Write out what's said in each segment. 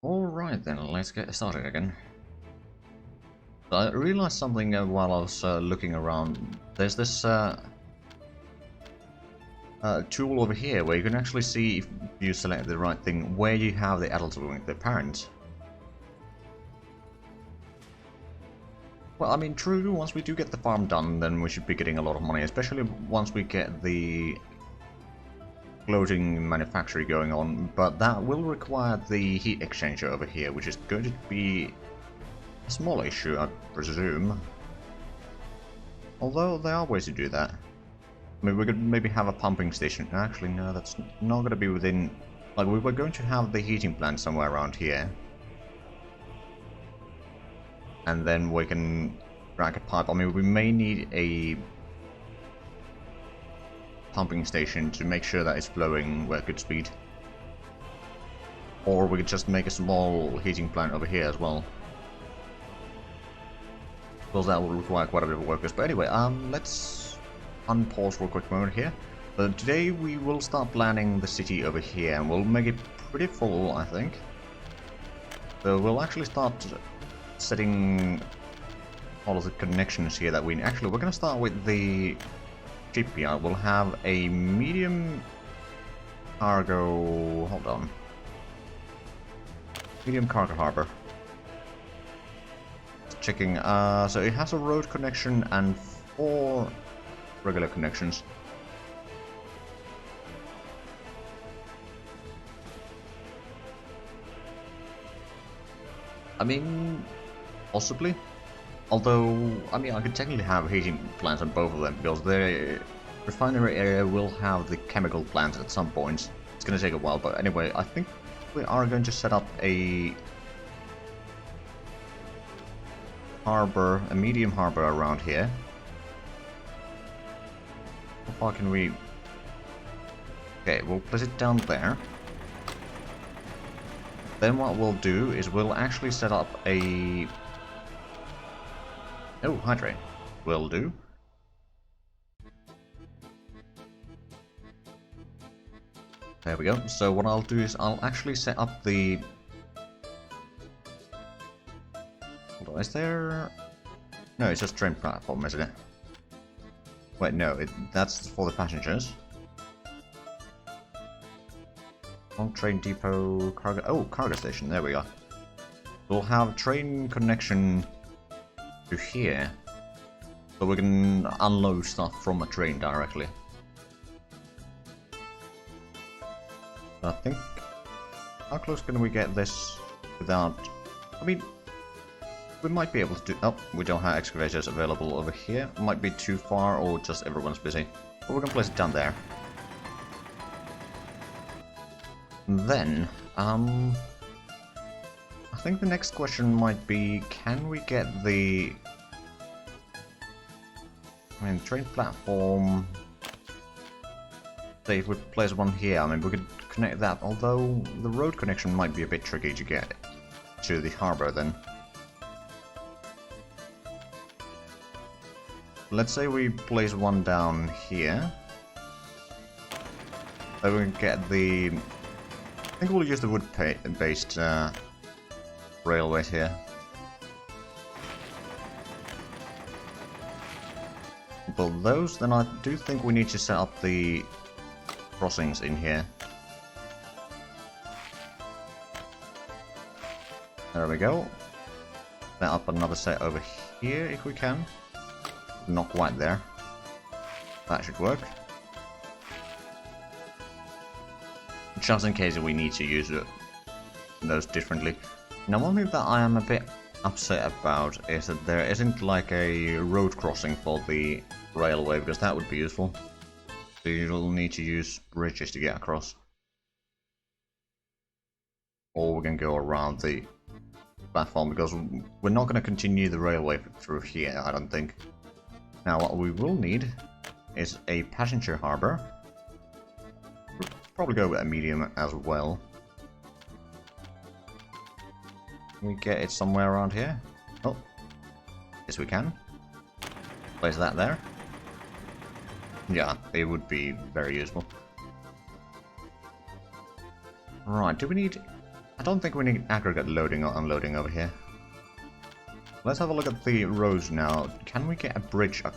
Alright then, let's get started again. I realized something while I was looking around. There's this tool over here where you can actually see if you select the right thing where you have the adults with their parents. Well, I mean, true, once we do get the farm done, then we should be getting a lot of money, especially once we get the floating manufactory going on, but that will require the heat exchanger over here, which is going to be a small issue, I presume. Although there are ways to do that. I mean, we could maybe have a pumping station. Actually, no, that's not going to be within... Like, we were going to have the heating plant somewhere around here. And then we can drag a pipe. I mean, we may need a pumping station to make sure that it's flowing at good speed. Or we could just make a small heating plant over here as well. Because that will require quite a bit of workers. But anyway, let's unpause for a quick moment here. But today we will start planning the city over here, and we'll make it pretty full, I think. So we'll actually start setting all of the connections here that we... Actually, we're going to start with the shipyard. We'll have a medium cargo... Hold on. Medium cargo harbor. Checking, so it has a road connection and 4 regular connections. I mean, possibly. Although, I mean, I could technically have heating plants on both of them, because the refinery area will have the chemical plants at some point. It's gonna take a while, but anyway, I think we are going to set up a harbor, a medium harbor around here. How far can we... Okay, we'll place it down there. Then what we'll do is we'll actually set up a... Oh, hydrate. Will do. There we go. So what I'll do is I'll actually set up the... Hold on, is there... No, it's just train platform, isn't it? Wait, no, that's for the passengers. On train depot, cargo... Oh, cargo station, there we go. We'll have train connection to here. So we can unload stuff from a train directly. I think... How close can we get this without... I mean... We might be able to do... Oh, we don't have excavators available over here. Might be too far, or just everyone's busy. But we can place it down there. And then, I think the next question might be, can we get the... I mean, train platform... Say if we place one here, I mean, we could connect that, although the road connection might be a bit tricky to get to the harbor then. Let's say we place one down here. Then we can get the... I think we'll use the wood-based railways here. Build those, then I do think we need to set up the crossings in here. There we go. Set up another set over here if we can. Not quite there. That should work. Just in case we need to use those differently. Now, one thing that I am a bit upset about is that there isn't like a road crossing for the railway, because that would be useful. So you'll need to use bridges to get across. Or we can go around the platform, because we're not going to continue the railway through here, I don't think. Now, what we will need is a passenger harbor. We'll probably go with a medium as well. Can we get it somewhere around here? Oh, yes we can. Place that there. Yeah, it would be very useful. Right, do we need a don't think we need aggregate loading or unloading over here. Let's have a look at the roads now. Can we get a bridge up?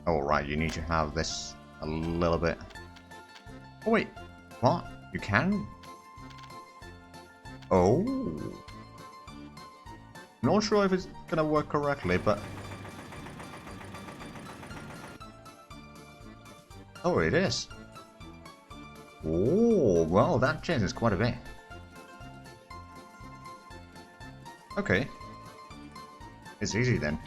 Oh, right, you need to have this a little bit... Oh, wait. What? You can? Oh. Not sure if it's gonna work correctly, but... Oh, it is. Oh, well, that changes quite a bit. Okay. It's easy then.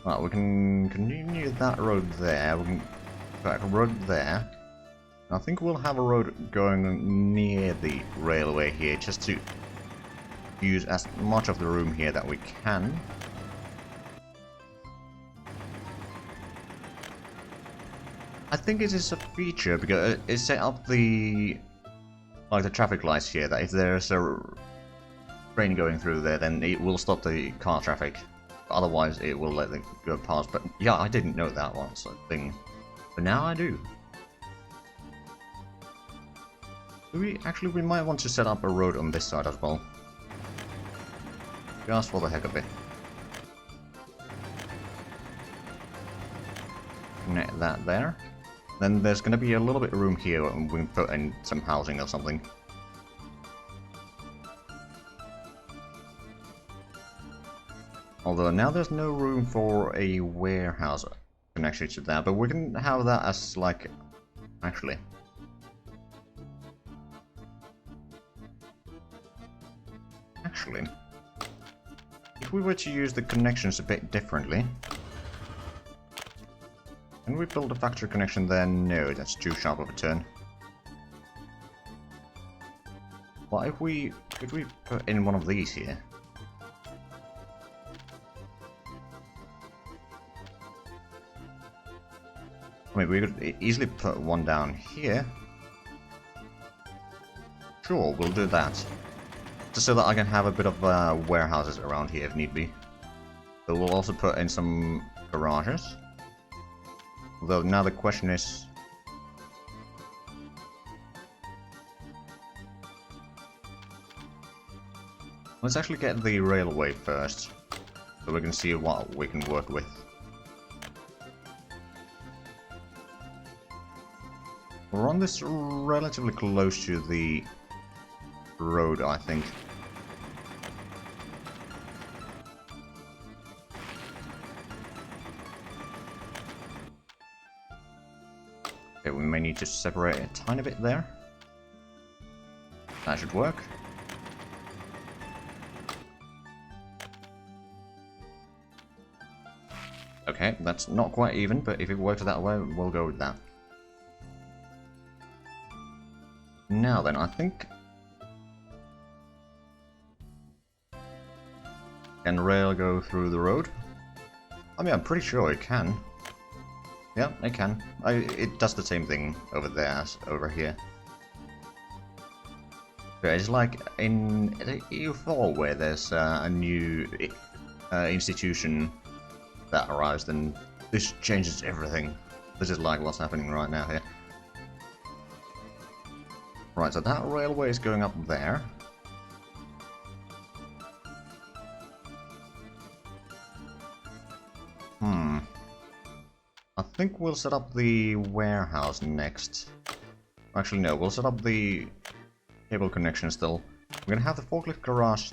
Well, we can continue that road there. We can put a road there. I think we'll have a road going near the railway here, just to use as much of the room here that we can. I think it is a feature because it set up the traffic lights here, that if there's a train going through there, then it will stop the car traffic. Otherwise, it will let it go past. But yeah, I didn't know that was a thing, but now I do. We might want to set up a road on this side as well, just for the heck of it. Connect that there. Then there's going to be a little bit of room here, and we can put in some housing or something. Although now there's no room for a warehouse connection to that, but we can have that as like... Actually... if we were to use the connections a bit differently... Can we build a factory connection there? No, that's too sharp of a turn. Well, if we... could we put in one of these here? I mean, we could easily put one down here. Sure, we'll do that. Just so that I can have a bit of warehouses around here if need be. So we'll also put in some garages. Although now the question is... Let's actually get the railway first, so we can see what we can work with. We're on this relatively close to the road, I think. Okay, we may need to separate a tiny bit there. That should work. Okay, that's not quite even, but if it works that way, we'll go with that. Now then, I think... Can rail go through the road? I mean, I'm pretty sure it can. Yeah, it can. It does the same thing over there as over here. But it's like in EU4 where there's a new institution that arrives, then this changes everything. This is like what's happening right now here. Right, so that railway is going up there. I think we'll set up the warehouse next. Actually, no, we'll set up the cable connection still. We're gonna have the forklift garage.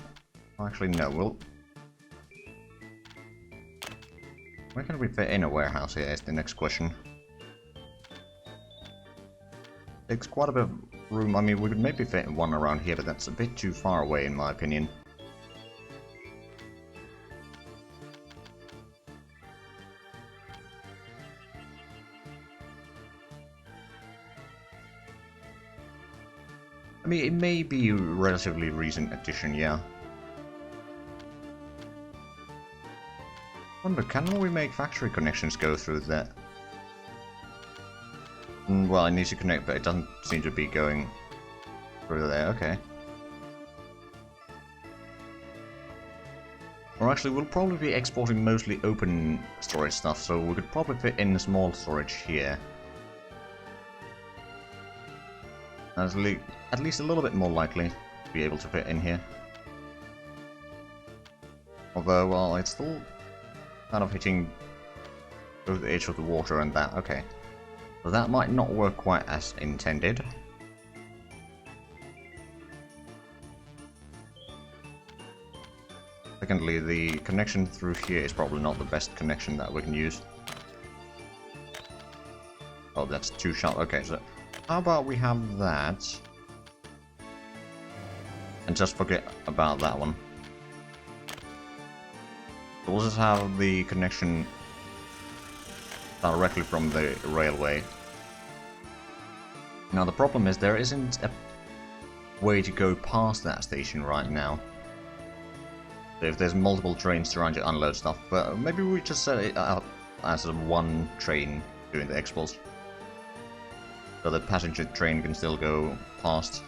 Actually, no, we'll... Where can we fit in a warehouse here is the next question. Takes quite a bit of room. I mean, we could maybe fit one around here, but that's a bit too far away in my opinion. I mean, it may be a relatively recent addition, yeah. Wonder, can we make factory connections go through that? Well, it needs to connect, but it doesn't seem to be going through there, okay. Or actually, we'll probably be exporting mostly open storage stuff, so we could probably fit in small storage here. That's at least a little bit more likely to be able to fit in here. Although, well, it's still kind of hitting over the edge of the water and that. Okay. So that might not work quite as intended. Secondly, the connection through here is probably not the best connection that we can use. Oh, that's too sharp. Okay, so how about we have that? And just forget about that one. So we'll just have the connection directly from the railway. Now the problem is there isn't a way to go past that station right now. So if there's multiple trains trying to unload stuff, but maybe we just set it up as one train doing the exports. So the passenger train can still go past.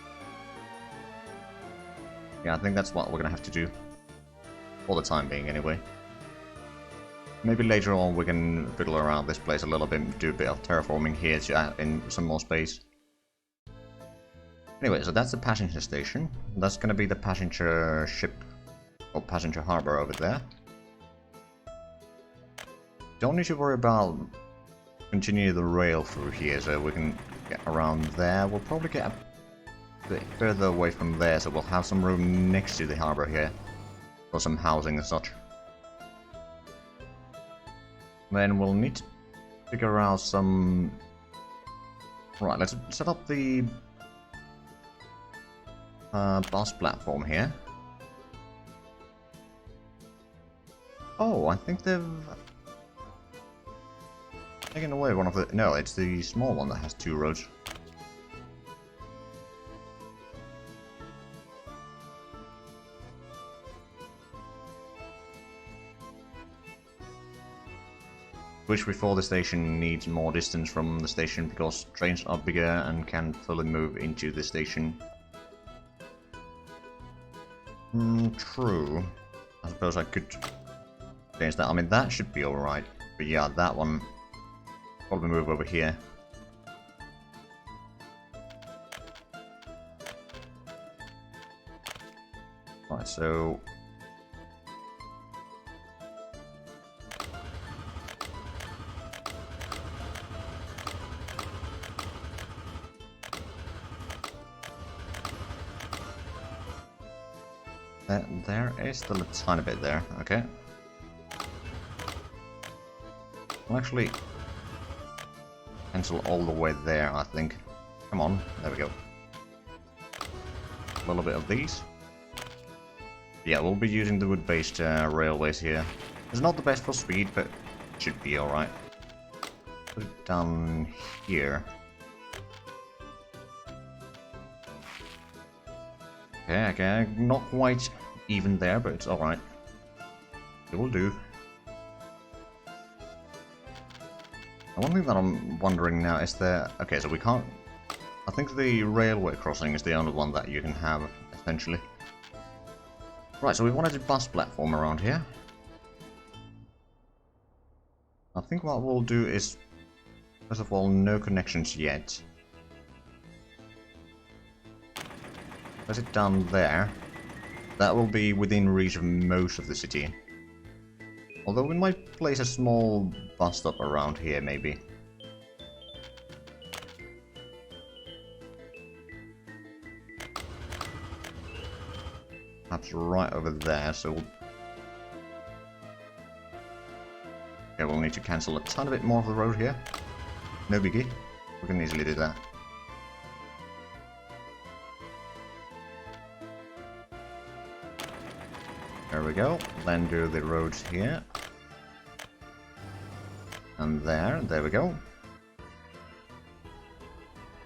Yeah, I think that's what we're gonna have to do. For the time being, anyway. Maybe later on we can fiddle around this place a little bit, do a bit of terraforming here to add in some more space. Anyway, so that's the passenger station. That's gonna be the passenger ship, or passenger harbor over there. Don't need to worry about continuing the rail through here, so we can get around there. We'll probably get a bit further away from there, so we'll have some room next to the harbor here for some housing and such. Then we'll need to figure out some... Right, let's set up the bus platform here. Oh, I think they've taken away one of the... No, it's the small one that has two roads. Which before the station needs more distance from the station because trains are bigger and can fully move into the station. True. I suppose I could change that. I mean, that should be alright. But yeah, that one probably move over here. Right, so... There is still a tiny bit there, okay. I'll actually cancel all the way there, I think. Come on, there we go. A little bit of these. Yeah, we'll be using the wood-based railways here. It's not the best for speed, but it should be alright. Put it down here. Okay, not quite even there, but it's alright. It will do. And one thing that I'm wondering now is there... Okay, so we can't... I think the railway crossing is the only one that you can have, essentially. Right, so we wanted a bus platform around here. I think what we'll do is... First of all, no connections yet. Place it down there. That will be within reach of most of the city. Although we might place a small bus stop around here, maybe. Perhaps right over there, so... Okay, we'll need to cancel a tiny bit more of the road here. No biggie. We can easily do that. There we go. Then do the roads here. And there we go.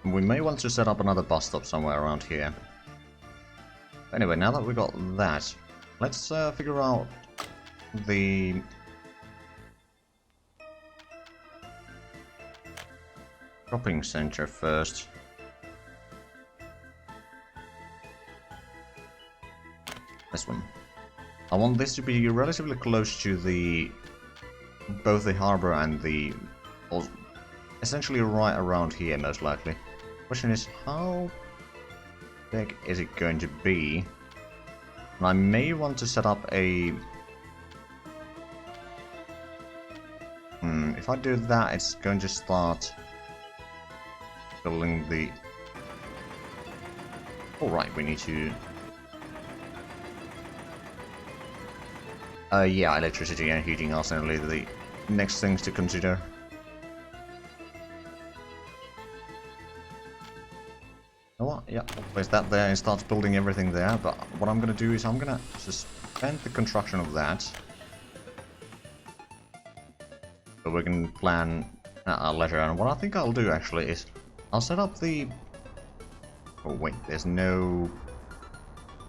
And we may want to set up another bus stop somewhere around here. Anyway, now that we got that, let's figure out the... shopping center first. This one. I want this to be relatively close to both the harbor and essentially right around here, most likely. Question is, how big is it going to be? And I may want to set up a... if I do that, it's going to start building the... Alright, we need to... yeah, electricity and heating are certainly the next things to consider. You know what? Yeah, I'll place that there and start building everything there, but what I'm gonna do is I'm gonna suspend the construction of that. So we can plan at our leisure, and what I think I'll do actually is I'll set up the... Oh wait, there's no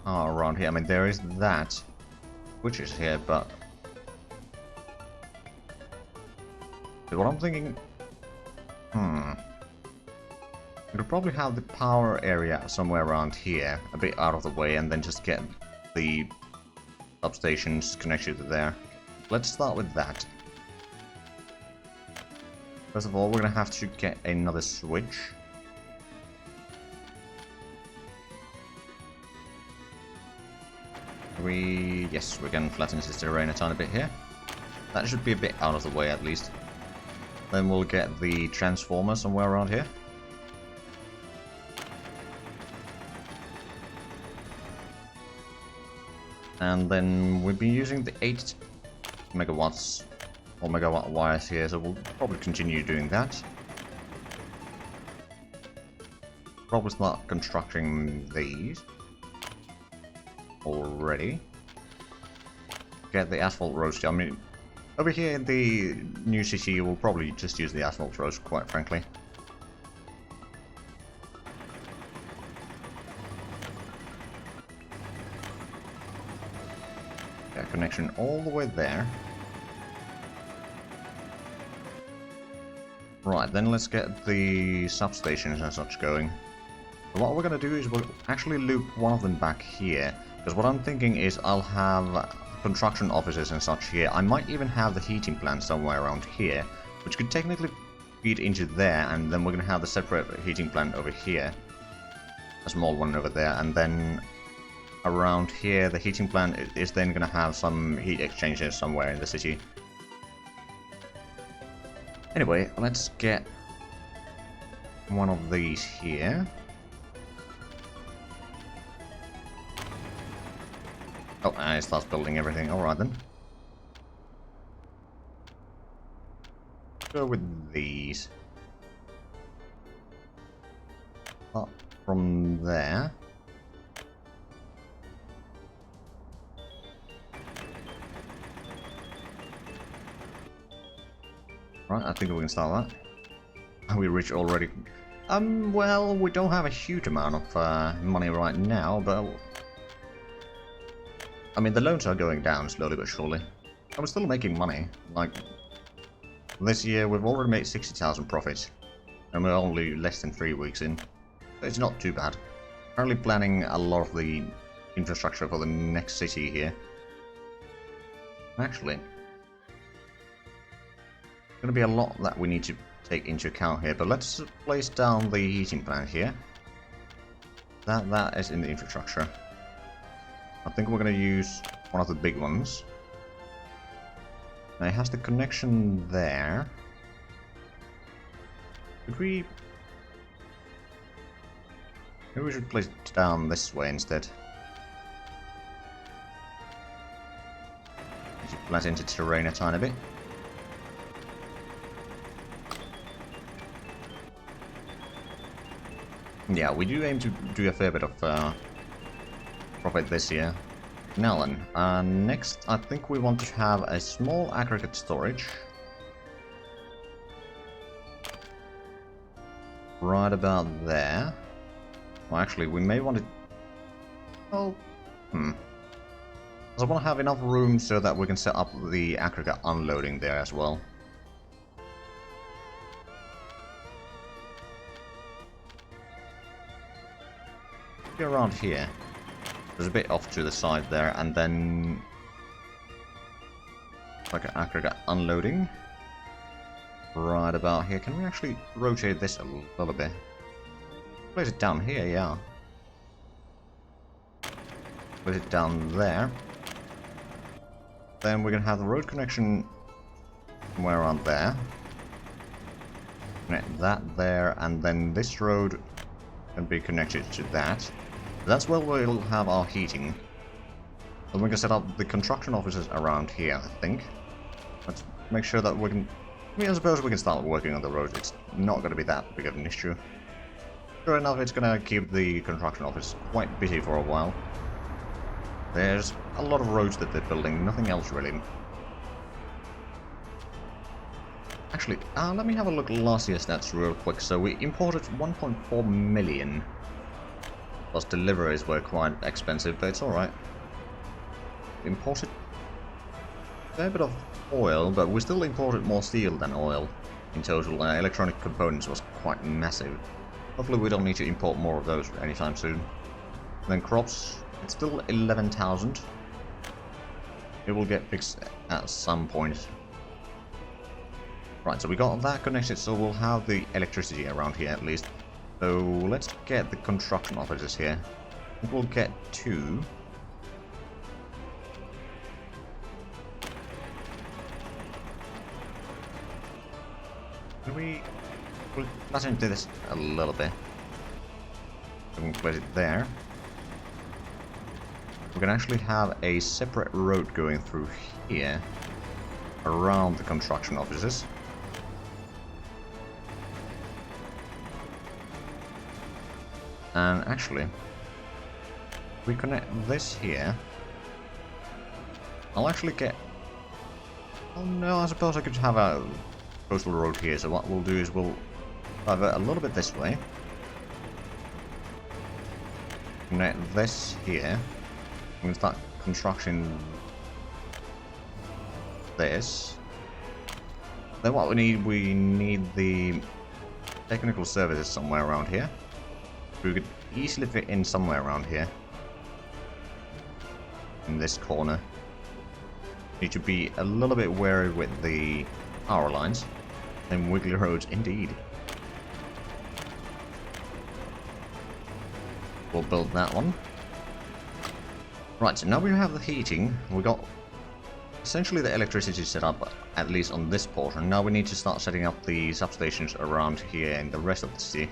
power around here. I mean, there is that, which is here, but... So what I'm thinking... I could probably have the power area somewhere around here, a bit out of the way, and then just get the substations connected to there. Let's start with that. First of all, we're gonna have to get another switch. Yes, we can flatten this terrain a tiny bit here. That should be a bit out of the way at least. Then we'll get the transformer somewhere around here. And then we'll be using the 8 megawatts or megawatt wires here, so we'll probably continue doing that. Probably start constructing these already. Get the asphalt roads. I mean, over here in the new city, we'll probably just use the asphalt roads, quite frankly. Get a connection all the way there. Right, then let's get the substations and such going. So what we're going to do is we'll actually loop one of them back here. Because what I'm thinking is I'll have construction offices and such here. I might even have the heating plant somewhere around here, which could technically feed into there, and then we're going to have the separate heating plant over here. A small one over there, and then around here the heating plant is then going to have some heat exchangers somewhere in the city. Anyway, let's get one of these here. Oh, and it starts building everything. Alright then. Go with these. Up from there. Right, I think we can start that. We rich already. Well, we don't have a huge amount of money right now, but... I mean, the loans are going down slowly but surely. And we're still making money. Like, this year we've already made 60,000 profit. And we're only less than 3 weeks in. So it's not too bad. Currently planning a lot of the infrastructure for the next city here. Actually, going to be a lot that we need to take into account here, but let's place down the heating plant here. That is in the infrastructure. I think we're going to use one of the big ones. Now it has the connection there. Could we... Maybe we should place it down this way instead. Need to flatten into terrain a tiny bit. Yeah, we do aim to do a fair bit of profit this year. Now then, next I think we want to have a small aggregate storage. Right about there. Well, actually, we may want to... Oh, I want to have enough room so that we can set up the aggregate unloading there as well. Around here. There's a bit off to the side there, and then Like an aggregate unloading. Right about here. Can we actually rotate this a little bit? Place it down here, yeah. Place it down there. Then we're gonna have the road connection somewhere around there. Connect that there, and then this road can be connected to that. That's where we'll have our heating. And we can set up the construction offices around here, I think. Let's make sure that we can... I mean, I suppose we can start working on the road. It's not going to be that big of an issue. Sure enough, it's going to keep the construction office quite busy for a while. There's a lot of roads that they're building, nothing else really. Actually, let me have a look at last year's stats real quick. So we imported 1.4 million. Plus deliveries were quite expensive, but it's alright. We imported a fair bit of oil, but we still imported more steel than oil in total. Electronic components was quite massive. Hopefully we don't need to import more of those anytime soon. And then crops, it's still 11,000. It will get fixed at some point. Right, so we got that connected, so we'll have the electricity around here at least. So let's get the construction offices here. I think we'll get 2. Let's do this a little bit. We can place it there. We can actually have a separate road going through here around the construction offices. And actually, we connect this here. I'll actually get... Oh no, I suppose I could have a coastal road here. So what we'll do is we'll divert a little bit this way. Connect this here. We can start construction this. Then what we need the technical services somewhere around here. We could easily fit in somewhere around here. In this corner. Need to be a little bit wary with the power lines. And wiggly roads indeed. We'll build that one. Right, so now we have the heating. We got essentially the electricity set up, at least on this portion. Now we need to start setting up the substations around here in the rest of the city.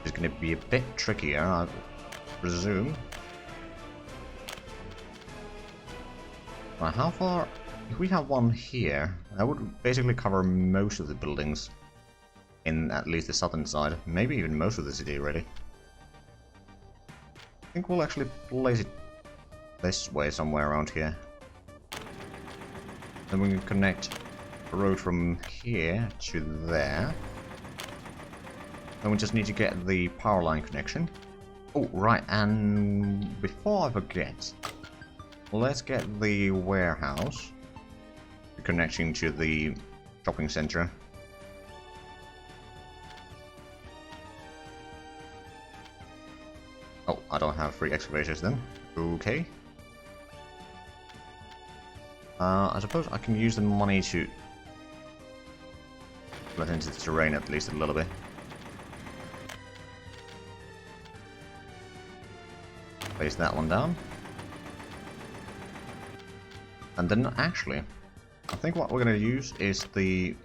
It's going to be a bit trickier, I presume. Right, how far... If we have one here, that would basically cover most of the buildings in at least the southern side. Maybe even most of the city already. I think we'll actually place it this way somewhere around here. Then we can connect a road from here to there. Then we just need to get the power line connection. Oh, right, and before I forget, let's get the warehouse connecting to the shopping center. Oh, I don't have 3 excavators then. Okay. I suppose I can use the money to let into the terrain at least a little bit. Place that one down. And then actually, I think what we're going to use is the...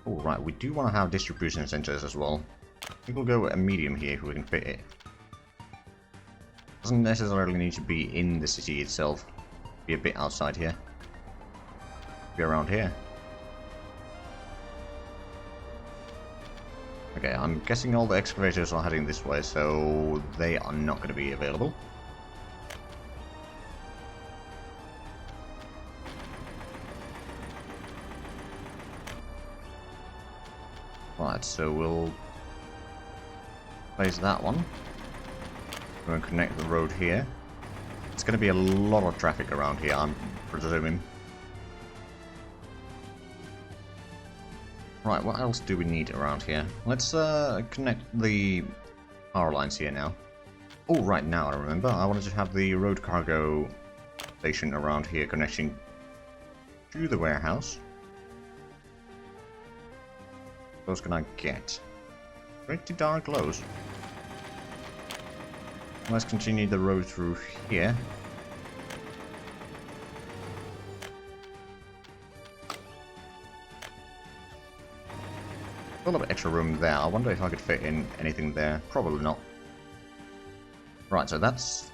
Oh right, we do want to have distribution centers as well. I think we'll go with a medium here if we can fit it. Doesn't necessarily need to be in the city itself. Be a bit outside here. Be around here. Okay, I'm guessing all the excavators are heading this way, so they are not going to be available. Right, so we'll place that one. We're going to connect the road here. It's going to be a lot of traffic around here, I'm presuming. Right, what else do we need around here? Let's connect the power lines here now. Oh, right, now I remember. I wanted to have the road cargo station around here connecting to the warehouse. How close can I get? Pretty darn close. Let's continue the road through here. A little bit extra room there. I wonder if I could fit in anything there. Probably not. Right, so that's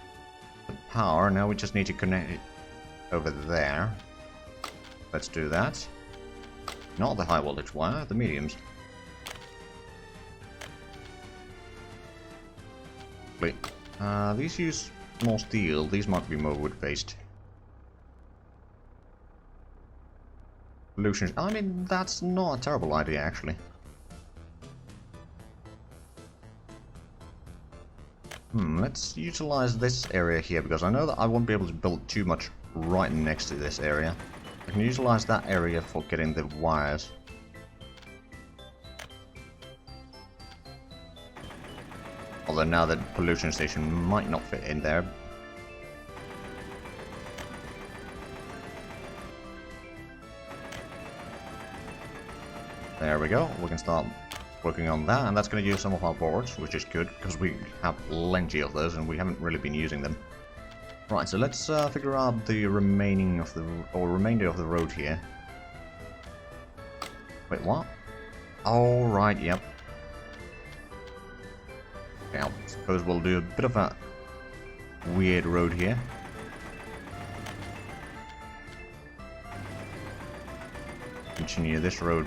the power. Now we just need to connect it over there. Let's do that. Not the high voltage wire, the mediums. Wait, these use more steel. These might be more wood-based. Solutions. I mean, that's not a terrible idea, actually. Let's utilize this area here, because I know that I won't be able to build too much right next to this area. I can utilize that area for getting the wires. Although now the pollution station might not fit in there. There we go, we can start working on that, and that's going to use some of our boards, which is good, because we have plenty of those and we haven't really been using them. Right, so let's figure out the remainder of the road here. Wait, what? Oh, right, yep. Okay, I suppose we'll do a bit of a weird road here. Continue this road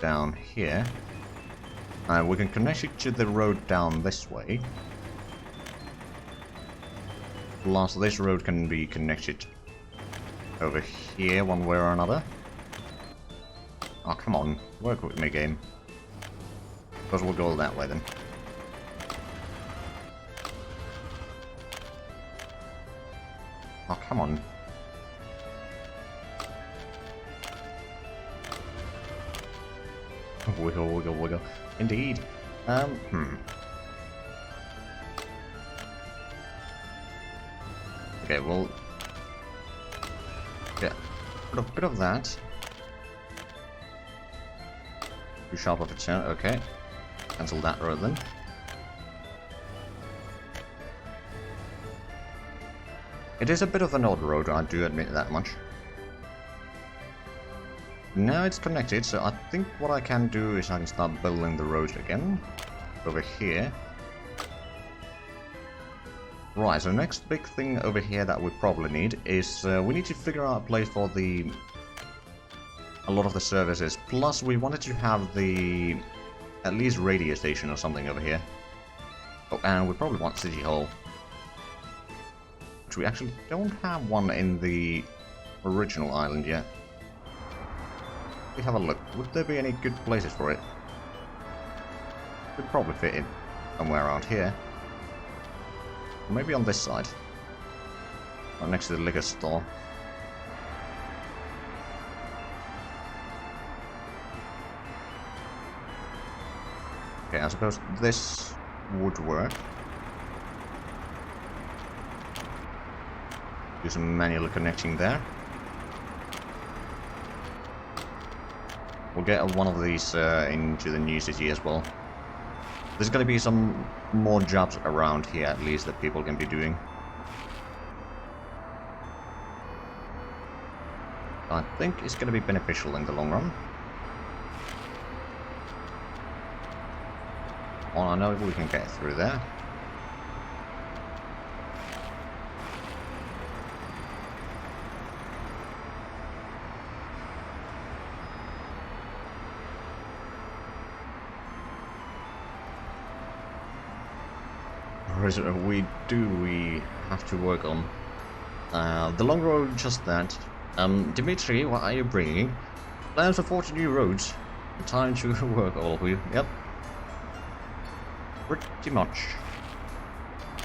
down here. We can connect it to the road down this way. Plus, this road can be connected over here one way or another. Oh, come on. Work with me, game. Suppose we'll go that way then. Oh, come on. Wiggle, wiggle, wiggle. Indeed. Okay, well... yeah, put a bit of that. Too sharp of a turn, okay. Cancel that road then. It is a bit of an odd road, I do admit that much. Now it's connected, so I think what I can do is I can start building the road again. Over here. Right, so next big thing over here that we probably need is we need to figure out a place for a lot of the services. Plus we wanted to have the at least radio station or something over here. Oh, and we probably want City Hall. Which we actually don't have one in the original island yet. Let's have a look. Would there be any good places for it? Could probably fit in somewhere around here. Or maybe on this side. Or next to the liquor store. Okay, I suppose this would work. Do some manual connecting there. We'll get one of these into the new city as well. There's going to be some more jobs around here at least that people can be doing. I think it's going to be beneficial in the long run. Well, I know we can get through there. We have to work on the long road, just that. Dimitri, what are you bringing? Plans for 40 new roads. Time to work, all of you. Yep. Pretty much.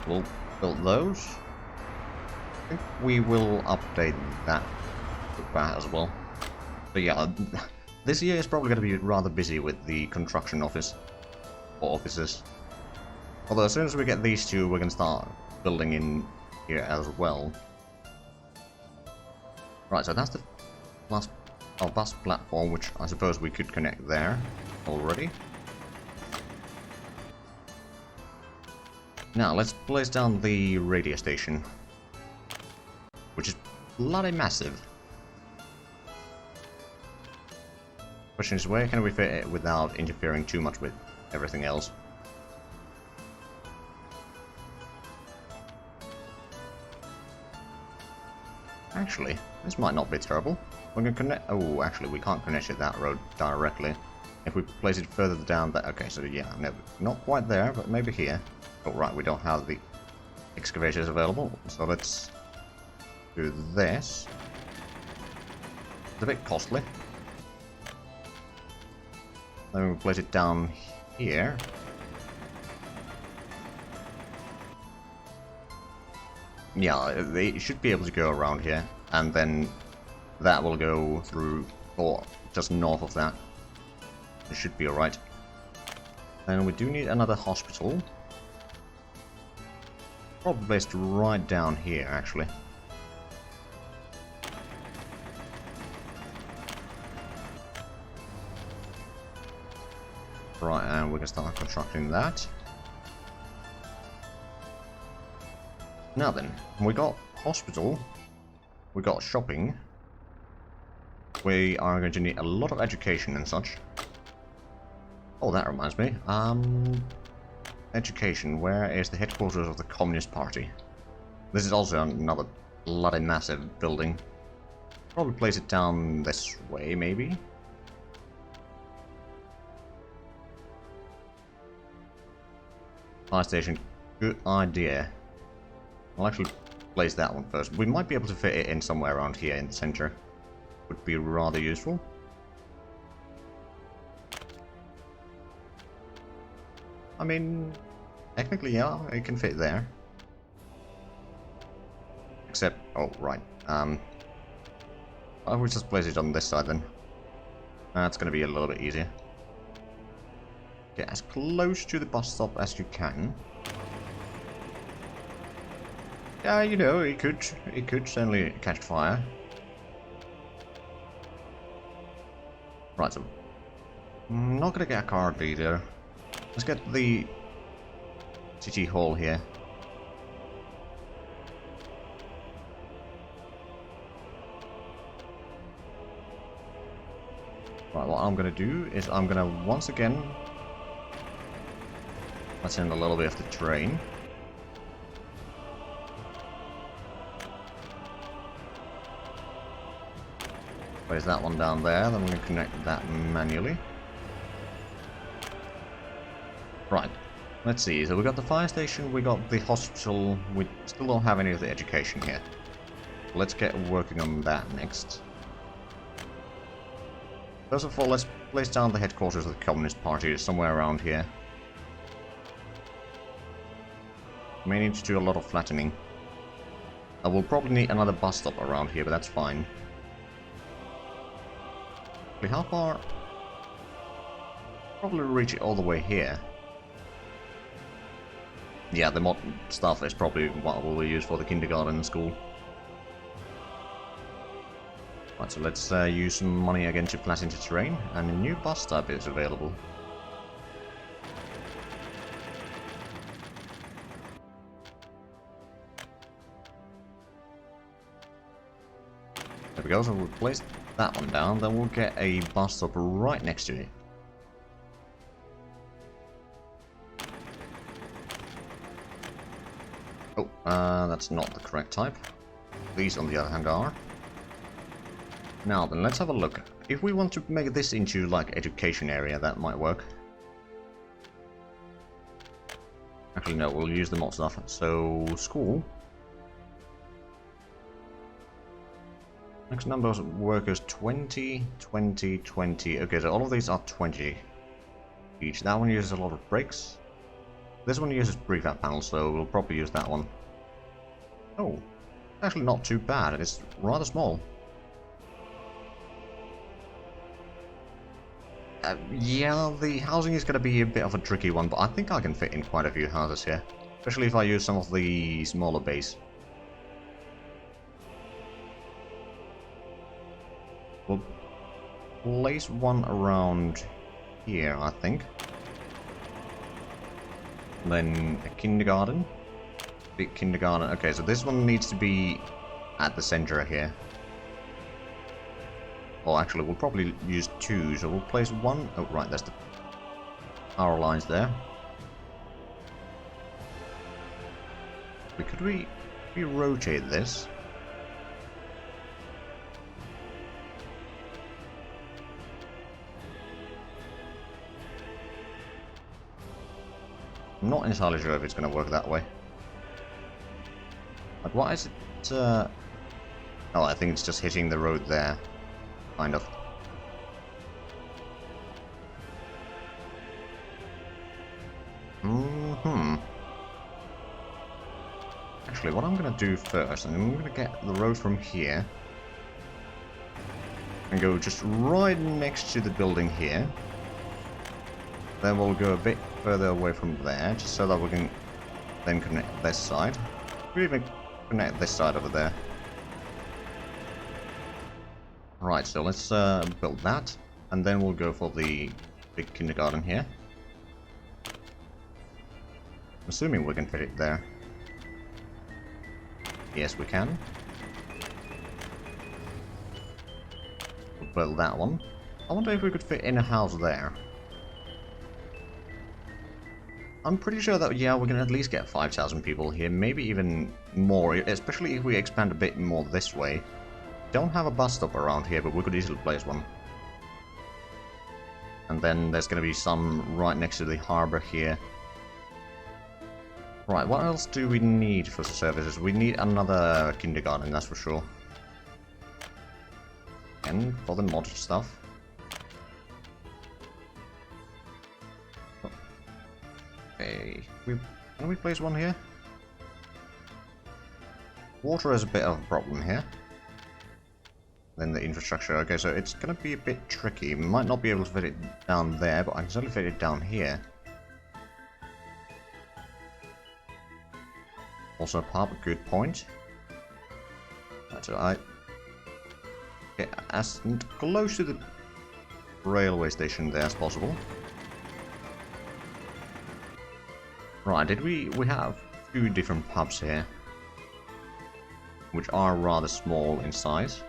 We'll build those. I think we will update that with that as well. But yeah, this year is probably going to be rather busy with the construction office or offices. Although as soon as we get these two, we can start building in here as well. Right, so that's the last bus platform, which I suppose we could connect there already. Now, let's place down the radio station, which is bloody massive. Question is, where can we fit it without interfering too much with everything else? Actually, this might not be terrible. We're going to connect... Oh, actually, we can't connect it that road directly. If we place it further down that... Okay, so yeah, not quite there, but maybe here. Oh, right, we don't have the excavators available, so let's do this. It's a bit costly. Then we place it down here. Yeah, they should be able to go around here, and then that will go through, or just north of that. It should be alright. And we do need another hospital. Probably placed right down here, actually. Right, and we can start constructing that. Now then, we got hospital, we got shopping, we are going to need a lot of education and such. Oh, that reminds me, education, where is the headquarters of the Communist Party? This is also another bloody massive building. Probably place it down this way, maybe? Fire station, good idea. I'll actually place that one first. We might be able to fit it in somewhere around here in the center. Would be rather useful. I mean, technically, yeah, it can fit there. Except, oh, right. I will just place it on this side then. That's going to be a little bit easier. Get as close to the bus stop as you can. Yeah, you know, it could certainly catch fire. Right, so I'm not gonna get a card either. Let's get the city hall here. Right, what I'm gonna do is I'm gonna once again let's in a little bit of the terrain. Place that one down there, then we're going to connect that manually. Right, let's see, so we got the fire station, we got the hospital, we still don't have any of the education here. Let's get working on that next. First of all, let's place down the headquarters of the Communist Party somewhere around here. May need to do a lot of flattening. I will probably need another bus stop around here, but that's fine. How far? Probably reach it all the way here. Yeah, the mod stuff is probably what we'll use for the kindergarten school. Right, so let's use some money again to flatten the terrain, and a new bus stop is available. There we go, so we'll place that one down, then we'll get a bus stop right next to it. Oh, that's not the correct type. These, on the other hand, are. Now then, let's have a look. If we want to make this into, like, education area, that might work. Actually, no, we'll use the mod stuff. So, school. Next number of workers, 20, 20, 20. Okay, so all of these are 20 each. That one uses a lot of brakes. This one uses prefab panels, so we'll probably use that one. Oh, actually not too bad. It's rather small. Yeah, the housing is going to be a bit of a tricky one, but I think I can fit in quite a few houses here. Especially if I use some of the smaller bays. place one around here, I think. Then a kindergarten. Big kindergarten. Okay, so this one needs to be at the center here. Well, actually, we'll probably use two, so we'll place one. Oh, right, there's the power lines there. Could we rotate this? I'm not entirely sure if it's going to work that way. But why is it... Oh, I think it's just hitting the road there. Kind of. Actually, what I'm going to do first, I'm going to get the road from here. And go just right next to the building here. Then we'll go a bit further away from there, just so that we can then connect this side. We even connect this side over there. Right, so let's build that, and then we'll go for the big kindergarten here. I'm assuming we can fit it there. Yes, we can. We'll build that one. I wonder if we could fit in a house there. I'm pretty sure that, yeah, we can at least get 5,000 people here, maybe even more, especially if we expand a bit more this way. Don't have a bus stop around here, but we could easily place one. And then there's going to be some right next to the harbor here. Right, what else do we need for services? We need another kindergarten, that's for sure. And for the mod stuff. Okay, can we place one here? Water is a bit of a problem here. Then the infrastructure. Okay, so it's gonna be a bit tricky. We might not be able to fit it down there, but I can certainly fit it down here. Also a pub, good point. Right, so I get as close to the railway station there as possible. Right, we have two different pubs here, which are rather small in size.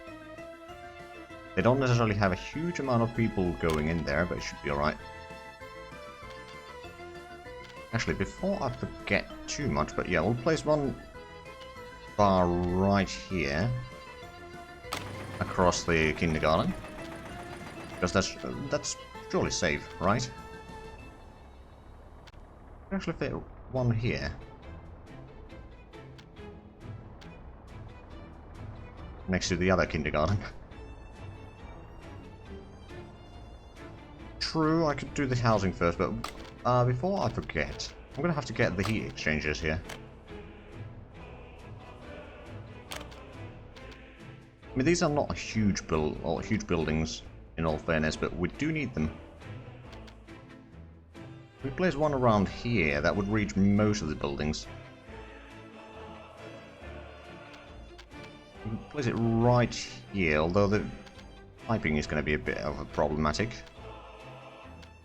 They don't necessarily have a huge amount of people going in there, but it should be alright. Actually, before I forget too much, but yeah, we'll place one bar right here across the kindergarten, because that's surely safe, right? Actually fit one here. Next to the other kindergarten. True, I could do the housing first, but before I forget, I'm gonna have to get the heat exchangers here. I mean, these are not huge buildings, in all fairness, but we do need them. If we place one around here, that would reach most of the buildings. We can place it right here, although the piping is going to be a bit of a problematic.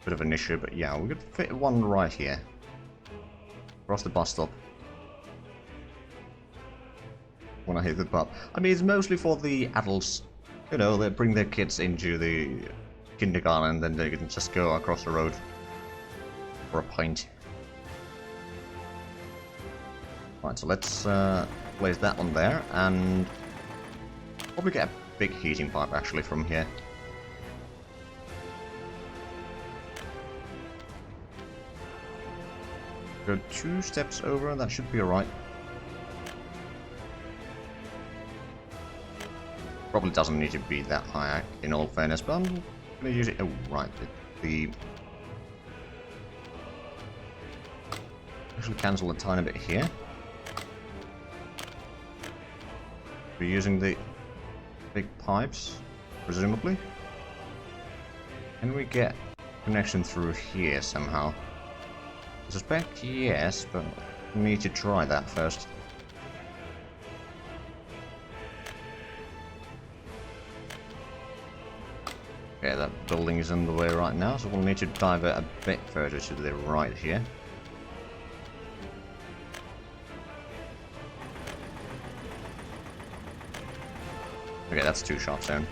Bit of an issue, but yeah, we could fit one right here. Across the bus stop. When I hit the pub. I mean, it's mostly for the adults. You know, they bring their kids into the kindergarten and then they can just go across the road for a pint. Right, so let's place that one there and probably get a big heating pipe actually from here. Go 2 steps over, that should be alright. Probably doesn't need to be that high in all fairness, but I'm gonna use it. Oh, right. Actually cancel a tiny bit here. We're using the big pipes, presumably. Can we get connection through here somehow? I suspect yes, but we need to try that first. Yeah, building is in the way right now, so we'll need to divert a bit further to the right here. Okay, that's 2 shots in.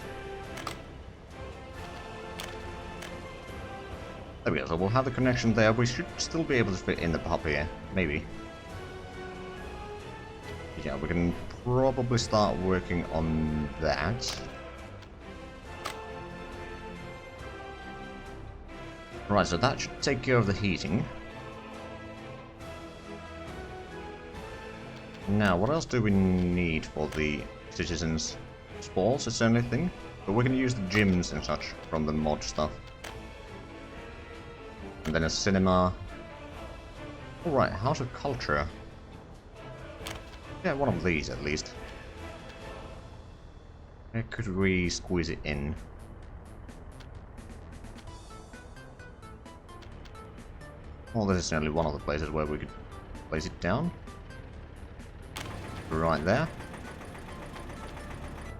There we go, so we'll have the connection there. We should still be able to fit in the pub here. Maybe. Yeah, we can probably start working on that. Right, so that should take care of the heating. Now, what else do we need for the citizens? Sports is the only thing, but we're going to use the gyms and such from the mod stuff. And then a cinema. Alright, House of Culture. Yeah, one of these at least. Where could we squeeze it in? Well, this is only one of the places where we could place it down. Right there.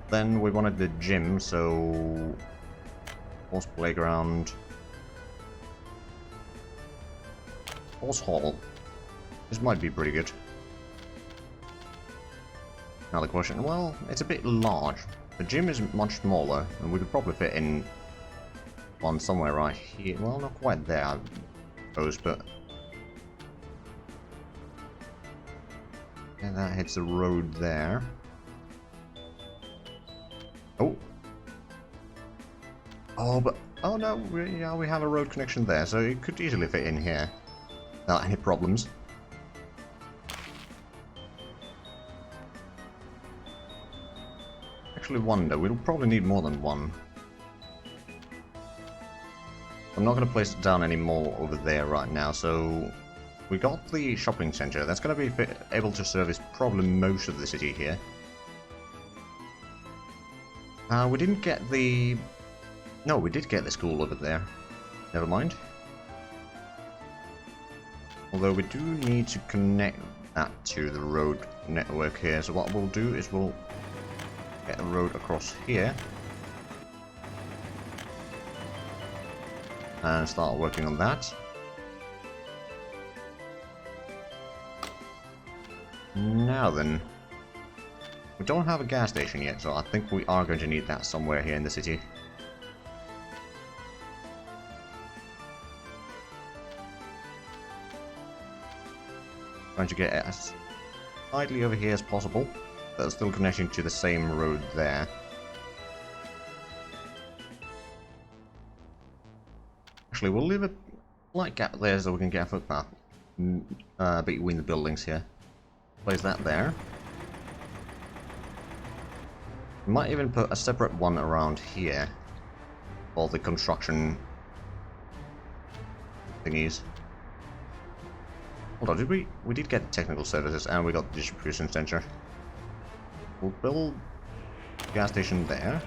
Then we wanted the gym, so horse playground, horse hall. This might be pretty good. Now the question, well, it's a bit large. The gym is much smaller, and we could probably fit in one somewhere right here. Well, not quite there, I suppose, but yeah, that hits the road there. Oh. Oh, but... Oh no, we have a road connection there, so it could easily fit in here. Without any problems. Actually wonder, we'll probably need more than one. I'm not going to place it down anymore over there right now, so... We got the shopping center. That's going to be able to service probably most of the city here. We didn't get the... No, we did get the school over there. Never mind. Although we do need to connect that to the road network here. So what we'll do is we'll get a road across here. And start working on that. Now then. We don't have a gas station yet, so I think we are going to need that somewhere here in the city. Trying to get it as slightly over here as possible, but still connecting to the same road there. Actually, we'll leave a slight gap there so we can get a footpath between the buildings here. Place that there. Might even put a separate one around here for the construction thingies. Hold on, did we did get technical services and we got the distribution center. We'll build a gas station there.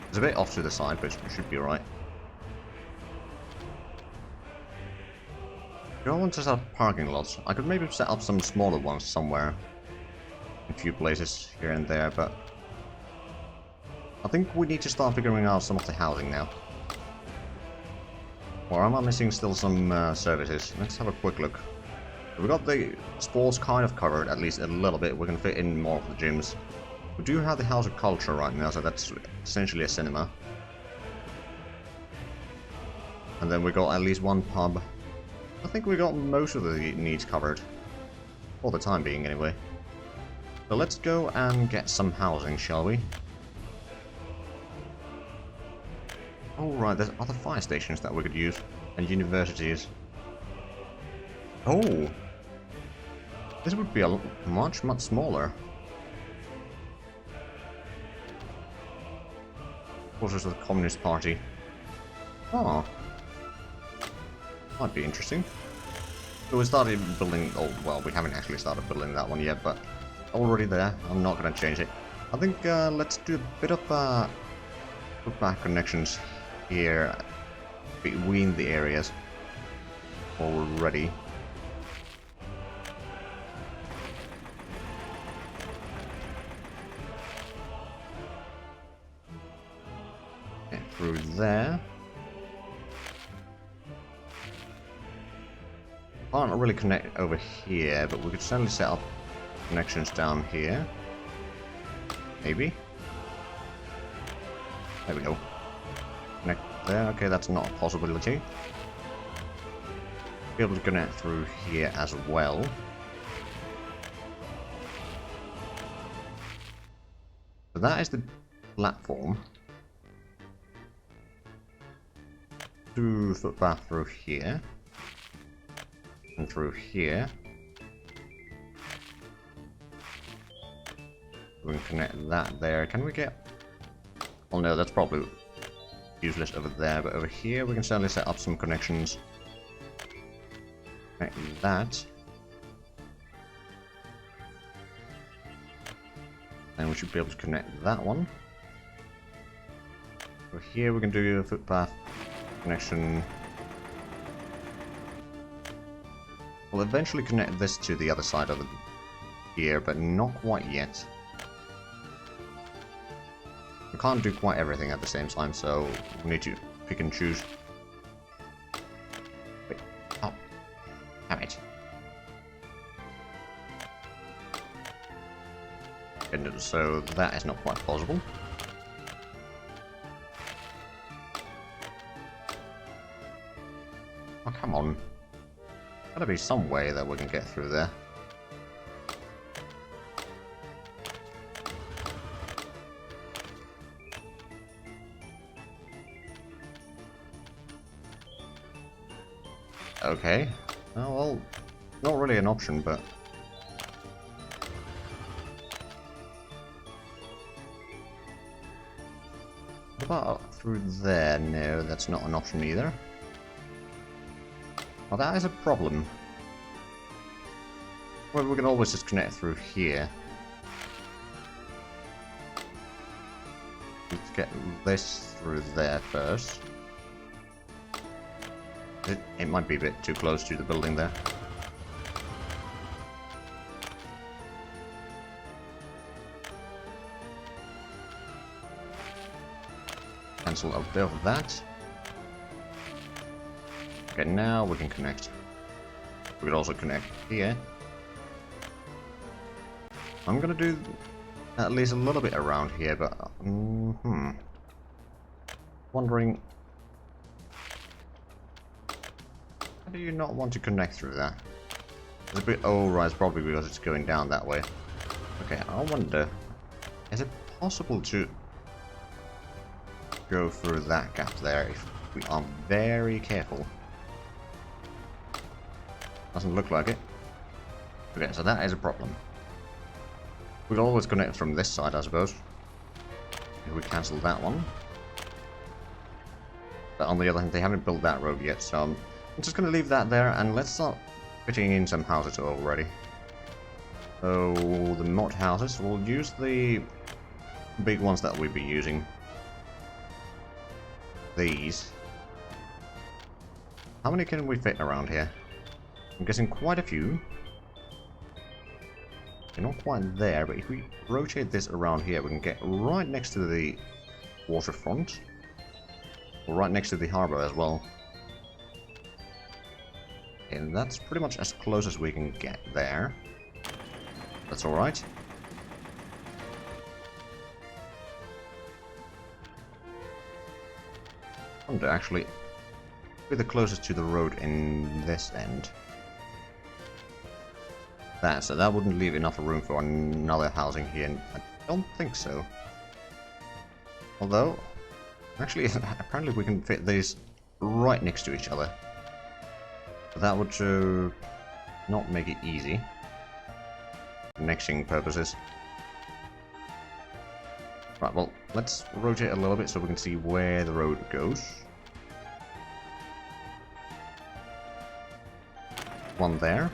It's a bit off to the side, but it should be alright. Do I want to set up parking lots? I could maybe set up some smaller ones somewhere. In a few places here and there, but I think we need to start figuring out some of the housing now. Or am I missing still some services? Let's have a quick look. We got the sports kind of covered, at least a little bit. We can fit in more of the gyms. We do have the House of Culture right now, so that's essentially a cinema. And then we got at least one pub. I think we got most of the needs covered. For the time being, anyway. So let's go and get some housing, shall we? Oh right, there's other fire stations that we could use. And universities. Oh! This would be a much smaller. Quarters of the Communist Party. Oh. Might be interesting. So we started building... Oh, well, we haven't actually started building that one yet, but already there. I'm not going to change it. I think let's do a bit of footpath connections here between the areas already. Get through there. can't really connect over here, but we could certainly set up connections down here. Maybe. There we go. Connect there. Okay, that's not a possibility. Be able to connect through here as well. So that is the platform. 2 footpath through here. And through here. We can connect that there. Can we get... Well, no, that's probably useless over there, but over here we can certainly set up some connections. Connect that. And we should be able to connect that one. Over here we can do a footpath connection. We'll eventually connect this to the other side of the here, but not quite yet. We can't do quite everything at the same time, so we need to pick and choose. Wait. Oh. Damn it. And so that is not quite possible. Oh, come on. Gotta be some way that we can get through there. Okay. Oh, well, not really an option, but... What about through there? No, that's not an option either. Well, that is a problem. Well, we can always just connect through here. Let's get this through there first. It might be a bit too close to the building there. Cancel a bit of that. Okay, now we can connect. We could also connect here. I'm gonna do at least a little bit around here, but wondering, how do you not want to connect through that? It's a bit, oh right, it's probably because it's going down that way. Okay, I wonder, is it possible to go through that gap there if we are very careful? Doesn't look like it. Okay, so that is a problem. We can always connect from this side, I suppose. If we cancel that one. But on the other hand, they haven't built that road yet, so I'm just going to leave that there, and let's start fitting in some houses already. So, the mod houses, we'll use the big ones that we'll be using. These. How many can we fit around here? I'm guessing quite a few. They're not quite there, but if we rotate this around here, we can get right next to the waterfront. Or right next to the harbor as well. And that's pretty much as close as we can get there. That's alright. I wonder actually, be the closest to the road in this end. So that wouldn't leave enough room for another housing here, and I don't think so. Although, actually, apparently we can fit these right next to each other. But that would not make it easy. For connecting purposes. Right, well, let's rotate a little bit so we can see where the road goes. One there.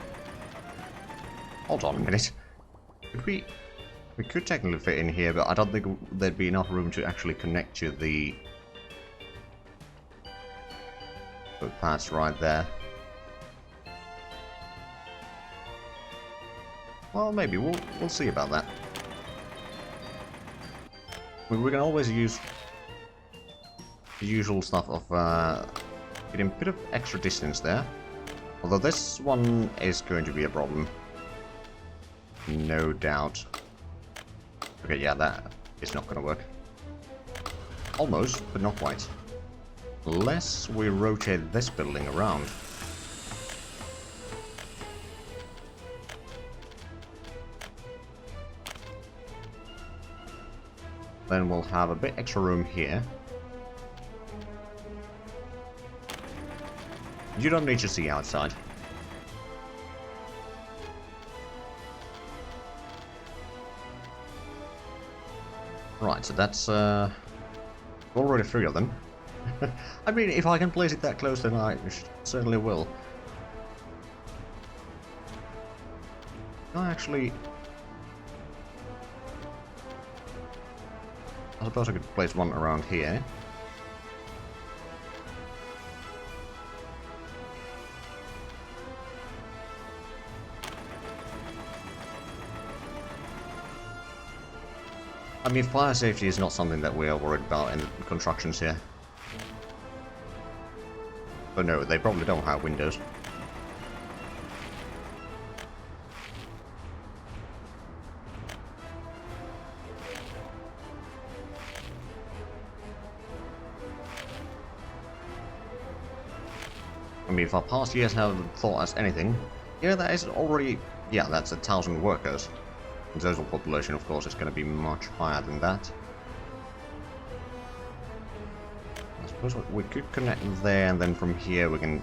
Hold on a minute. We could technically fit in here, but I don't think there'd be enough room to actually connect to the footpaths right there. Well, maybe we'll see about that. We can always use the usual stuff of getting a bit of extra distance there. Although this one is going to be a problem. No doubt. Okay, yeah, that is not going to work. Almost, but not quite. Unless we rotate this building around. Then we'll have a bit extra room here. You don't need to see outside. Right, so that's already 3 of them. I mean, if I can place it that close, then I certainly will. I suppose I could place one around here. I mean, fire safety is not something that we are worried about in the constructions here. But no, they probably don't have windows. I mean, if our past years have thought us anything, yeah, that is already... Yeah, that's 1,000 workers. The total population, of course, is going to be much higher than that. I suppose we could connect there, and then from here we can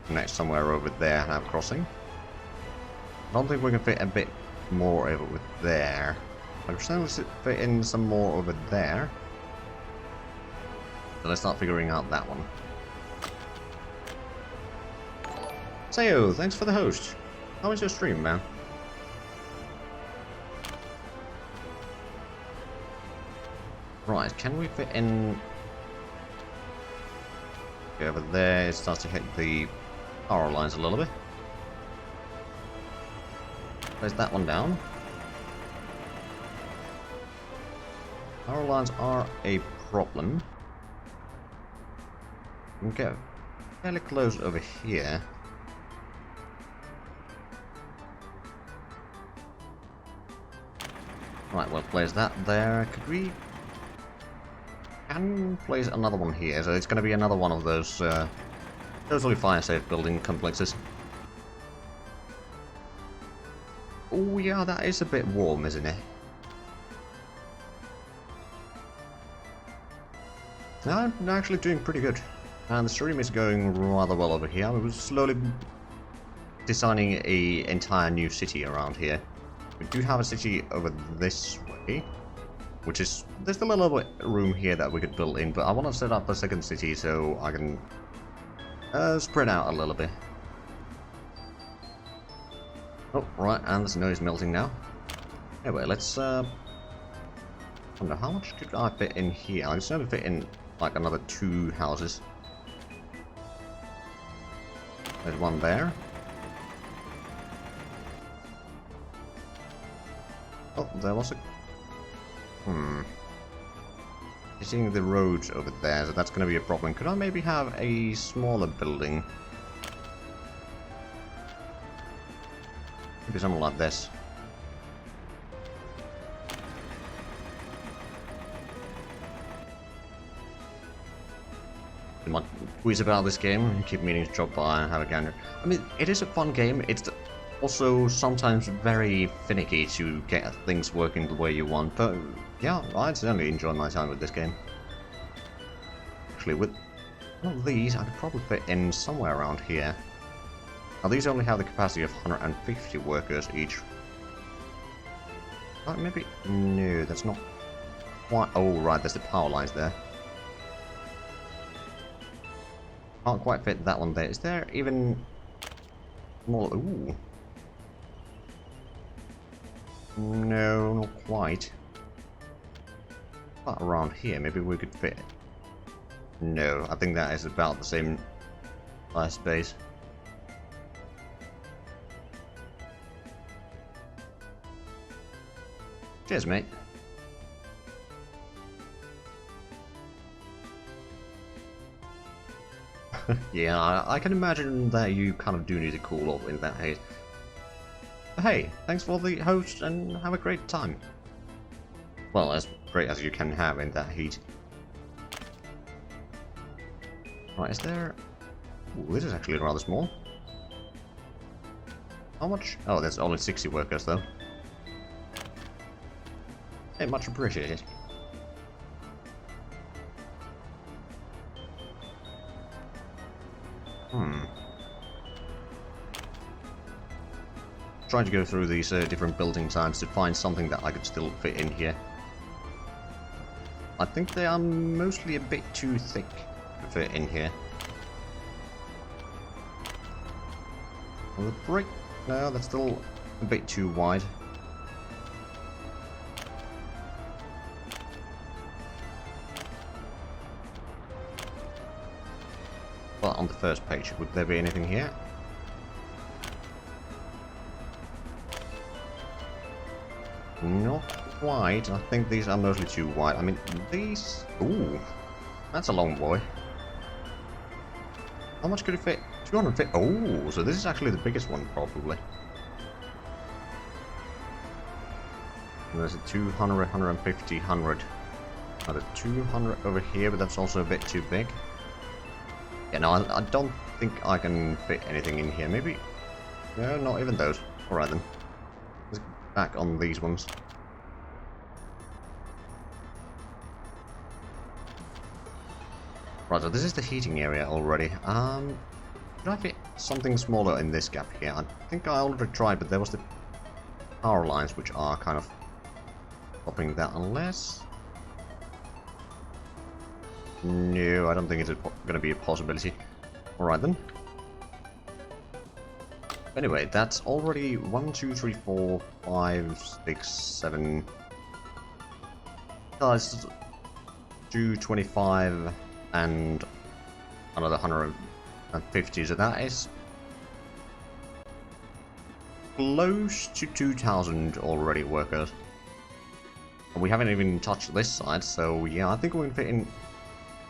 connect somewhere over there and have a crossing. I don't think we can fit a bit more over with there. I can certainly fit in some more over there. So let's start figuring out that one. Sayo, thanks for the host. How was your stream, man? Right, can we fit in... Okay, over there, it starts to hit the power lines a little bit. Place that one down. Power lines are a problem. We can get fairly close over here. Right, we'll place that there. Could we... Can place another one here, so it's going to be another one of those totally fire-safe building complexes. Oh yeah, that is a bit warm, isn't it? No, I'm actually doing pretty good. And the stream is going rather well over here. I was slowly designing an entire new city around here. We do have a city over this way, which is... There's still a little bit of room here that we could build in, but I want to set up a second city so I can spread out a little bit. Oh, right, and the snow is melting now. Anyway, let's... I don't know, how much could I fit in here? I just need to fit in, like, another 2 houses. There's one there. Oh, there was a... You're seeing the roads over there, so that's going to be a problem. Could I maybe have a smaller building? Maybe something like this. I might quiz about this game and keep meaning to drop by and have a gander. I mean, it is a fun game. It's also sometimes very finicky to get things working the way you want, but yeah, I certainly enjoy my time with this game. Actually, with one of these, I could probably fit in somewhere around here. Now, these only have the capacity of 150 workers each. Oh, maybe... No, that's not quite... Oh, right, there's the power lines there. Can't quite fit that one there. Is there even more... Ooh. No, not quite. But around here, maybe we could fit... No, I think that is about the same size space. Cheers, mate. Yeah, I can imagine that you kind of do need to cool off in that heat. But hey, thanks for the host and have a great time. Well, as great as you can have in that heat. Right, is there... Ooh, this is actually rather small. How much? Oh, there's only 60 workers though. Hey, much appreciated. Trying to go through these different building types to find something that I could still fit in here. I think they are mostly a bit too thick to fit in here. Well, the brick, no, that's still a bit too wide. Well, on the first page, would there be anything here? Not quite. I think these are mostly too wide. I mean, these... Ooh, that's a long boy. How much could it fit? 200 fit. Oh, so this is actually the biggest one, probably. And there's a 200, 150, 100. Now the 200 over here, but that's also a bit too big. Yeah, no, I don't think I can fit anything in here. Maybe... No, not even those. Alright then. Let's go back on these ones. Right, so this is the heating area already. Could I fit something smaller in this gap here? I think I already tried, but there was the power lines which are kind of stopping that, unless... No, I don't think it's going to be a possibility. Alright then. Anyway, that's already 1, 2, 3, 4, 5, 6, 7... Guys, 225 and another 150, so that is close to 2,000 already workers. And we haven't even touched this side, so yeah, I think we can fit in,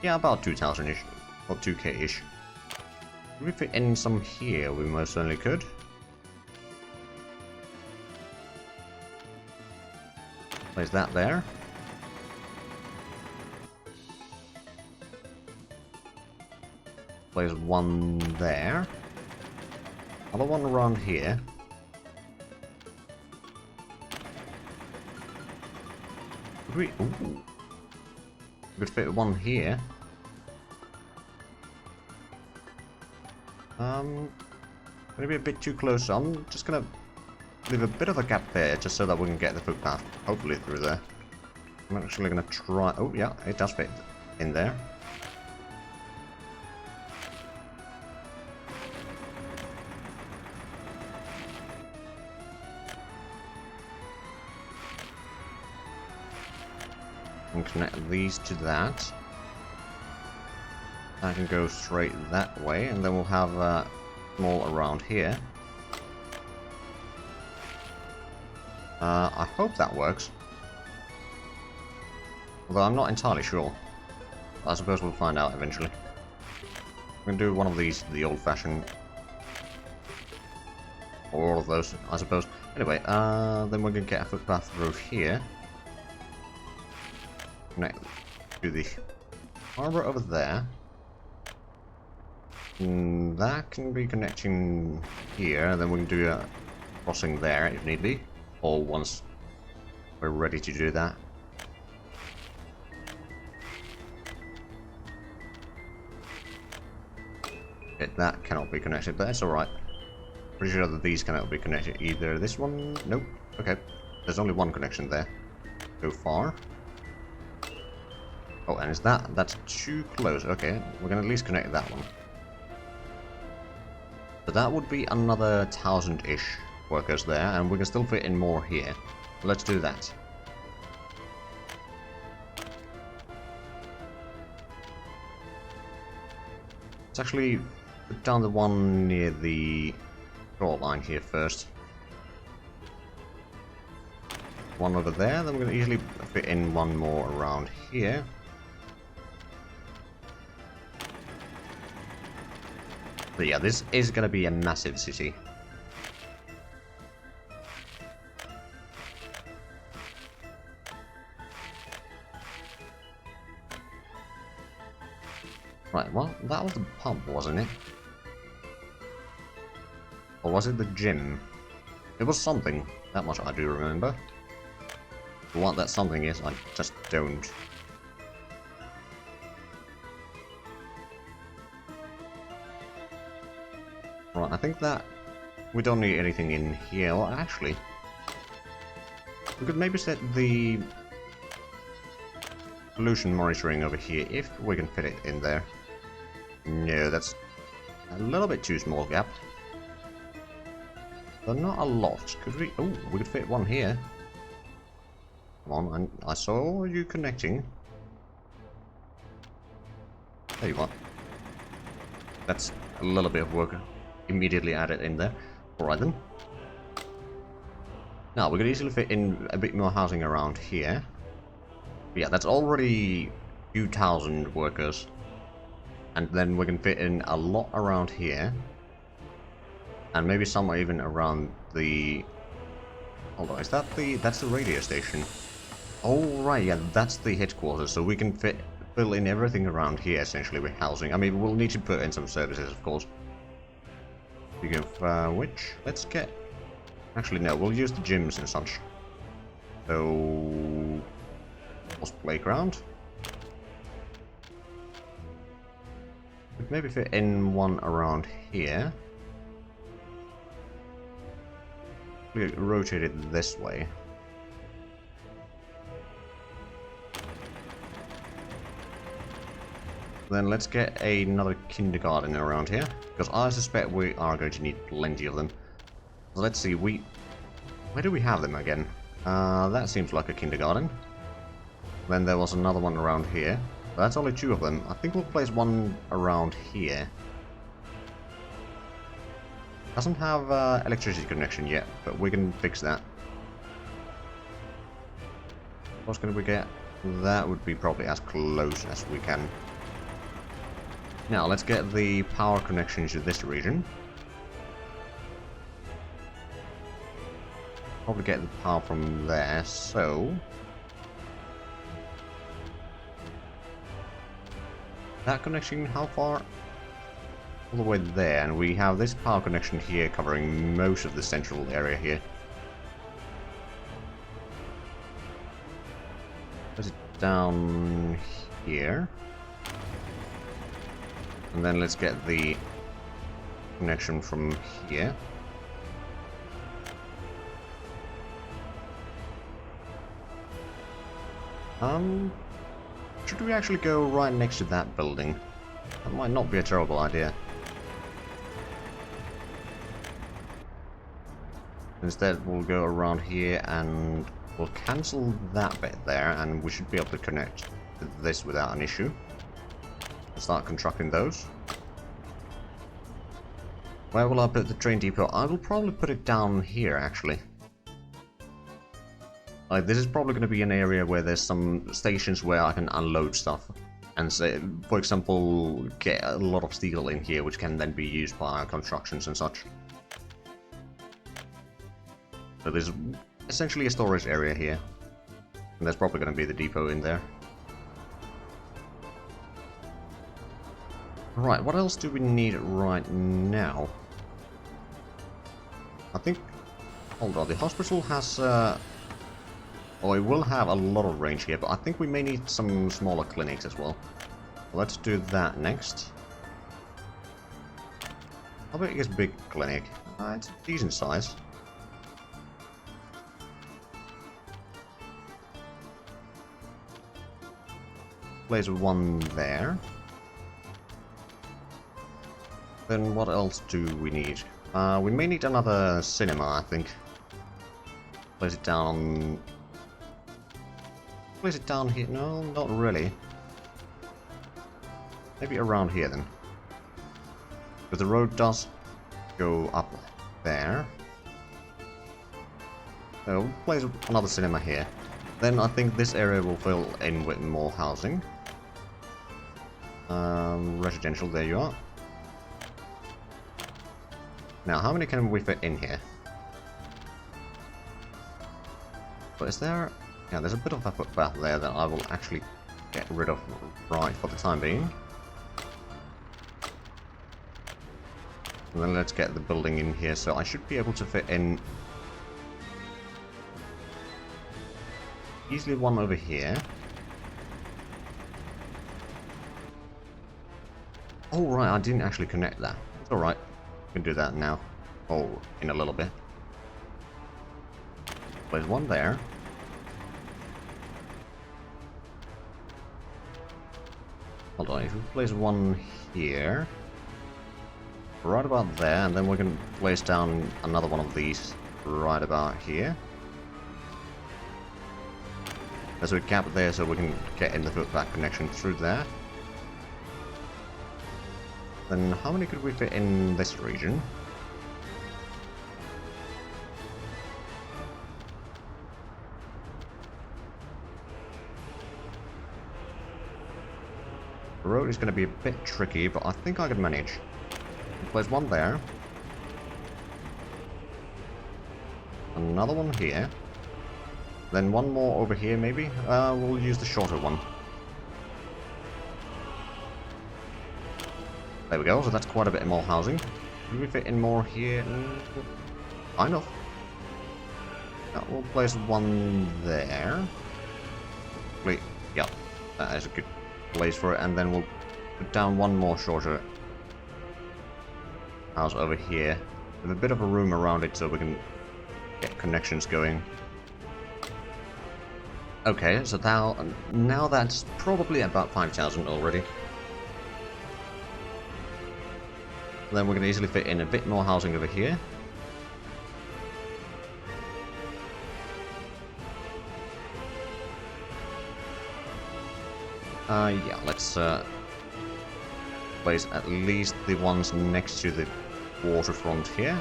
yeah, about 2,000-ish, or 2k-ish. If we fit in some here, we most certainly could. Place that there. Place one there. Another one around here. Could we... Ooh. We could fit one here. Maybe a bit too close, so I'm just gonna leave a bit of a gap there, just so that we can get the footpath, hopefully through there. I'm actually gonna try... Oh yeah, it does fit in there. And connect these to that. I can go straight that way, and then we'll have them all around here. I hope that works. Although I'm not entirely sure. I suppose we'll find out eventually. I'm gonna do one of these the old-fashioned, or all of those, I suppose. Anyway, then we're gonna get a footpath through here. Connect to the harbor over there. And that can be connecting here, then we can do a crossing there if need be, or once we're ready to do that. Okay, that cannot be connected, but that's alright. Pretty sure that these cannot be connected either. This one? Nope. Okay, there's only one connection there so far. Oh, and is that's too close. Okay, we're gonna at least connect that one. So that would be another 1,000-ish workers there, and we can still fit in more here. Let's do that. Let's actually put down the one near the shoreline here first. One over there, then we're going to easily fit in one more around here. But yeah, this is gonna be a massive city. Right, well, that was the pub, wasn't it? Or was it the gym? It was something. That much I do remember. What that something is, I just don't. Right, I think that we don't need anything in here. Well, actually, we could maybe set the pollution monitoring over here if we can fit it in there. No, that's a little bit too small gap. But not a lot. Could we? Oh, we could fit one here. Come on, I saw you connecting. There you are. That's a little bit of work immediately added in there. Alright then. Now, we could easily fit in a bit more housing around here. But yeah, that's already a few thousand workers. And then we can fit in a lot around here. And maybe somewhere even around the... Hold on, is that the... That's the radio station. Oh, right, yeah, that's the headquarters. So we can fill in everything around here, essentially, with housing. I mean, we'll need to put in some services, of course. Speaking of which, let's get... Actually, no, we'll use the gyms and such. So... What's playground? We'd maybe fit in one around here. We rotate it this way. Then let's get another kindergarten around here, because I suspect we are going to need plenty of them. So let's see, where do we have them again? That seems like a kindergarten. Then there was another one around here. That's only two of them. I think we'll place one around here. Doesn't have electricity connection yet, but we can fix that. What's going we get? That would be probably as close as we can. Now, let's get the power connection to this region. Probably get the power from there, so... That connection, how far? All the way there, and we have this power connection here covering most of the central area here. Put it down here. And then let's get the connection from here. Should we actually go right next to that building? That might not be a terrible idea. Instead, we'll go around here and we'll cancel that bit there, and we should be able to connect to this without an issue. Start constructing those. Where will I put the train depot? I will probably put it down here, actually. Like, this is probably going to be an area where there's some stations where I can unload stuff. And say, for example, get a lot of steel in here, which can then be used by constructions and such. So there's essentially a storage area here. And there's probably going to be the depot in there. Right, what else do we need right now? I think... Hold on, the hospital has... Oh, it will have a lot of range here, but I think we may need some smaller clinics as well. Let's do that next. How big is big clinic? It's a decent size. Place one there. Then what else do we need? We may need another cinema, I think. Place it down... Place it down here? No, not really. Maybe around here then. Because the road does go up there. So we'll place another cinema here. Then I think this area will fill in with more housing. Residential, there you are. Now, how many can we fit in here? But is there... Yeah, there's a bit of a footpath there that I will actually get rid of right for the time being. And then let's get the building in here, so I should be able to fit in easily one over here. Oh right, I didn't actually connect that. It's alright. We can do that now. Or in a little bit. There's one there. Hold on, if we place one here, right about there, and then we can place down another one of these right about here. There's a gap there so we can get in the footpath connection through there. Then how many could we fit in this region? The road is going to be a bit tricky, but I think I can manage. There's one there. Another one here. Then one more over here, maybe? We'll use the shorter one. There we go, so that's quite a bit more housing. Can we fit in more here? Kind of. Yeah, we'll place one there. Wait, yeah, that is a good place for it, and then we'll put down one more shorter house over here with a bit of a room around it so we can get connections going. Okay, so now that's probably about 5,000 already. Then we can easily fit in a bit more housing over here. Yeah, let's place at least the ones next to the waterfront here.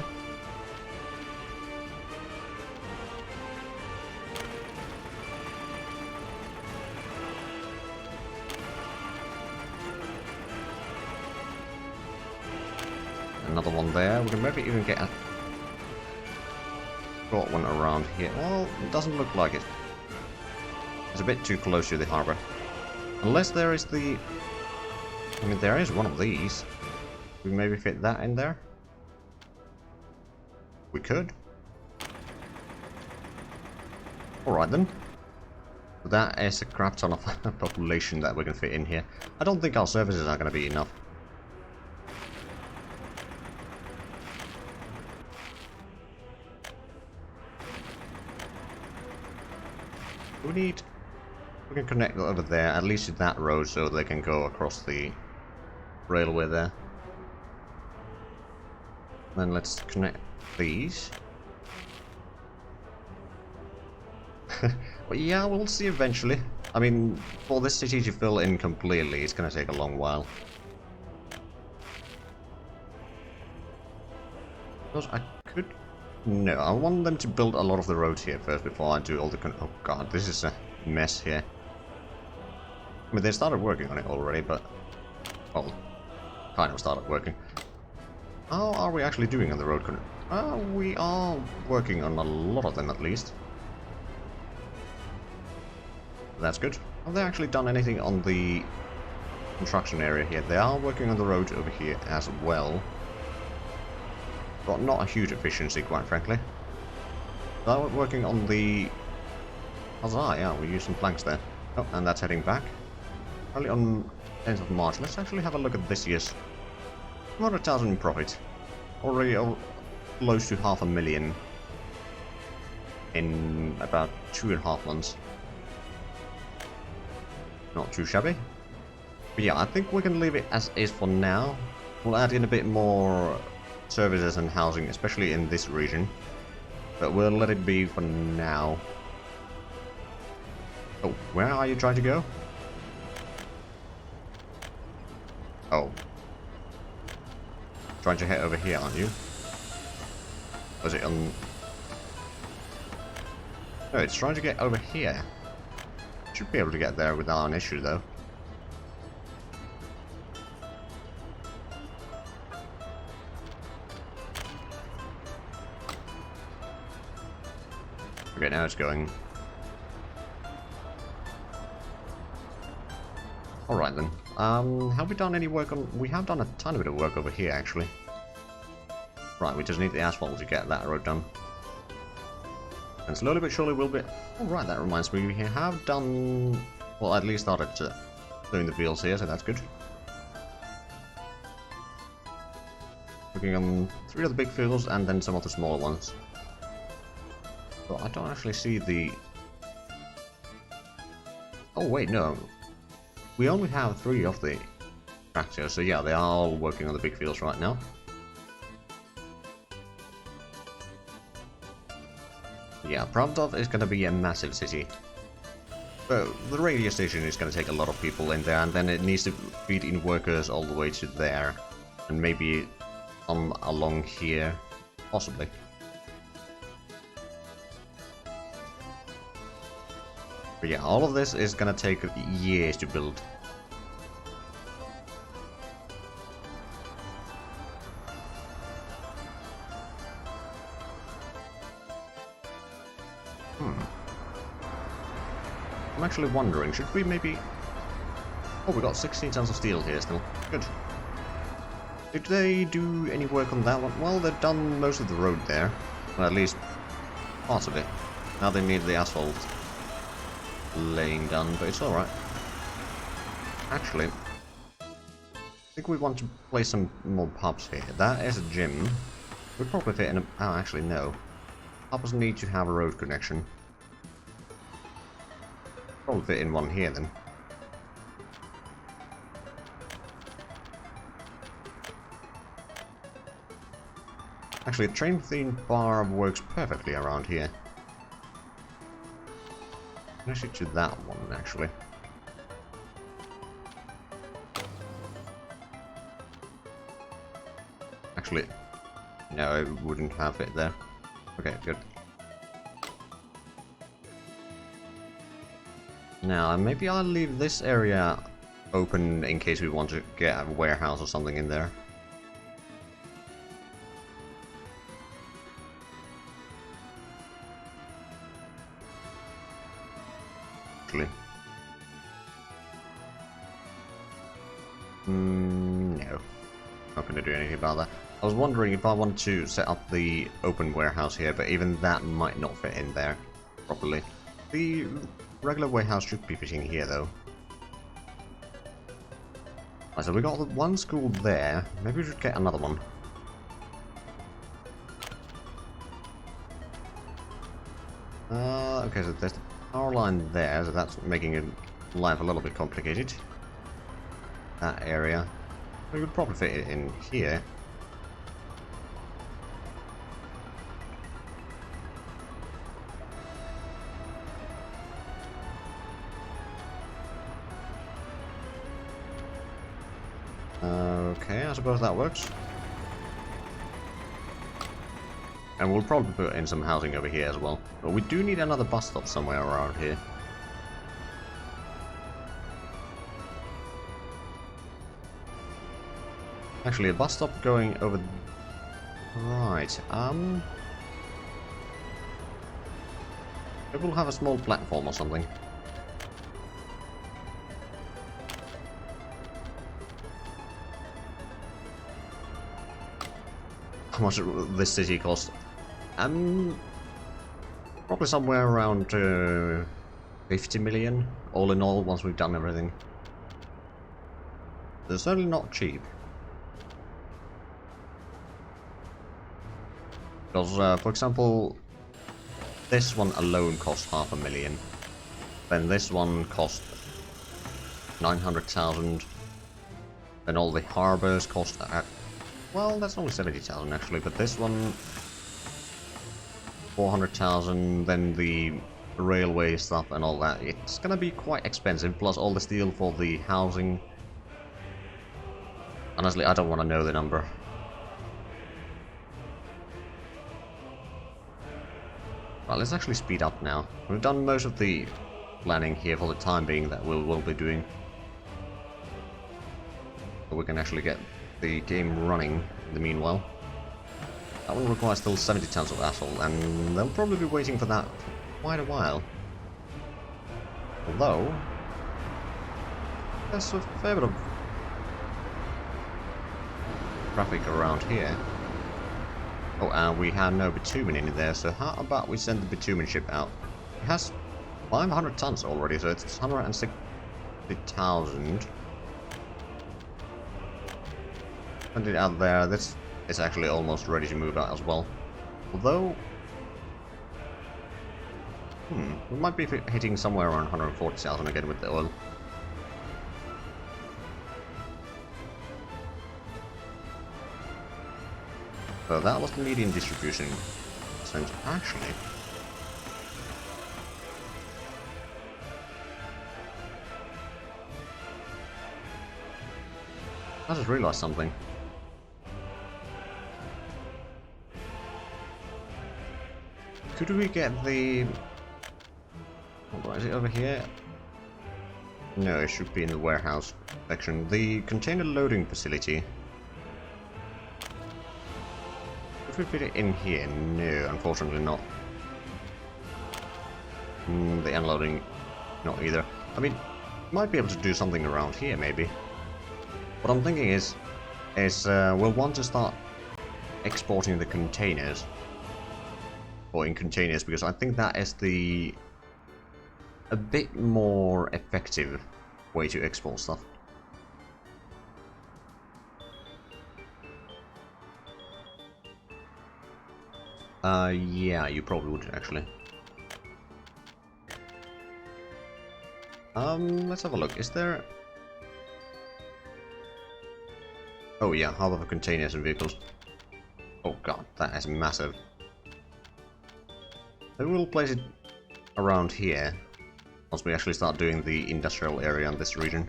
Another one there. We can maybe even get a short one around here. Well, it doesn't look like it. It's a bit too close to the harbour. Unless there is the... I mean, there is one of these. We maybe fit that in there? We could. Alright then. That is a crap ton of population that we can fit in here. I don't think our services are going to be enough. We can connect over there, at least to that road, so they can go across the railway there. Then let's connect these. But yeah, we'll see eventually. I mean, for this city to fill in completely, it's gonna take a long while. Because I could... No, I want them to build a lot of the roads here first before I do all the... Oh god, this is a mess here. I mean, they started working on it already, but... Well, kind of started working. How are we actually doing on the road? We are working on a lot of them, at least. That's good. Have they actually done anything on the construction area here? They are working on the road over here as well. But not a huge efficiency, quite frankly. They are working on the... Huzzah, yeah, we used some planks there. Oh, and that's heading back. Early on 10th of March. Let's actually have a look at this year's 200,000 in profit. Already close to 500,000 in about 2.5 months. Not too shabby. But yeah, I think we can leave it as is for now. We'll add in a bit more services and housing, especially in this region. But we'll let it be for now. Oh, where are you trying to go? Oh. Trying to head over here, aren't you? Was it on... No, it's trying to get over here. Should be able to get there without an issue, though. Okay, now it's going. Alright then. Have we done any work on... We have done a tiny bit of work over here, actually. Right, we just need the asphalt to get that road done. And slowly but surely we'll be... Alright, that reminds me, we have done... Well, at least started doing the fields here, so that's good. Working on 3 of the big fields and then some of the smaller ones. But I don't actually see the... Oh wait, no. We only have 3 of the tractors, so yeah, they are all working on the big fields right now. Yeah, Pravdov is gonna be a massive city. So the radio station is gonna take a lot of people in there, and then it needs to feed in workers all the way to there. And maybe along here, possibly. But yeah, all of this is gonna take years to build. I'm actually wondering, should we maybe... Oh, we got 16 tons of steel here still. Good. Did they do any work on that one? Well, they've done most of the road there. Well, at least parts of it. Now they need the asphalt laying done, but it's alright. Actually, I think we want to place some more pubs here. That is a gym. We'd probably fit in a... Oh, actually, no. Pubs need to have a road connection. Probably fit in one here, then. Actually, a train theme bar works perfectly around here. Actually, to that one, actually. Actually, no, I wouldn't have it there. Okay, good. Now, maybe I'll leave this area open in case we want to get a warehouse or something in there. Actually. No. Not going to do anything about that. I was wondering if I wanted to set up the open warehouse here, but even that might not fit in there properly. The regular warehouse should be fitting here, though. Right, so we got the one school there. Maybe we should get another one. Okay, so there's the power line there, so that's making life a little bit complicated. That area. We would probably fit it in here. Okay, I suppose that works. And we'll probably put in some housing over here as well. But we do need another bus stop somewhere around here. Actually, a bus stop going over... Right, maybe we'll have a small platform or something. How much this city cost? Probably somewhere around 50 million, all in all, once we've done everything. They're certainly not cheap. Because, for example, this one alone cost 500,000. Then this one cost 900,000. Then all the harbors cost... well, that's only 70,000 actually, but this one... 400,000, then the railway stuff and all that. It's gonna be quite expensive, plus all the steel for the housing. Honestly, I don't want to know the number. Well, let's actually speed up now. We've done most of the planning here for the time being that we'll be doing. So we can actually get the game running in the meanwhile. That one requires still 70 tons of asphalt, and they'll probably be waiting for that for quite a while. Although, there's a fair bit of traffic around here. Oh, and we have no bitumen in there, so how about we send the bitumen ship out? It has 500 tons already, so it's 160,000. Send it out there. This is actually almost ready to move out as well. Although, we might be hitting somewhere around 140,000 again with the oil. So that was the median distribution sense. Actually, I just realized something. Could we get the... Hold on, is it over here? No, it should be in the warehouse section. The container loading facility. Could we fit it in here? No, unfortunately not. The unloading, not either. I mean, might be able to do something around here, maybe. What I'm thinking is we'll want to start exporting the containers. Or in containers, because I think that is a bit more effective way to export stuff. Yeah, you probably would actually. Let's have a look. Is there... Oh yeah, half of containers and vehicles. Oh god, that is massive. Maybe we'll place it around here once we actually start doing the industrial area in this region.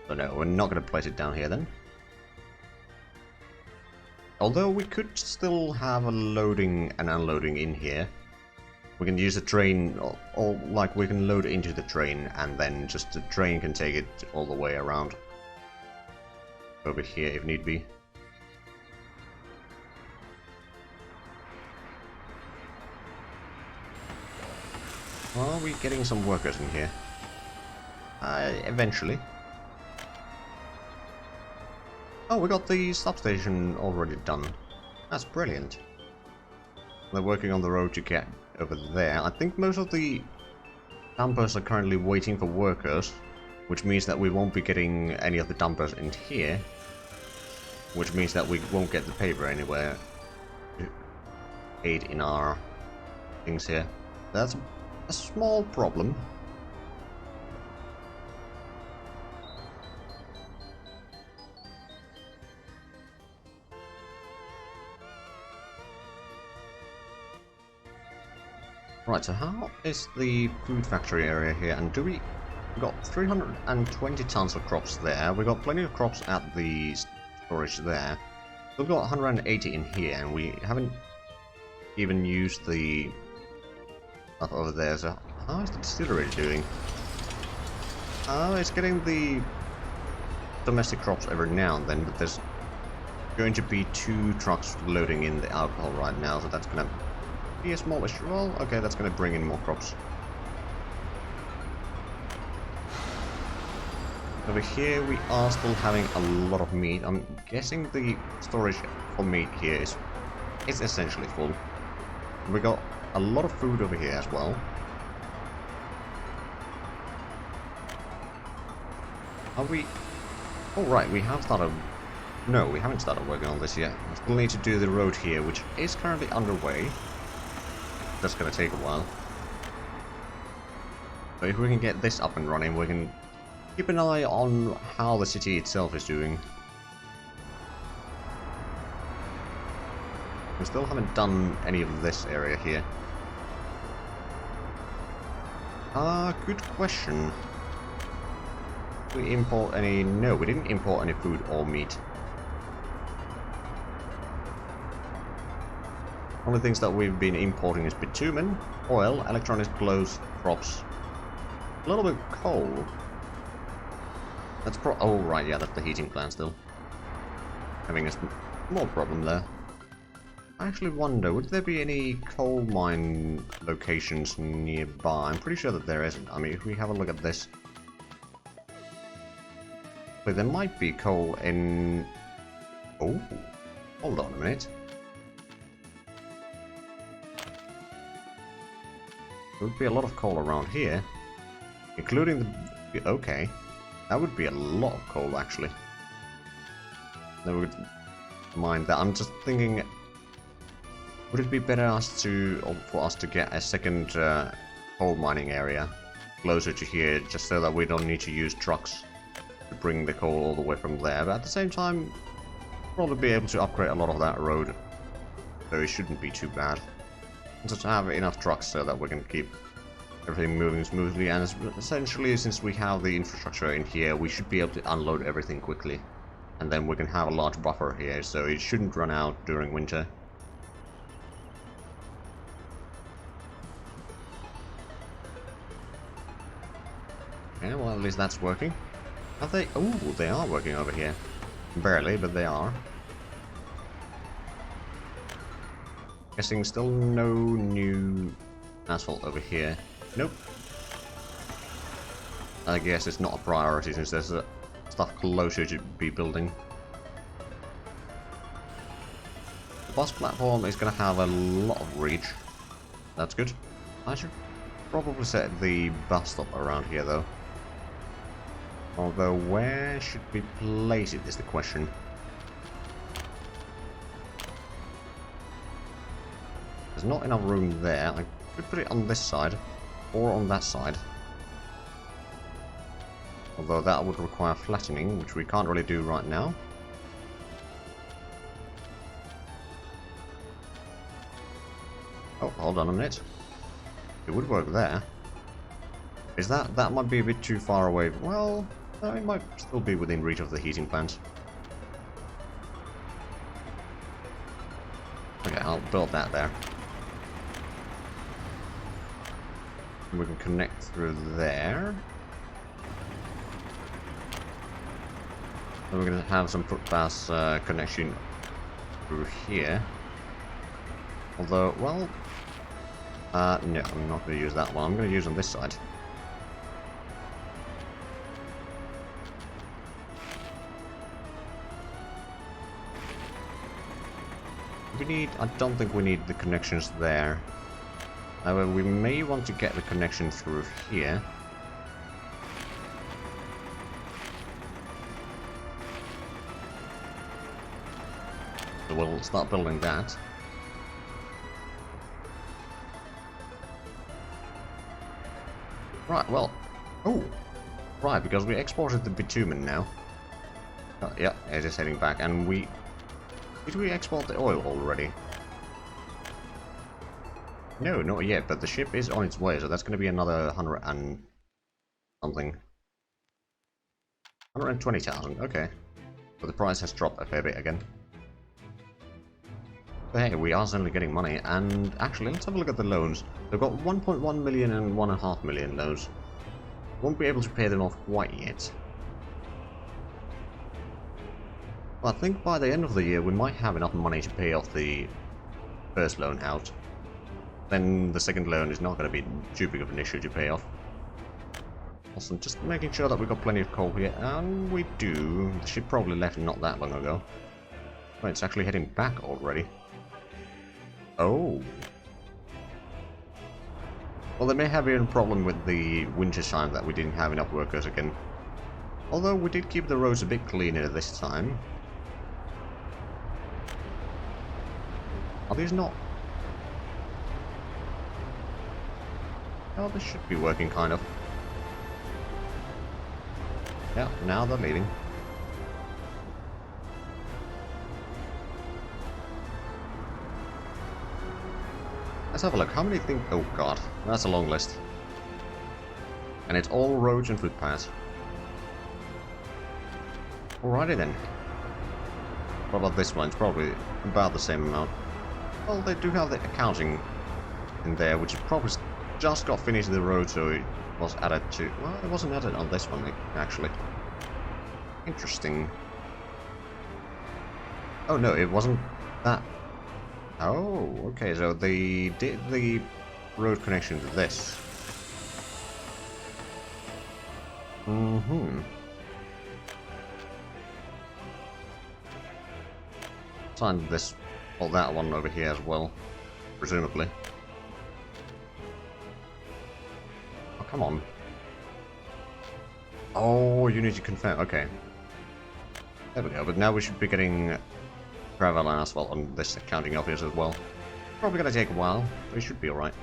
So no, we're not going to place it down here then. Although we could still have a loading and unloading in here. We can use the train, or like we can load into the train and then just the train can take it all the way around over here if need be. Are we getting some workers in here? Eventually. Oh, we got the substation already done. That's brilliant. They're working on the road to get over there. I think most of the dumpers are currently waiting for workers, which means that we won't be getting any of the dumpers in here, which means that we won't get the paper anywhere to aid in our things here. That's a small problem. Right, so how is the food factory area here? And do we got 320 tons of crops there? We got plenty of crops at the storage there. We've got 180 in here, and we haven't even used the stuff over there. So how is the distillery doing? It's getting the domestic crops every now and then, but there's going to be 2 trucks loading in the alcohol right now, so that's gonna be a smallish roll. Okay, that's gonna bring in more crops. Over here we are still having a lot of meat. I'm guessing the storage for meat here is essentially full. We got a lot of food over here as well. Are we... Oh right, we have started... No, we haven't started working on this yet. We still need to do the road here, which is currently underway. That's gonna take a while. But if we can get this up and running, we can keep an eye on how the city itself is doing. We still haven't done any of this area here. Good question. Did we import any... No, we didn't import any food or meat. Only things that we've been importing is bitumen, oil, electronics, clothes, crops, a little bit of coal. That's oh right, yeah, that's the heating plant still. having a small problem there. I actually wonder, would there be any coal mine locations nearby? I'm pretty sure that there isn't. I mean, if we have a look at this. But there might be coal in... Oh, hold on a minute. There would be a lot of coal around here. Including the... Okay. That would be a lot of coal, actually. That would mind that. I'm just thinking... Would it be better for us to get a second coal mining area closer to here, just so that we don't need to use trucks to bring the coal all the way from there? But at the same time, probably be able to upgrade a lot of that road, so it shouldn't be too bad. Just have enough trucks so that we can keep everything moving smoothly, and essentially, since we have the infrastructure in here, we should be able to unload everything quickly, and then we can have a large buffer here, so it shouldn't run out during winter. Yeah, well, at least that's working. Are they? Oh, they are working over here. Barely, but they are. Guessing still no new asphalt over here. Nope. I guess it's not a priority since there's stuff closer to be building. The bus platform is going to have a lot of reach. That's good. I should probably set the bus stop around here though. Although, where should we place it is the question. There's not enough room there. I could put it on this side, or on that side. Although that would require flattening, which we can't really do right now. Oh, hold on a minute. It would work there. Is that might be a bit too far away? Well, no, it might still be within reach of the heating plant. Okay, I'll build that there. We can connect through there. Then we're going to have some footpath connection through here. Although, well... no, I'm not going to use that one. I'm going to use on this side. I don't think we need the connections there. However, we may want to get the connection through here. So we'll start building that. Right, well... Oh! Right, because we exported the bitumen now. Yeah, it is heading back, and we... Did we export the oil already? No, not yet, but the ship is on its way, so that's going to be another 100 and something. 120,000, okay. But the price has dropped a fair bit again. But hey, we are certainly getting money, and actually, let's have a look at the loans. They've got 1.1 million and 1.5 million loans. Won't be able to pay them off quite yet. Well, I think by the end of the year we might have enough money to pay off the first loan out. Then the second loan is not going to be too big of an issue to pay off. Also, just making sure that we've got plenty of coal here, and we do. The ship probably left not that long ago. Well, it's actually heading back already. Oh. Well, there may have been a problem with the winter time that we didn't have enough workers again. Although we did keep the roads a bit cleaner this time. Are these not? Oh, this should be working, kind of. Yeah, now they're leaving. Let's have a look. How many things? Oh god, that's a long list. And it's all roads and footpaths. Alrighty then. What about this one? It's probably about the same amount. Well, they do have the accounting in there, which probably just got finished in the road, so it was added to... Well, it wasn't added on this one, actually. Interesting. Oh no, it wasn't that. Oh, okay, so they did the road connection to this. Mm-hmm. Signed this, well, that one over here as well, presumably. Oh, come on. Oh, you need to confirm. Okay. There we go, but now we should be getting gravel and asphalt on this accounting office as well. Probably gonna take a while, but it should be alright.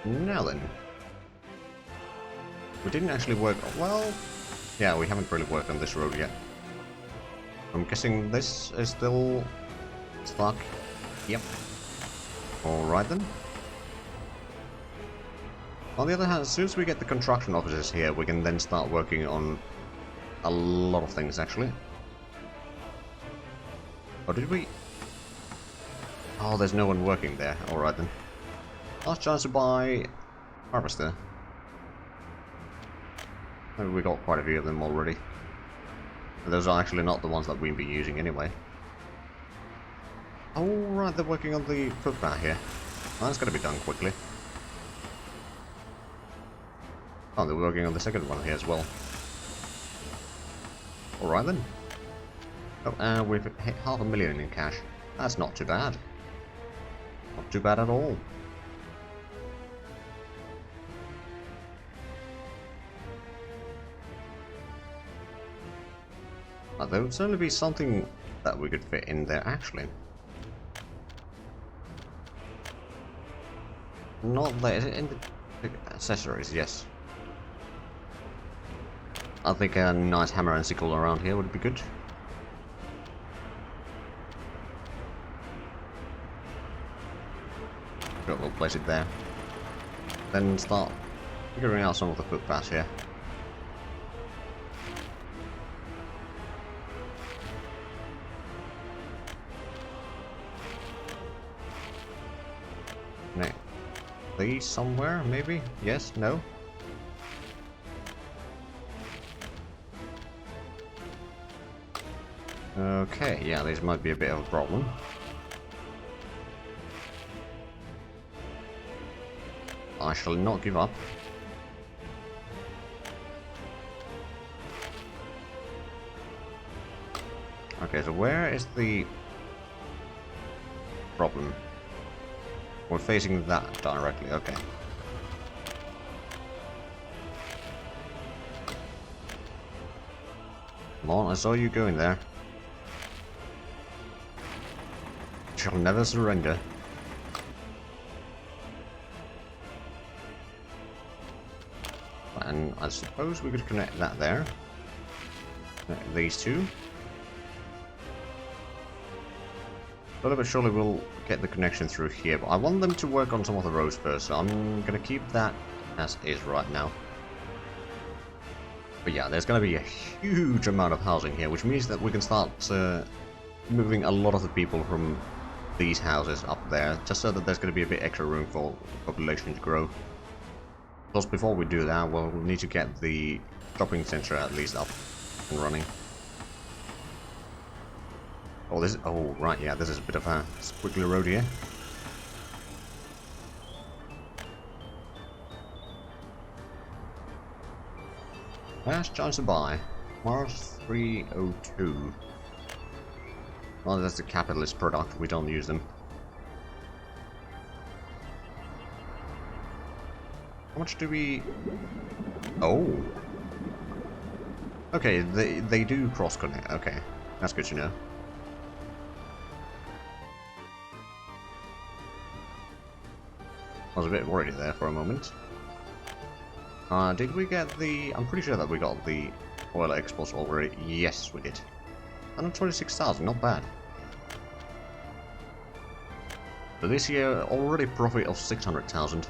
Now then. We didn't actually work... Well... Yeah, we haven't really worked on this road yet. I'm guessing this is still... stuck. Yep. Alright then. On the other hand, as soon as we get the construction offices here, we can then start working on a lot of things, actually. Oh, did we... Oh, there's no one working there. Alright then. Last chance to buy harvester. Maybe we got quite a few of them already. But those are actually not the ones that we'd be using anyway. Oh right, they're working on the footpath here. Well, that's gonna be done quickly. Oh, they're working on the second one here as well. Alright then. Oh, and we've hit 500,000 in cash. That's not too bad. Not too bad at all. There would certainly be something that we could fit in there, actually. Not there. Is it in the accessories? Yes. I think a nice hammer and sickle around here would be good. Sure, we'll place it there. Then start figuring out some of the footpaths here. These somewhere, maybe? Yes? No? Okay, yeah, this might be a bit of a problem. I shall not give up. Okay, so where is the problem? We're facing that directly, okay. Come on, I saw you going there. Shall never surrender. And I suppose we could connect that there. Connect these two. Slowly but surely we'll get the connection through here, but I want them to work on some of the roads first, so I'm gonna keep that as is right now. But yeah, there's gonna be a huge amount of housing here, which means that we can start moving a lot of the people from these houses up there, just so that there's gonna be a bit extra room for the population to grow. Plus, before we do that, we'll need to get the shopping center at least up and running. Oh, this is, oh, right, yeah, this is a bit of a squiggly road here. Last chance to buy. Mars 302. Well, that's a capitalist product, we don't use them. How much do we... Oh! Okay, they do cross-connect, okay. That's good to know. I was a bit worried there for a moment. Did we get the... I'm pretty sure that we got the oil exports already. Yes, we did. 126,000, not bad. So this year, already profit of 600,000.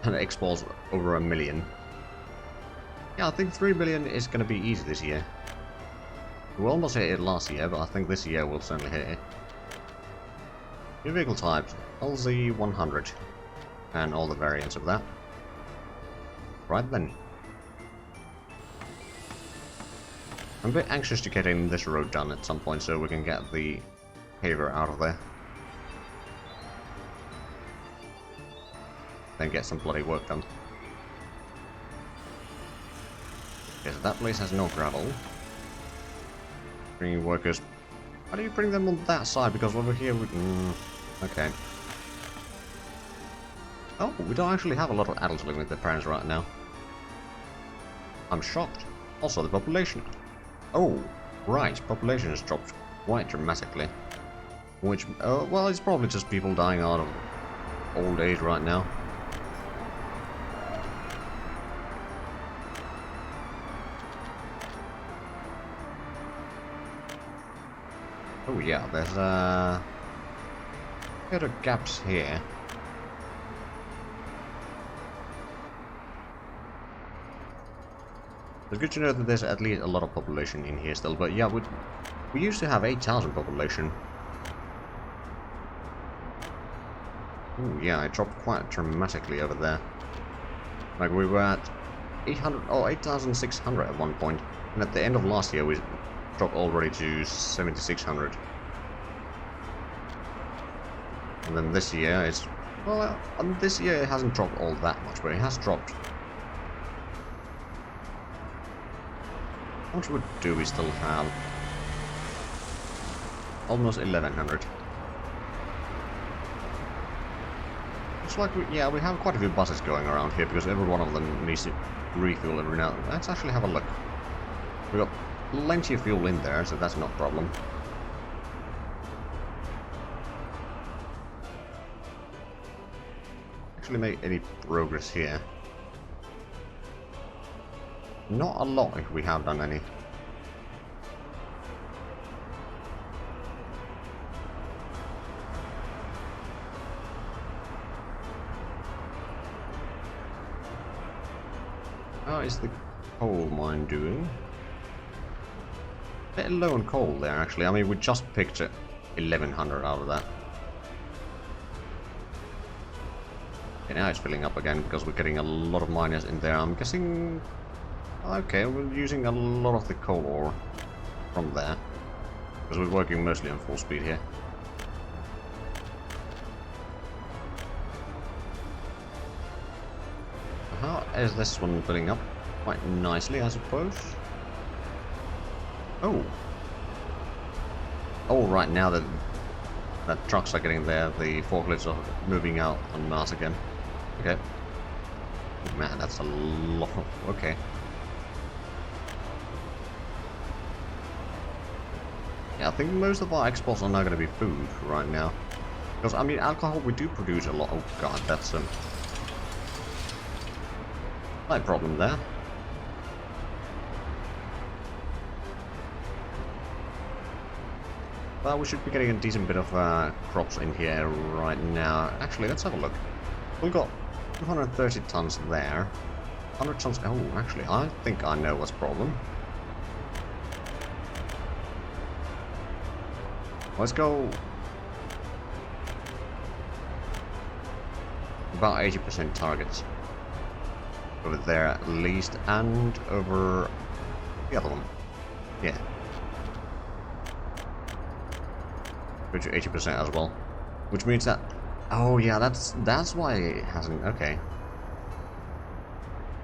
And exports over 1 million. Yeah, I think 3 million is going to be easy this year. We almost hit it last year, but I think this year we'll certainly hit it. New vehicle types, LZ100, and all the variants of that. Right then. I'm a bit anxious to get in this road done at some point so we can get the paver out of there. Then get some bloody work done. Okay, so that place has no gravel. Bringing workers. Why do you bring them on that side? Because over here we... okay. Oh, we don't actually have a lot of adults living with their parents right now. I'm shocked. Also, the population. Oh, right. Population has dropped quite dramatically. Which, well, it's probably just people dying out of old age right now. Oh yeah, there's a bit of gaps here. It's good to know that there's at least a lot of population in here still, but yeah, we used to have 8,000 population. Oh yeah, it dropped quite dramatically over there. Like we were at 8,600 at one point, and at the end of last year we dropped already to 7,600. And then this year it's, well, this year it hasn't dropped all that much, but it has dropped. How much wood do we still have? Almost 1,100. It's like, we have quite a few buses going around here because every one of them needs to refuel every now and then. Let's actually have a look. We got plenty of fuel in there, so that's not a problem. Actually make any progress here. Not a lot if we have done any. How is the coal mine doing? A bit low on coal there actually. I mean, we just picked 1,100 out of that. Okay, now it's filling up again because we're getting a lot of miners in there. I'm guessing... okay, we're using a lot of the coal ore from there. Because we're working mostly on full speed here. How is this one filling up? Quite nicely, I suppose. Oh! Oh, right, now that trucks are getting there, the forklifts are moving out en masse again. Okay. Oh, man, that's a lot. Okay. Yeah, I think most of our exports are now going to be food right now. Because, I mean, alcohol we do produce a lot. Oh god, that's slight problem there. Well, we should be getting a decent bit of crops in here right now. Actually, let's have a look. We've got 230 tons there. 100 tons... oh, actually, I think I know what's the problem. Let's go... about 80% targets. Over there at least, and over the other one. Yeah. Go to 80% as well. Which means that... oh yeah, that's why it hasn't... okay.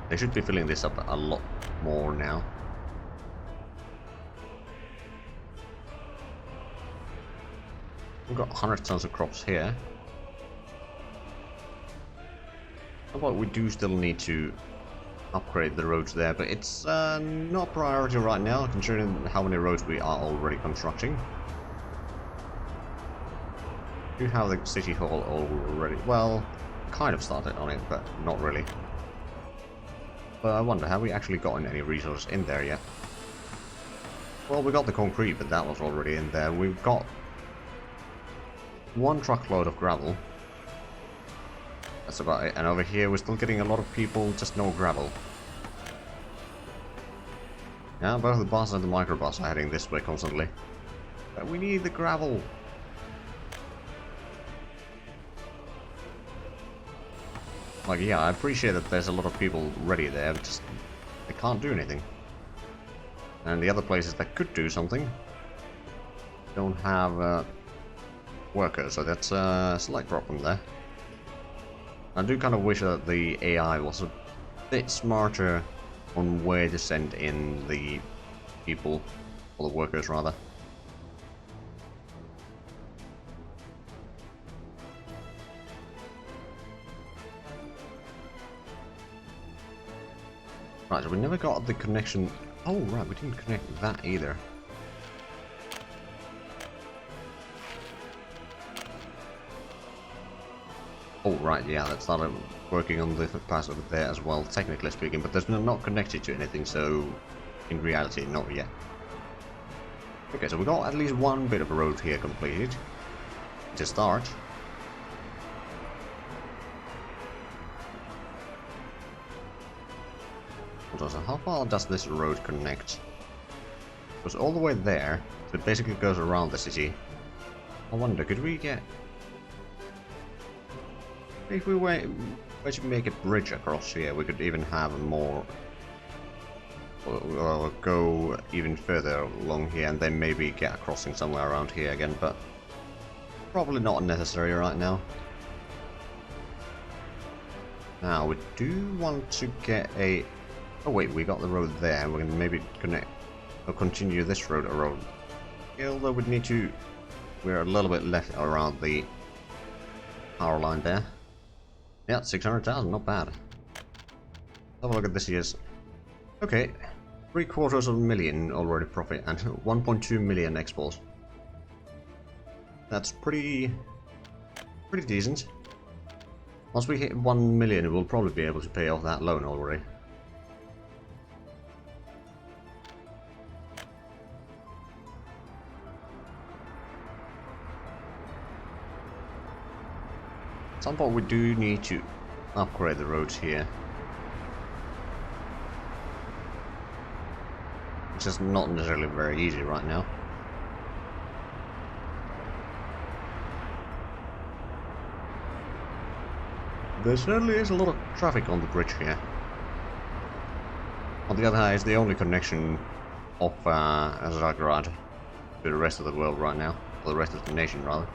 They should be filling this up a lot more now. We've got 100 tons of crops here. But we do still need to upgrade the roads there, but it's not a priority right now, considering how many roads we are already constructing. We do have the city hall already. Well, kind of started on it, but not really. But I wonder, have we actually gotten any resources in there yet? Well, we got the concrete, but that was already in there. We've got 1 truckload of gravel. That's about it. And over here we're still getting a lot of people, just no gravel. Yeah, both the bus and the microbus are heading this way constantly. But we need the gravel. Like, yeah, I appreciate that there's a lot of people ready there, but just they can't do anything. And the other places that could do something don't have workers, so that's a slight problem there. I do kind of wish that the AI was a bit smarter on where to send in the people, or the workers rather. Right, so we never got the connection. Oh, right, we didn't connect that either. Oh, right, yeah, that started working on the pass over there as well, technically speaking, but there's not connected to anything, so in reality, not yet. Okay, so we got at least one bit of a road here completed to start. So how far does this road connect? It goes all the way there, so it basically goes around the city. I wonder, could we get... If we were to make a bridge across here, we could even have a more... Or go even further along here and then maybe get a crossing somewhere around here again, but probably not necessary right now. Now, we do want to get a... Oh wait, we got the road there. We can maybe connect or continue this road around. Although we'd need to... We're a little bit left around the power line there. Yeah, 600,000, not bad. Have a look at this year's. Okay, 750,000 already profit and 1.2 million exports. That's pretty decent. Once we hit 1 million, we'll probably be able to pay off that loan already. At some point we do need to upgrade the roads here. It's just not necessarily very easy right now. There certainly is a lot of traffic on the bridge here. On the other hand, it's the only connection of Zagreb to the rest of the world right now, or the rest of the nation rather.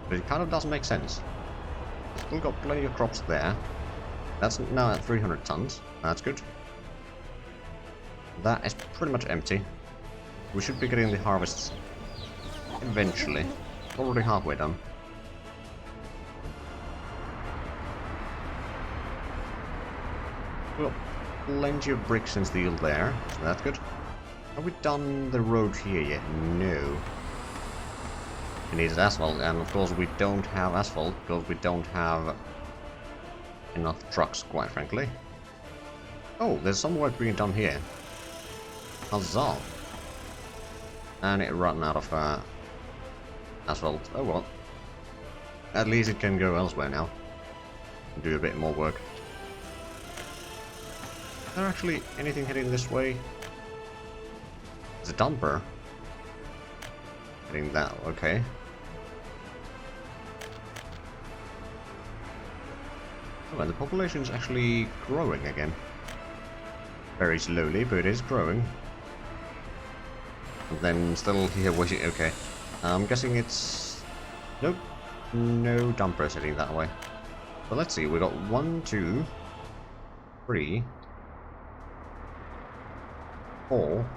But it kind of doesn't make sense. Still got plenty of crops there. That's now at 300 tons. That's good. That is pretty much empty. We should be getting the harvests eventually. Already halfway done. We've got plenty of bricks and steel there, so that's good. Have we done the road here yet? No. It needs asphalt, and of course we don't have asphalt because we don't have enough trucks, quite frankly. Oh, there's some work being done here. Huzzah! And it ran out of asphalt. Oh well. At least it can go elsewhere now. And do a bit more work. Is there actually anything heading this way? There's a dumper. Heading that, okay. Oh, and the population is actually growing again. Very slowly, but it is growing. And then still here waiting, okay. I'm guessing it's... Nope. No dumpers heading that way. But let's see, we got 1, 2, 3, 4,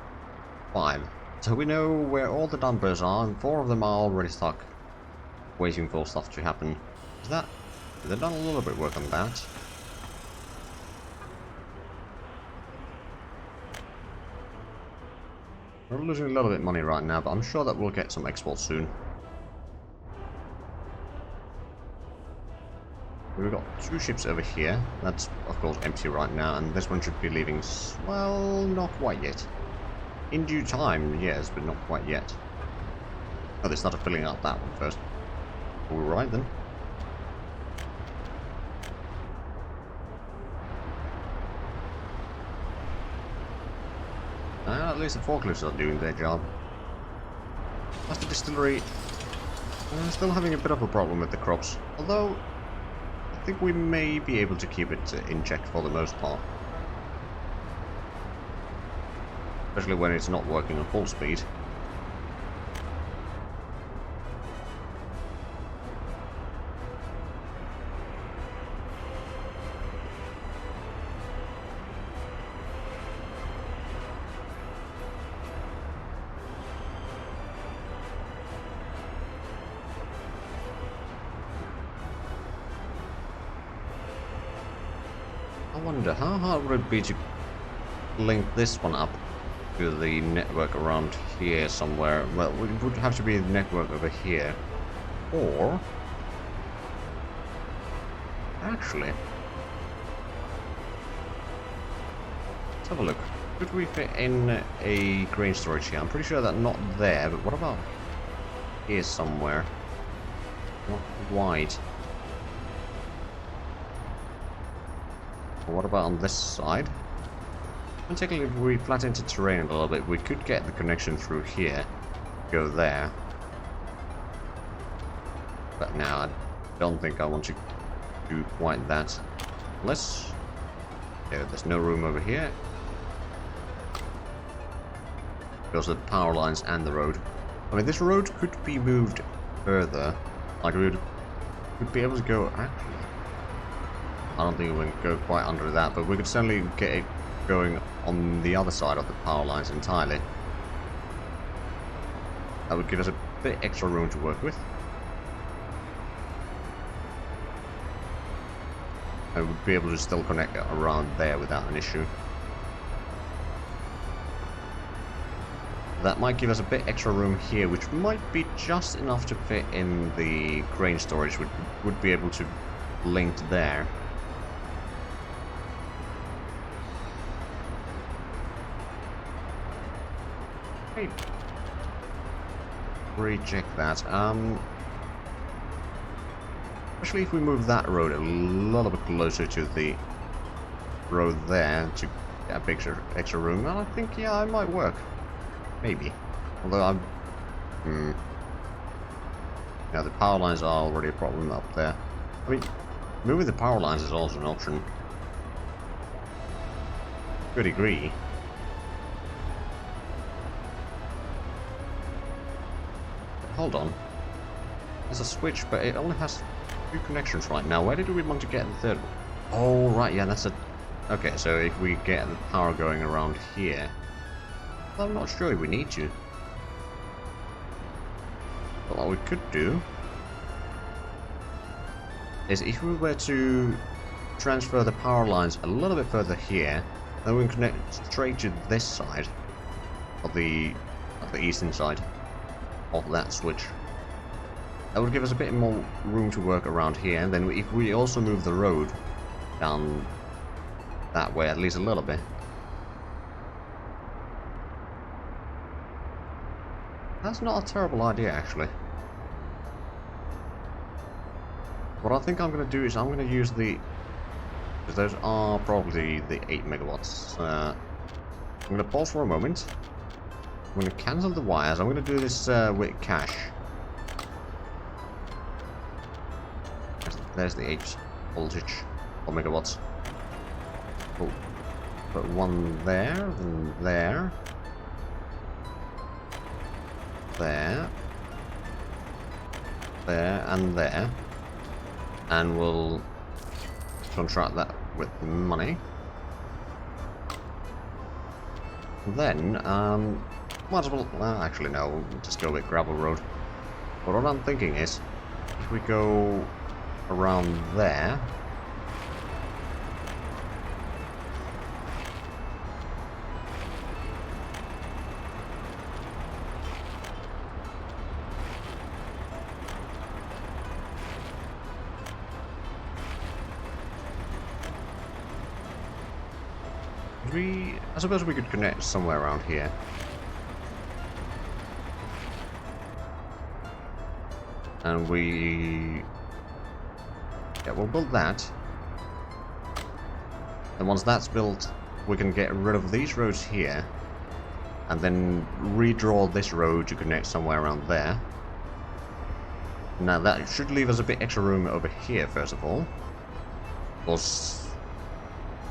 5. So we know where all the dumpers are, and 4 of them are already stuck, waiting for stuff to happen. Is that... They've done a little bit of work on that. We're losing a little bit of money right now, but I'm sure that we'll get some exports soon. We've got 2 ships over here. That's, of course, empty right now, and this one should be leaving... Well, not quite yet. In due time, yes, but not quite yet. Oh, they started filling up that one first. Alright then. At least the forklifts are doing their job. That's the distillery. Still having a bit of a problem with the crops. Although, think we may be able to keep it in check for the most part. Especially when it's not working at full speed. I wonder, how hard would it be to link this one up to the network around here somewhere? Well, it would have to be the network over here. Or... actually... let's have a look. Could we fit in a grain storage here? I'm pretty sure that's not there, but what about here somewhere? Not wide. What about on this side? And technically, if we flatten into terrain a little bit, we could get the connection through here, go there. But now I don't think I want to do quite that. Unless... yeah, there's no room over here. Because of the power lines and the road. I mean, this road could be moved further. Like, we could be able to go... actually... I don't think we can go quite under that, but we could certainly get it going on the other side of the power lines entirely. That would give us a bit extra room to work with. I would be able to still connect it around there without an issue. That might give us a bit extra room here, which might be just enough to fit in the grain storage, would be able to link there. Hey. Recheck that. Especially if we move that road a little bit closer to the road there to get a bit extra room, and I think, yeah, it might work. Maybe. Although I'm... yeah, the power lines are already a problem up there. I mean, moving the power lines is also an option. To a degree. Hold on. There's a switch, but it only has 2 connections right now. Where did we want to get the third one? Oh, right, yeah, that's a... okay, so if we get the power going around here... I'm not sure if we need to. But what we could do... is if we were to transfer the power lines a little bit further here, then we can connect straight to this side of the eastern side of that switch. That would give us a bit more room to work around here, and then if we also move the road down that way at least a little bit. That's not a terrible idea, actually. What I think I'm going to do is I'm going to use the... because those are probably the 8 megawatts. I'm going to pause for a moment. I'm going to cancel the wires. I'm going to do this with cash. There's the 8 voltage, 4 megawatts. Oh, put one there, and there. There. There, and there. And we'll contract that with money. Then, might as well, actually no, we'll just go with gravel road. But what I'm thinking is, if we go around there, I suppose we could connect somewhere around here. And yeah, we'll build that. And once that's built, we can get rid of these roads here. And then redraw this road to connect somewhere around there. Now that should leave us a bit extra room over here, first of all. Because,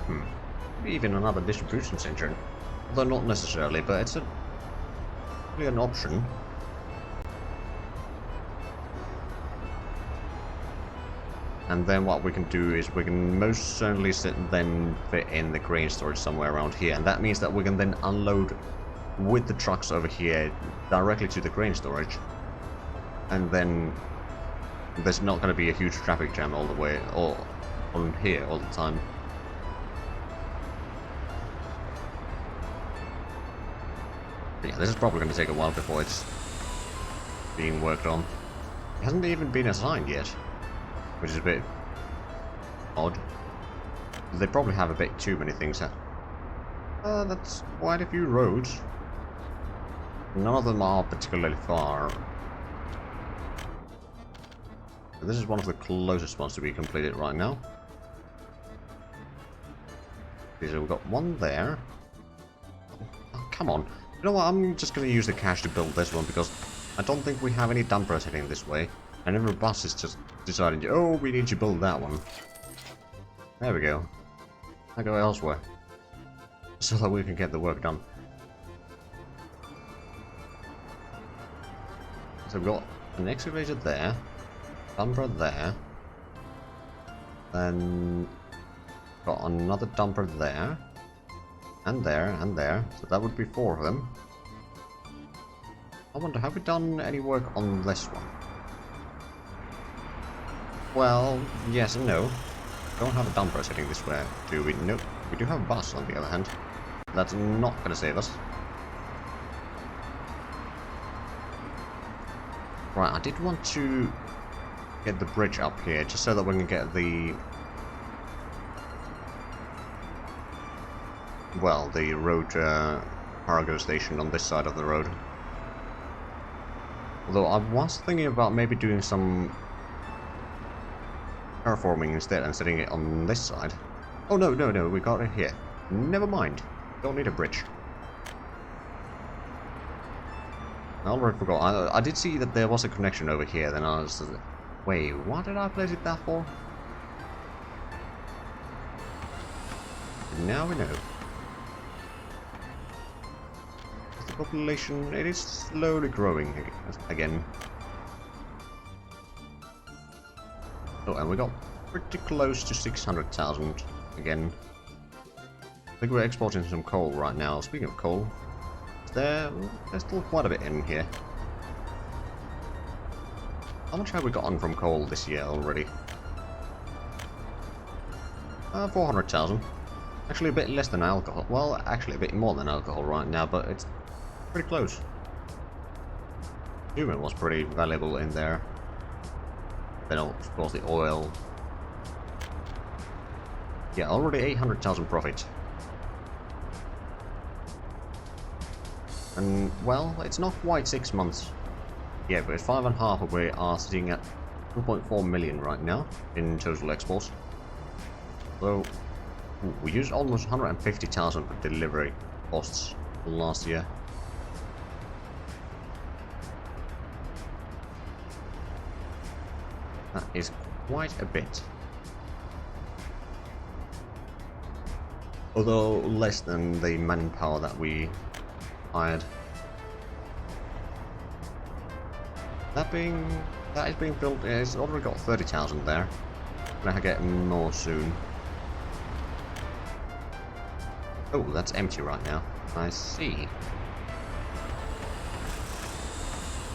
maybe even another distribution center. Although not necessarily, but it's really an option. And then what we can do is we can most certainly then fit in the grain storage somewhere around here. And that means that we can then unload with the trucks over here directly to the grain storage. And then there's not going to be a huge traffic jam all the way, or on here all the time. But yeah, this is probably going to take a while before it's being worked on. It hasn't even been assigned yet, which is a bit odd. They probably have a bit too many things. That's quite a few roads. None of them are particularly far. This is one of the closest ones to be completed right now. Okay, so we've got one there. Oh, come on. You know what, I'm just going to use the cash to build this one because I don't think we have any dumpers heading this way. And every bus is just deciding, oh, we need to build that one. There we go. I go elsewhere. So that we can get the work done. So we've got an excavator there. Dumper there. Then got another dumper there. And there, and there. So that would be 4 of them. I wonder, have we done any work on this one? Well, yes and no. Don't have a dumper sitting this way, do we? Nope. We do have a bus, on the other hand. That's not going to save us. Right, I did want to get the bridge up here, just so that we can get the... well, the road cargo station on this side of the road. Although I was thinking about maybe doing some terraforming instead and setting it on this side. Oh no, no, no, we got it here. Never mind. Don't need a bridge. I already forgot. I did see that there was a connection over here, then I was... wait, what did I place it that for? Now we know. The population, it is slowly growing again. Oh, and we got pretty close to 600,000 again. I think we're exporting some coal right now. Speaking of coal, there's still quite a bit in here. How much have we gotten from coal this year already? 400,000. Actually a bit less than alcohol. Well, actually a bit more than alcohol right now, but it's pretty close. Human was pretty valuable in there. Then of course the oil. Yeah, already 800,000 profit. And, well, it's not quite 6 months. Yeah, but it's 5.5 we are sitting at 2.4 million right now in total exports. So, we used almost 150,000 for delivery costs last year. That is quite a bit. Although less than the manpower that we hired. That is being built. It's already got 30,000 there. Gonna get more soon. Oh, that's empty right now. I see.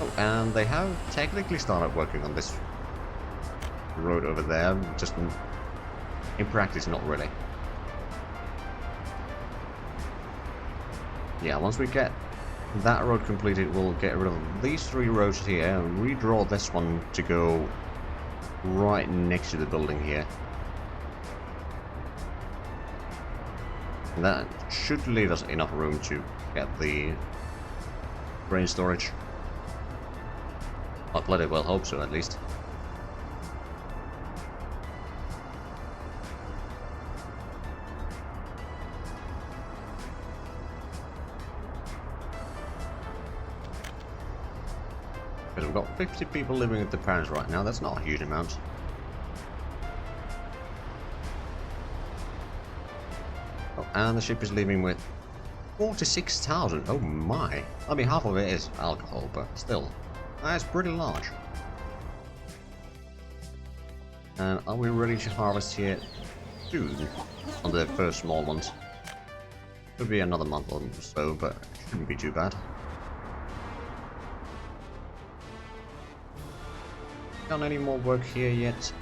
Oh, and they have technically started working on this road over there. Just in practice, not really. Yeah, once we get that road completed, we'll get rid of these 3 roads here and redraw this one to go right next to the building here. And that should leave us enough room to get the grain storage. I bloody well hope so, at least. Because we've got 50 people living at the parents right now, that's not a huge amount. Oh, and the ship is leaving with 46,000. Oh my. I mean, half of it is alcohol, but still. That's pretty large. And are we ready to harvest here soon? On the first small ones. Could be another month or so, but it shouldn't be too bad. Done any more work here yet?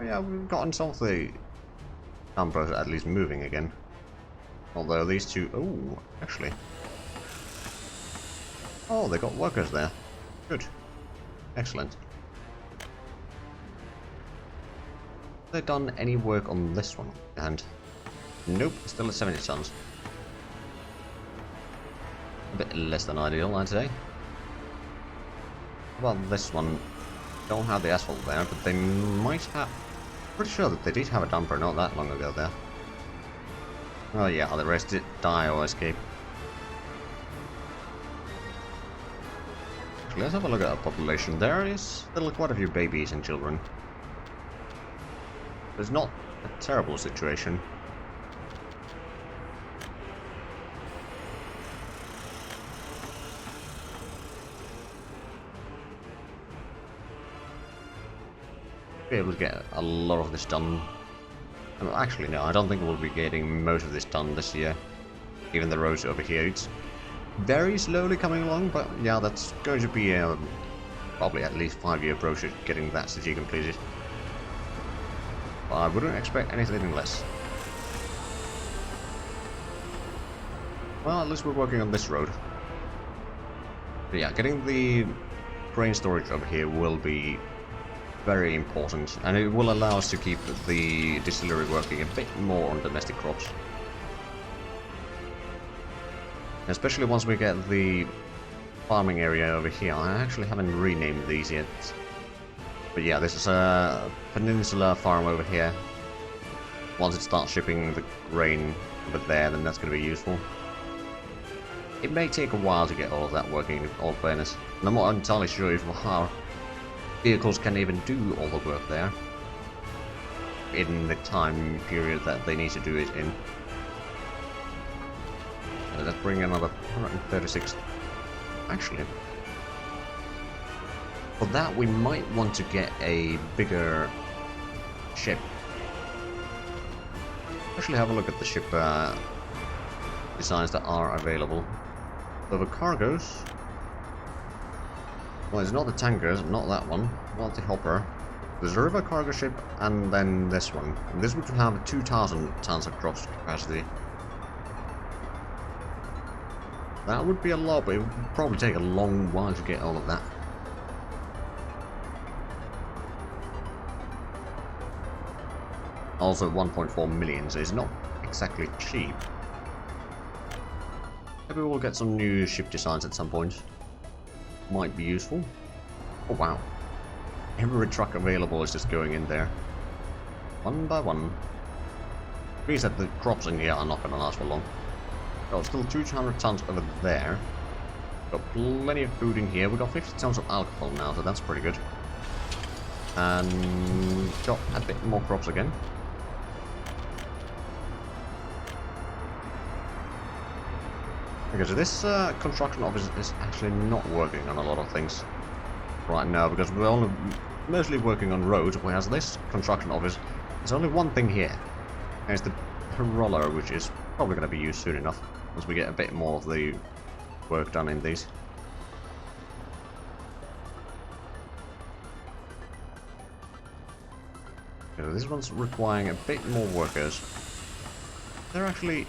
Oh, yeah, we've gotten some of the numbers at least moving again. Although these two... Oh, actually. Oh, they got workers there. Good. Excellent. Have they done any work on this one? And nope, still at 70 tons. A bit less than ideal, I'd say. How about this one? Don't have the asphalt there, but they might have... Pretty sure that they did have a dumper not that long ago there. Oh yeah, the rest did die or escape. Actually, let's have a look at our population. There is still quite a few babies and children. It's not a terrible situation. Be able to get a lot of this done. Actually, no, I don't think we'll be getting most of this done this year. Even the roads over here, it's very slowly coming along, but yeah, that's going to be probably at least 5-year process getting that city completed. But I wouldn't expect anything less. Well, at least we're working on this road. But yeah, getting the grain storage over here will be very important, and it will allow us to keep the distillery working a bit more on domestic crops. Especially once we get the farming area over here. I actually haven't renamed these yet. But yeah, this is a peninsula farm over here. Once it starts shipping the grain over there, then that's going to be useful. It may take a while to get all of that working, in all fairness. And I'm not entirely sure if our vehicles can even do all the work there in the time period that they need to do it in. Let's bring another 136. Actually, for that we might want to get a bigger ship. Actually, have a look at the ship designs that are available. So the cargoes. Well, it's not the tankers, not that one, not the hopper. There's a river cargo ship, and then this one. And this would have 2,000 tons of crops capacity. That would be a lot, but it would probably take a long while to get all of that. Also, 1.4 million, so it's not exactly cheap. Maybe we'll get some new ship designs at some point. Might be useful. Oh wow. Every truck available is just going in there. One by one. Means that the crops in here are not going to last for long. Got still 200 tons over there. Got plenty of food in here. We got 50 tons of alcohol now, so that's pretty good. And got a bit more crops again. Because this construction office is actually not working on a lot of things right now, because we're only mostly working on roads, whereas this construction office, there's only one thing here. And it's the roller, which is probably going to be used soon enough, once we get a bit more of the work done in these. Okay, this one's requiring a bit more workers. They're actually...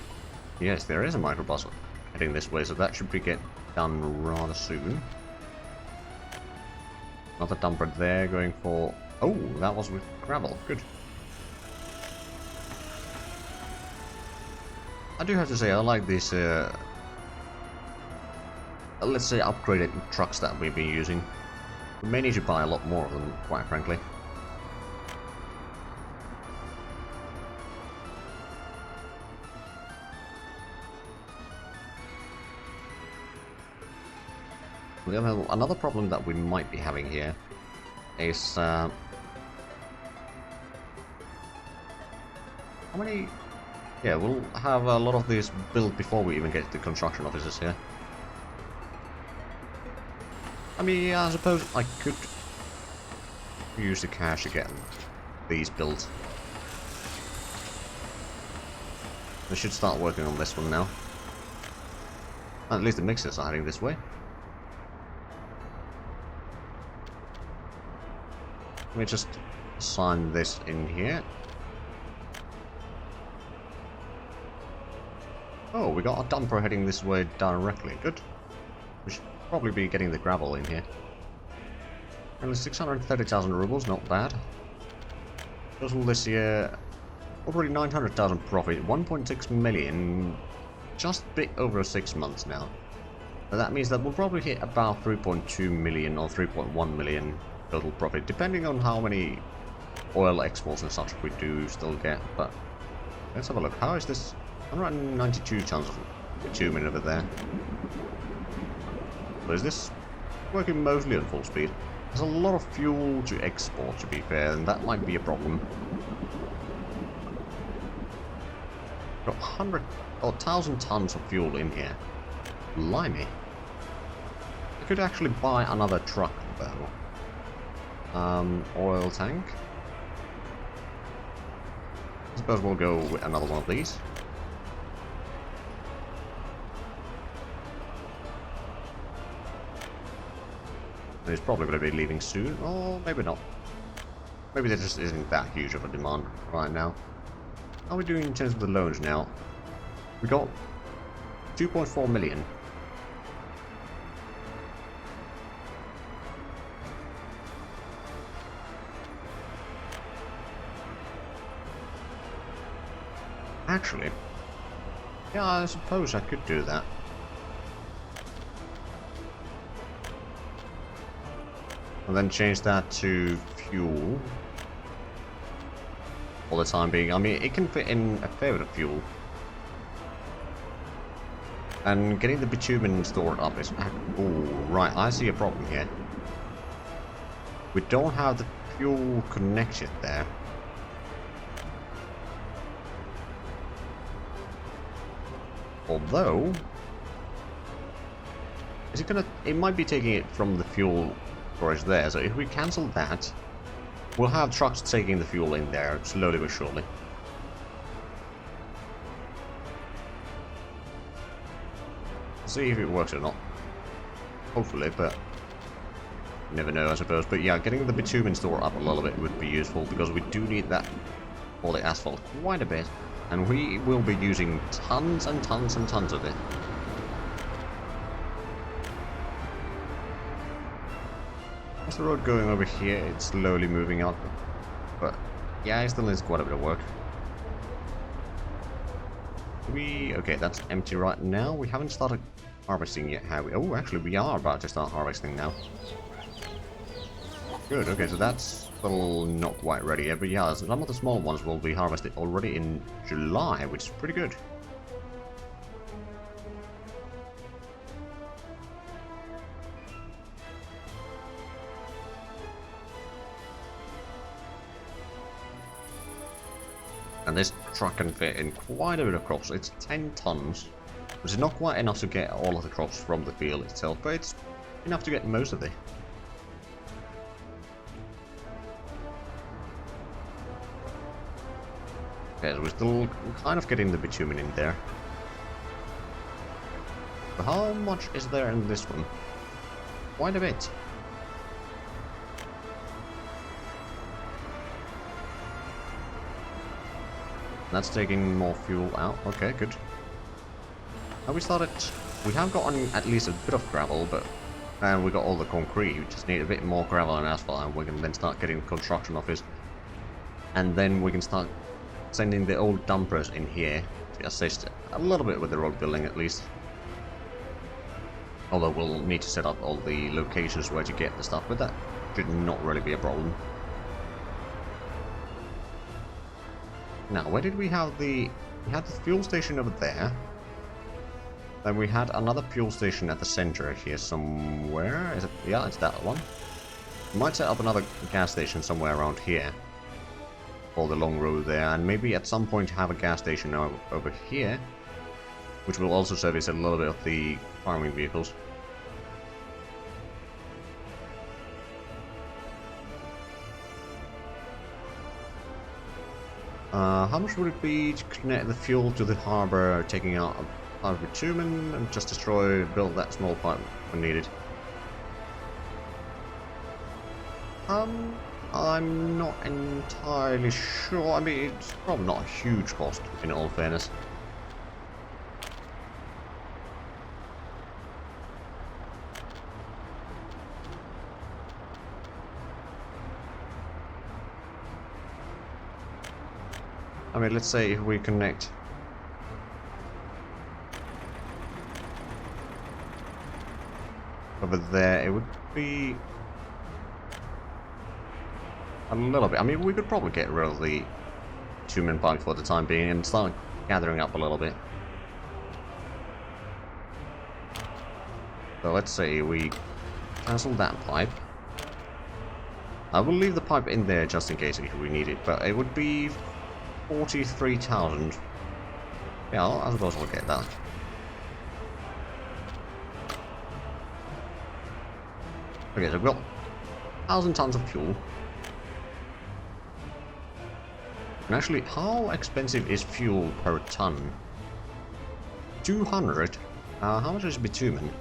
Yes, there is a microbus heading this way, so that should be get done rather soon. Another dumper there going for... Oh, that was with gravel. Good. I do have to say, I like these, let's say, upgraded trucks that we've been using. We may need to buy a lot more of them, quite frankly. Another problem that we might be having here is How many... Yeah, we'll have a lot of this built before we even get to the construction offices here. I mean, yeah, I suppose I could use the cash to get these built. We should start working on this one now. At least the mixers are heading this way. Let me just assign this in here. Oh, we got a dumper heading this way directly. Good. We should probably be getting the gravel in here. Only 630,000 rubles, not bad. Total this year, already 900,000 profit, 1.6 million, just a bit over 6 months now. And that means that we'll probably hit about 3.2 million or 3.1 million total profit, depending on how many oil exports and such we do still get. But let's have a look. How is this? 192 tons of bitumen over there. So is this working mostly at full speed? There's a lot of fuel to export, to be fair, and that might be a problem. Got 100 or 1,000 tons of fuel in here. Blimey. I could actually buy another truck though. Oil tank. I suppose we'll go with another one of these. He's probably going to be leaving soon, or maybe not. Maybe there just isn't that huge of a demand right now. How are we doing in terms of the loans now? We got 2.4 million. Actually, yeah, I suppose I could do that. And then change that to fuel for the time being. I mean, it can fit in a fair bit of fuel. And getting the bitumen stored up is... Oh, right, I see a problem here. We don't have the fuel connected there. Although... Is it gonna... It might be taking it from the fuel storage there, so if we cancel that, we'll have trucks taking the fuel in there, slowly but surely. See if it works or not. Hopefully, but you never know, I suppose. But yeah, getting the bitumen store up a little bit would be useful, because we do need that for the asphalt quite a bit, and we will be using tons and tons and tons of it. What's the road going over here? It's slowly moving out, but yeah, it still needs quite a bit of work. Okay, that's empty right now. We haven't started harvesting yet, have we? Oh, actually, we are about to start harvesting now. Good, okay, so that's still not quite ready yet, but yeah, some of the small ones will be harvested already in July, which is pretty good. And this truck can fit in quite a bit of crops. It's 10 tons, which is not quite enough to get all of the crops from the field itself, but it's enough to get most of it. Okay, so we're still kind of getting the bitumen in there. But how much is there in this one? Quite a bit. That's taking more fuel out. Okay, good. Now we have gotten at least a bit of gravel, but and we got all the concrete. We just need a bit more gravel and asphalt, and we can then start getting construction office. And then we can start sending the old dumpers in here to assist a little bit with the road building at least. Although we'll need to set up all the locations where to get the stuff, but that should not really be a problem. Now, where did we have we had the fuel station over there. Then we had another fuel station at the center here somewhere. Is it? Yeah, it's that one. We might set up another gas station somewhere around here. for the long road there, and maybe at some point have a gas station over here, which will also service a little bit of the farming vehicles. How much would it be to connect the fuel to the harbor, taking out a part of bitumen and just build that small pipe when needed? I'm not entirely sure. I mean, it's probably not a huge cost, in all fairness. I mean, let's say if we connect over there, it would be a little bit. I mean, we could probably get rid of the bitumen pipe for the time being and start gathering up a little bit. So let's say we cancel that pipe. I will leave the pipe in there just in case if we need it, but it would be 43,000. Yeah, I suppose I'll get that. Okay, so we've got 1,000 tons of fuel. And actually, how expensive is fuel per ton? 200? How much is bitumen?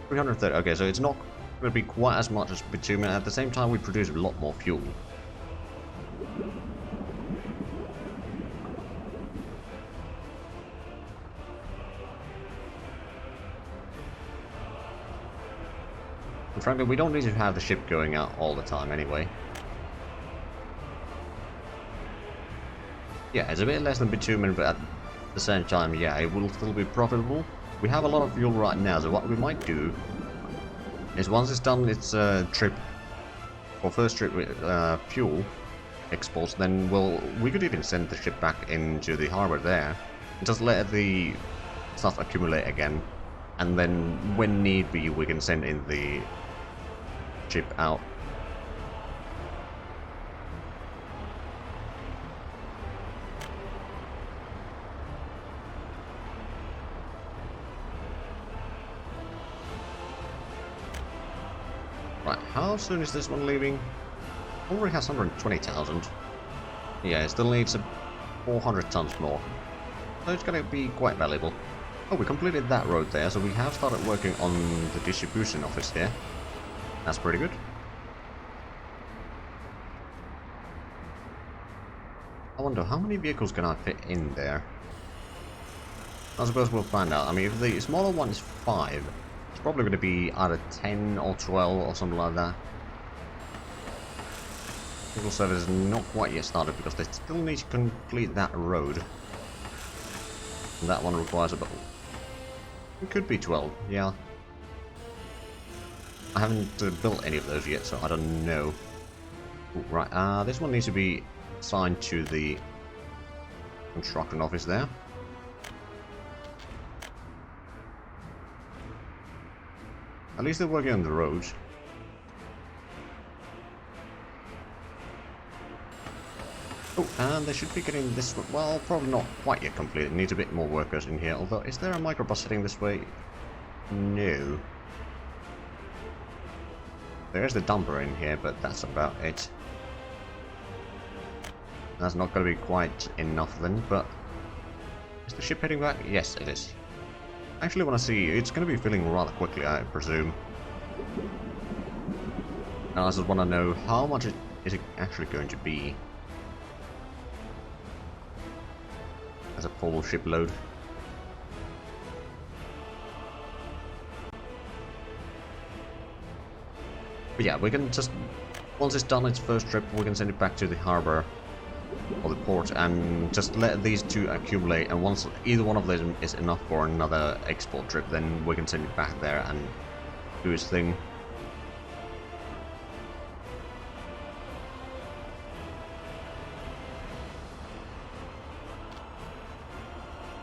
330. Okay, so it's not going to be quite as much as bitumen. At the same time, we produce a lot more fuel. And frankly, we don't need to have the ship going out all the time anyway. Yeah, it's a bit less than bitumen, but at the same time, yeah, it will still be profitable. We have a lot of fuel right now, so what we might do is once it's done its trip, or first trip with fuel exports, then we could even send the ship back into the harbor there, and just let the stuff accumulate again, and then when need be, we can send in the ship out. Right, how soon is this one leaving? Already has 120,000. Yeah, it still needs 400 tons more. So it's gonna be quite valuable. Oh, we completed that road there, so we have started working on the distribution office here. That's pretty good. I wonder how many vehicles can I fit in there? I suppose we'll find out. I mean, if the smaller one is 5, it's probably going to be either 10 or 12 or something like that. Vehicle service is not quite yet started because they still need to complete that road. And that one requires about... It could be 12, yeah. I haven't built any of those yet, so I don't know. Ooh, right, this one needs to be assigned to the construction office there. At least they're working on the roads. Oh, and they should be getting this one. Well, probably not quite yet completed. It needs a bit more workers in here. Although, is there a microbus heading this way? No. There's the dumper in here, but that's about it. That's not going to be quite enough then, but... Is the ship heading back? Yes, it is. I actually want to see... It's going to be filling rather quickly, I presume. And I just want to know how much is it actually going to be. As a full ship load. But yeah, we can just... Once it's done its first trip, we can send it back to the harbor. Or the port, and just let these two accumulate, and once either one of them is enough for another export trip, then we can send it back there and do its thing.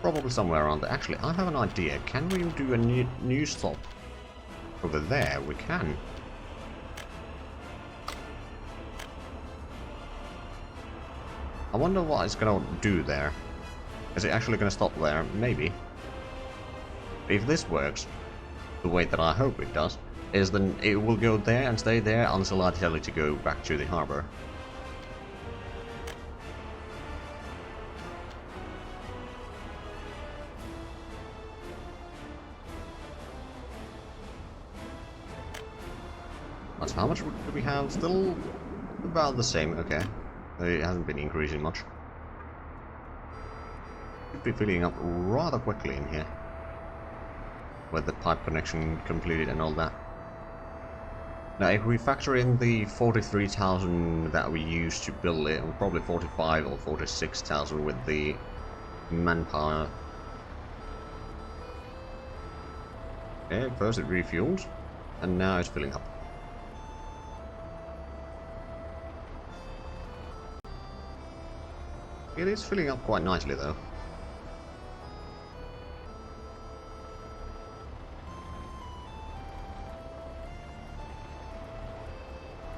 Probably somewhere around there. Actually, I have an idea. Can we do a new stop over there? We can. I wonder what it's gonna do there. Is it actually gonna stop there? Maybe. If this works the way that I hope it does, is then it will go there and stay there until I tell it to go back to the harbor. That's how much do we have? Still about the same, okay. It hasn't been increasing much. Should be filling up rather quickly in here. With the pipe connection completed and all that. Now if we factor in the 43,000 that we used to build it, and probably 45 or 46,000 with the manpower. Okay, first it refueled, and now it's filling up. It is filling up quite nicely though.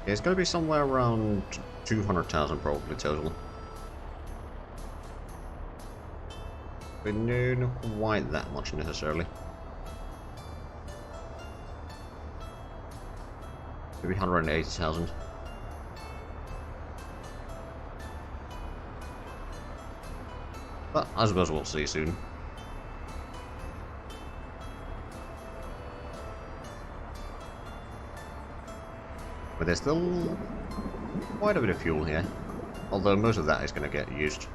It's going to be somewhere around 200,000 probably total. But no, not quite that much necessarily. Maybe 180,000. But I suppose we'll see soon. But there's still quite a bit of fuel here, although most of that is going to get used.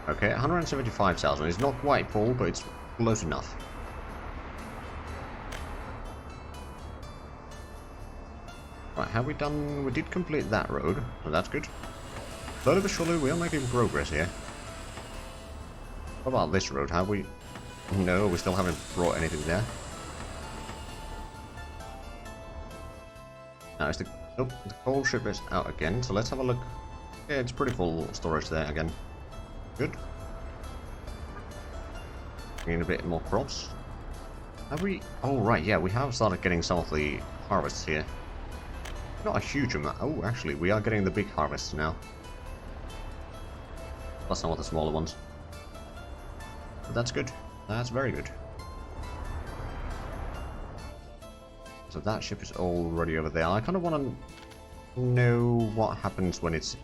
Okay, 175,000 is not quite full, but it's close enough. Right, have we done... we did complete that road, so that's good. Slowly but surely we are making progress here. What about this road? Have we... no, we still haven't brought anything there. Now, is the... oh, the coal ship is out again, so let's have a look. Yeah, it's pretty full storage there again. Good. Getting a bit more crops. Have we... oh, right, yeah, we have started getting some of the harvests here. Not a huge amount. Oh, actually, we are getting the big harvests now. Plus some of the smaller ones. But that's good. That's very good. So that ship is already over there. I kind of want to know what happens when it's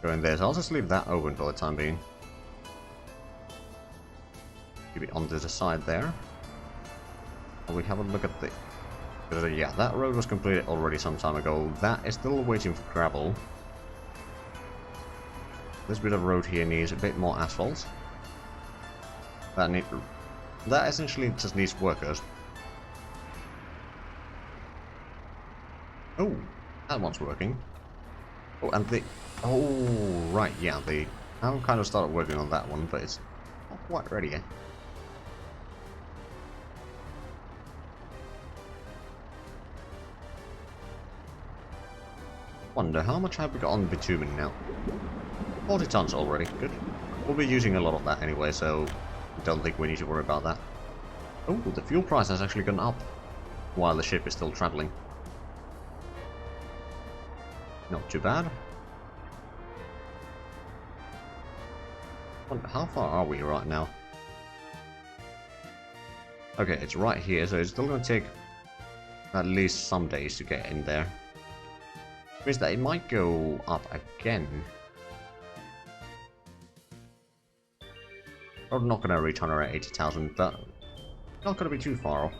going there. So I'll just leave that open for the time being. Keep it onto the side there. And we have a look at the... yeah, that road was completed already some time ago. That is still waiting for gravel. This bit of road here needs a bit more asphalt. That essentially just needs workers. Oh, that one's working. Oh, and the... oh, right, yeah, I've kind of started working on that one, but it's not quite ready yet. Wonder how much have we got on bitumen now? 40 tons already, good. We'll be using a lot of that anyway, so don't think we need to worry about that. Oh, the fuel price has actually gone up while the ship is still traveling. Not too bad. Wonder, how far are we right now? Okay, it's right here, so it's still going to take at least some days to get in there. Which means that it might go up again. Probably not going to reach 180,000, but not going to be too far off.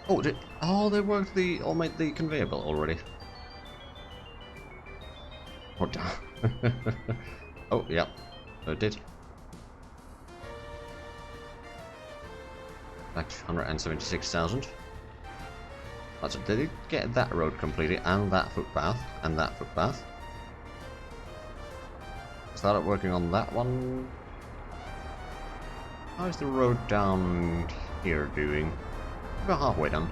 Oh, they worked the... or made the conveyor belt already. Oh, damn. Oh, yeah. So it did. Back to 176,000. So did it get that road completed, and that footpath, and that footpath? Started working on that one. How is the road down here doing? About halfway done.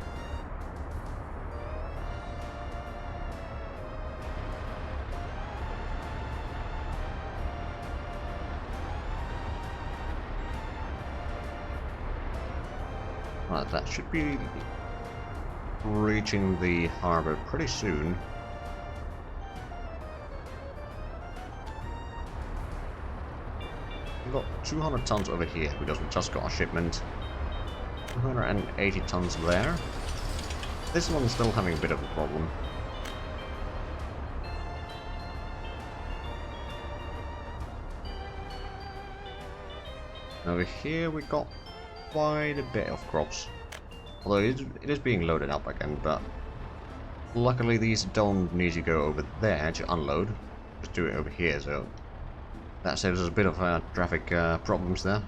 Right, that should be reaching the harbor pretty soon. We've got 200 tons over here because we just got a shipment. 280 tons there. This one's still having a bit of a problem. Over here we got quite a bit of crops. Although it is being loaded up again, but luckily these don't need to go over there to unload. Just do it over here, so that saves us a bit of traffic problems there.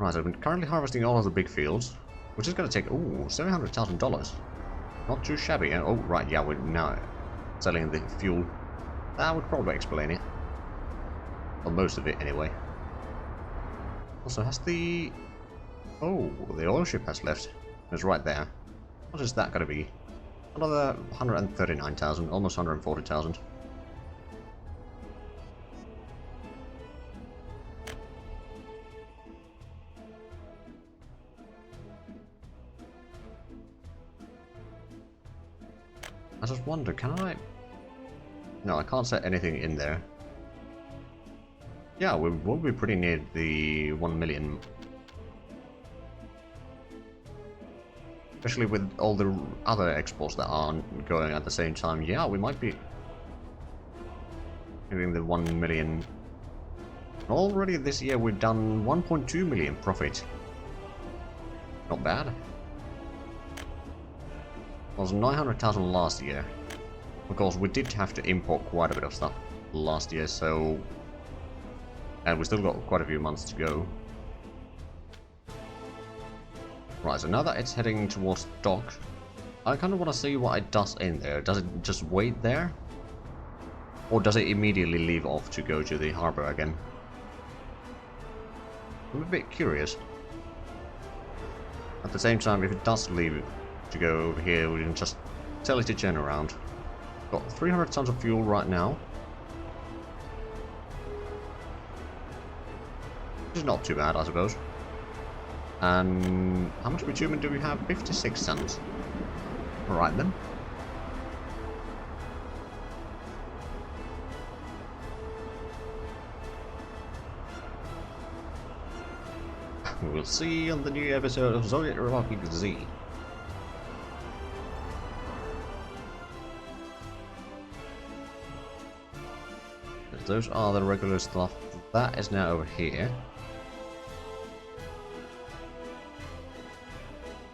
Right, so I've been currently harvesting all of the big fields, which is going to take, ooh, $700,000. Not too shabby. Oh, right, yeah, we're now selling the fuel. That would probably explain it. Well, most of it, anyway. Also, has the... Oh, the oil ship has left. It's right there. What is that going to be? Another 139,000, almost 140,000. I just wonder, can I... No, I can't set anything in there. Yeah, we will be pretty near the 1 million. Especially with all the other exports that aren't going at the same time. Yeah, we might be hitting the 1 million. Already this year we've done 1.2 million profit. Not bad. It was 900,000 last year. Of course, we did have to import quite a bit of stuff last year, so... And we still got quite a few months to go. Right, so now that it's heading towards dock, I kind of want to see what it does in there. Does it just wait there? Or does it immediately leave off to go to the harbor again? I'm a bit curious. At the same time, if it does leave to go over here, we can just tell it to turn around. Got 300 tons of fuel right now. Which is not too bad, I suppose. And how much bitumen do we have? 56 tons. Alright then. We'll see on the new episode of Soviet Republic Z. Those are the regular stuff. That is now over here.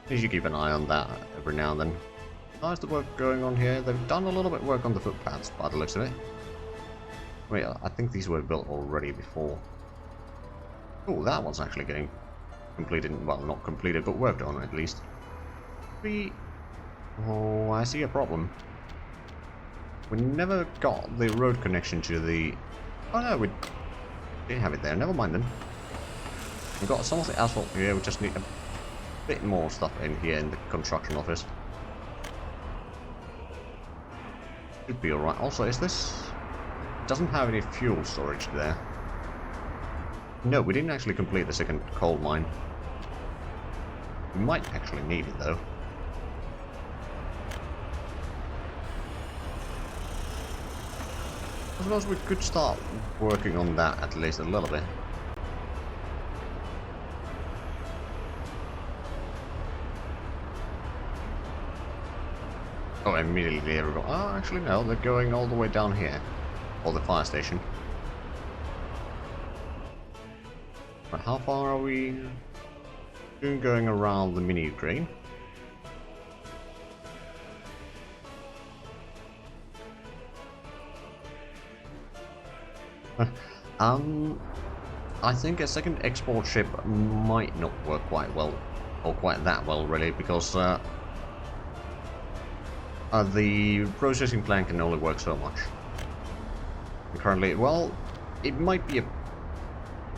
You should keep an eye on that every now and then. How's the work going on here? They've done a little bit of work on the footpaths by the looks of it. Wait, I think these were built already before. Oh, that one's actually getting completed. Well, not completed, but worked on at least. Oh, I see a problem. We never got the road connection to the... Oh no, we did have it there. Never mind then. We've got some of the asphalt here. We just need a bit more stuff in here in the construction office. Should be alright. Also, is this... It doesn't have any fuel storage there. No, we didn't actually complete the second coal mine. We might actually need it though. I suppose we could start working on that at least a little bit. Oh, immediately everyone... Oh, actually no, they're going all the way down here. Or the fire station. But how far are we soon going around the mini Ukraine? I think a second export ship might not work quite well, or quite that well really, because the processing plant can only work so much. And currently, well, it might be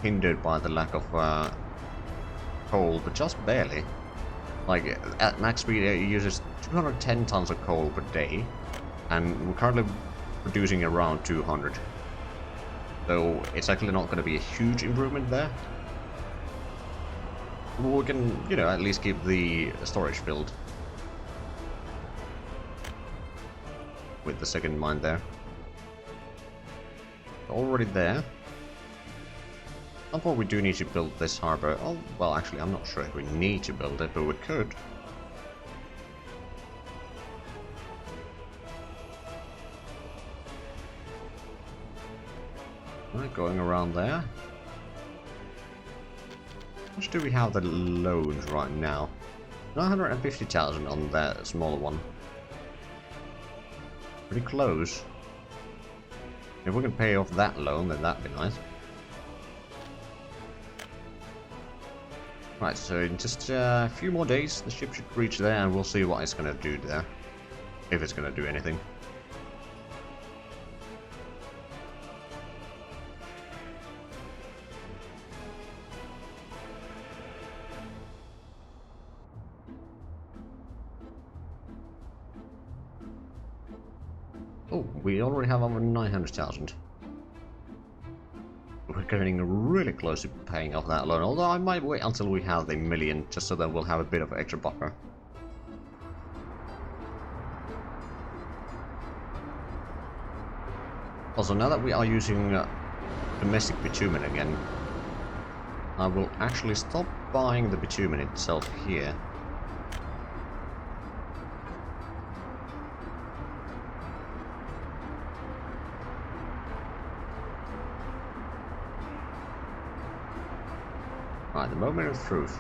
hindered by the lack of coal, but just barely. Like, at max speed it uses 210 tons of coal per day, and we're currently producing around 200. So it's actually not going to be a huge improvement there. We can, you know, at least keep the storage filled with the second mine there. Already there. At some point we do need to build this harbor. Oh, well, actually, I'm not sure if we need to build it, but we could. Right, going around there. How much do we have the loans right now? 950,000 on that smaller one. Pretty close. If we can pay off that loan, then that'd be nice. Right, so in just a few more days, the ship should reach there, and we'll see what it's gonna do there. If it's gonna do anything. Oh, we already have over 900,000. We're getting really close to paying off that loan, although I might wait until we have the million, just so that we'll have a bit of an extra buffer. Also, now that we are using domestic bitumen again, I will actually stop buying the bitumen itself here. Right, the moment of truth.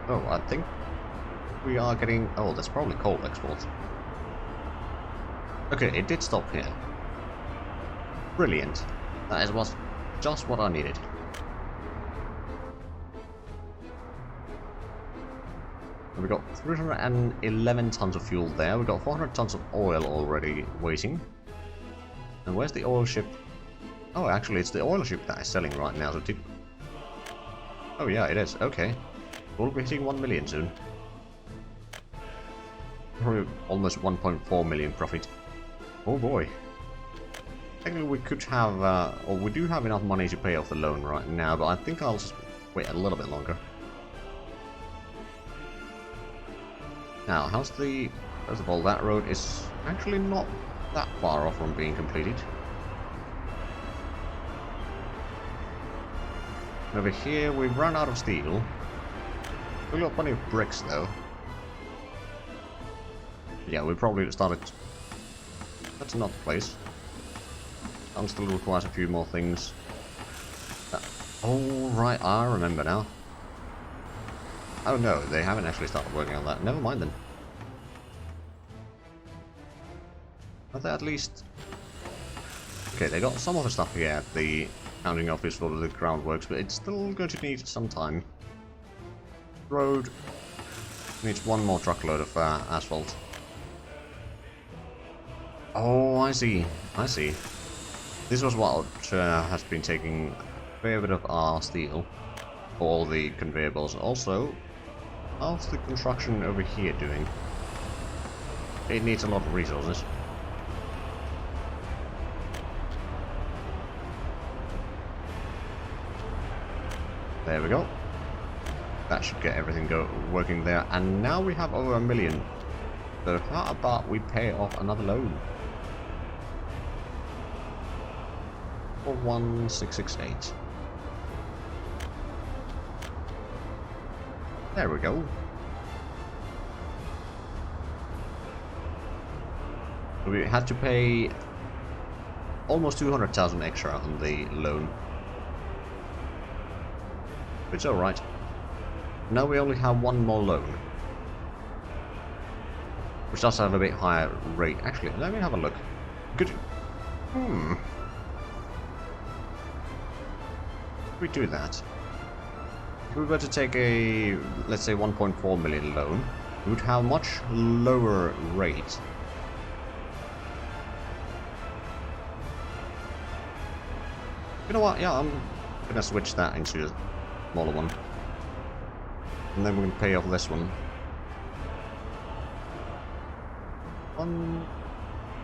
Oh, I think we are getting... Oh, that's probably coal export. Okay, it did stop here. Brilliant. That is just what I needed. We got 311 tons of fuel there. We got 400 tons of oil already waiting. And where's the oil ship? Oh, actually, it's the oil ship that is selling right now. So oh yeah, it is. Okay. We'll be hitting 1 million soon. Probably almost 1.4 million profit. Oh boy. Technically, we could have, or we do have enough money to pay off the loan right now, but I think I'll just wait a little bit longer. Now, how's the... First of all, that road is actually not that far off from being completed. Over here, we've run out of steel. We've got plenty of bricks, though. Yeah, we probably started... That's not the place. That still requires a few more things. Oh, right, I remember now. Oh no, they haven't actually started working on that. Never mind then. Are they at least... Okay, they got some other stuff here at the counting office for the groundworks, but it's still going to need some time. Road needs one more truckload of asphalt. Oh, I see. I see. This was what has been taking a fair bit of our steel for all the conveyor belts. Also, how's the construction over here doing? It needs a lot of resources. There we go. That should get everything working there. And now we have over 1 million. So how about we pay off another loan? For 1,668. There we go. We had to pay almost 200,000 extra on the loan. It's alright. Now we only have one more loan. Which does have a bit higher rate. Actually, let me have a look. Could... we do that. If we were to take a, let's say, 1.4 million loan, we would have much lower rate. You know what? Yeah, I'm gonna switch that into a smaller one. And then we can pay off this one.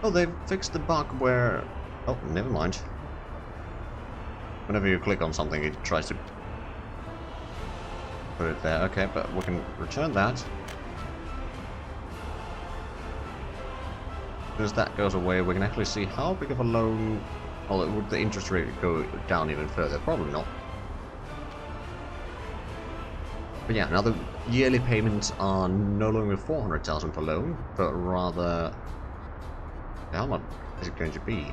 Oh, they fixed the bug where... Oh, never mind. Whenever you click on something, it tries to put it there. Okay, but we can return that. As that goes away, we can actually see how big of a loan... Oh, would the interest rate go down even further? Probably not. But yeah, now the yearly payments are no longer 400,000 per loan, but rather... How much is it going to be?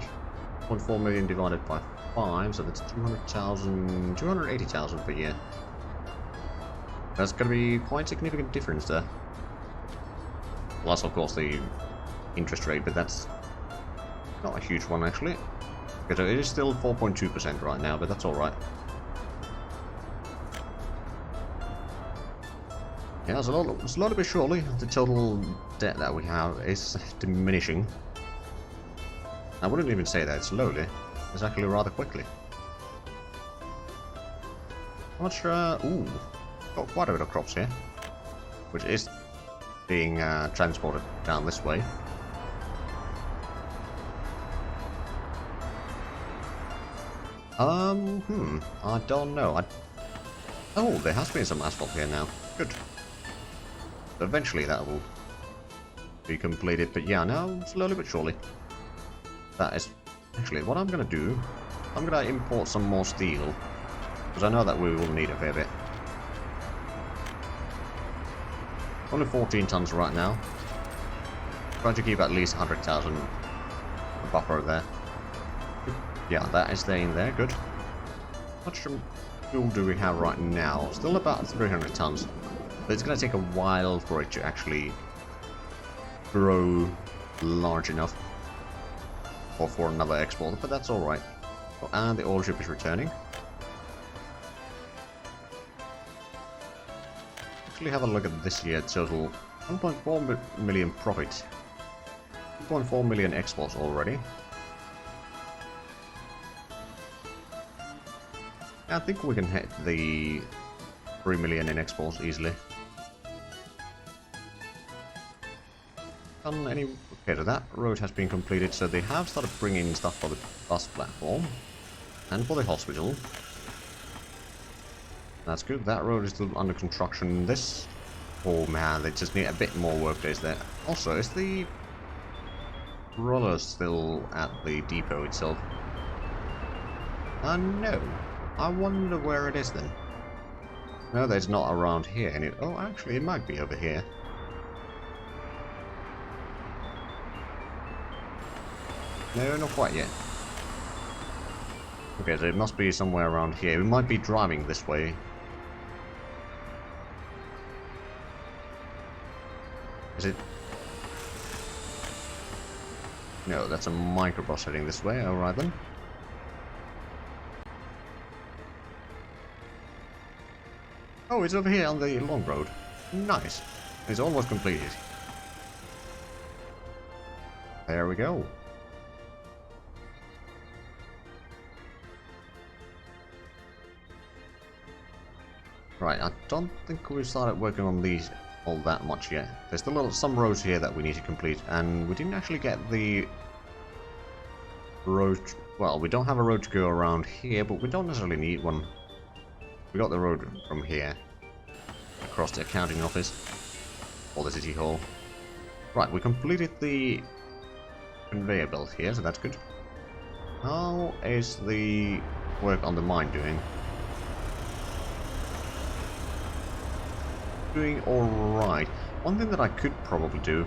0.4 million divided by 5, so that's 200,000... 280,000 per year. That's going to be quite a significant difference there. Plus, of course, the interest rate, but that's not a huge one, actually. Okay, so it is still 4.2% right now, but that's alright. Yeah, slowly but surely, the total debt that we have is diminishing. I wouldn't even say that slowly. It's actually rather quickly. How much, ooh, got quite a bit of crops here. Which is being transported down this way. I don't know. Oh, there has been some asphalt here now. Good. Eventually that will be completed, but yeah, now slowly but surely. That is actually what I'm gonna do. I'm gonna import some more steel, because I know that we will need a fair bit. Only 14 tons right now. Trying to keep at least 100,000 buffer there. Yeah, that is staying there, good. How much fuel do we have right now? Still about 300 tons. But it's going to take a while for it to actually grow large enough. Or for another export, but that's alright. Oh, and the oil ship is returning. Actually have a look at this year total. 1.4 million profit. 2.4 million exports already. I think we can hit the 3 million in exports easily. Okay, so that road has been completed, so they have started bringing stuff for the bus platform and for the hospital. That's good. That road is still under construction. This, oh man, they just need a bit more work days there. Also, is the roller still at the depot itself? No. I wonder where it is then. No, there's not around here. Oh, actually, it might be over here. No, not quite yet. Okay, so it must be somewhere around here. We might be driving this way. Is it? No, that's a microbus heading this way. Alright then. Oh, it's over here on the long road. Nice. It's almost completed. There we go. Right, I don't think we've started working on these all that much yet. There's still some roads here that we need to complete, and we didn't actually get the road... Well, we don't have a road to go around here, but we don't necessarily need one. We got the road from here across the accounting office or the city hall. Right, we completed the conveyor belt here, so that's good. How is the work on the mine doing? Doing alright. One thing that I could probably do,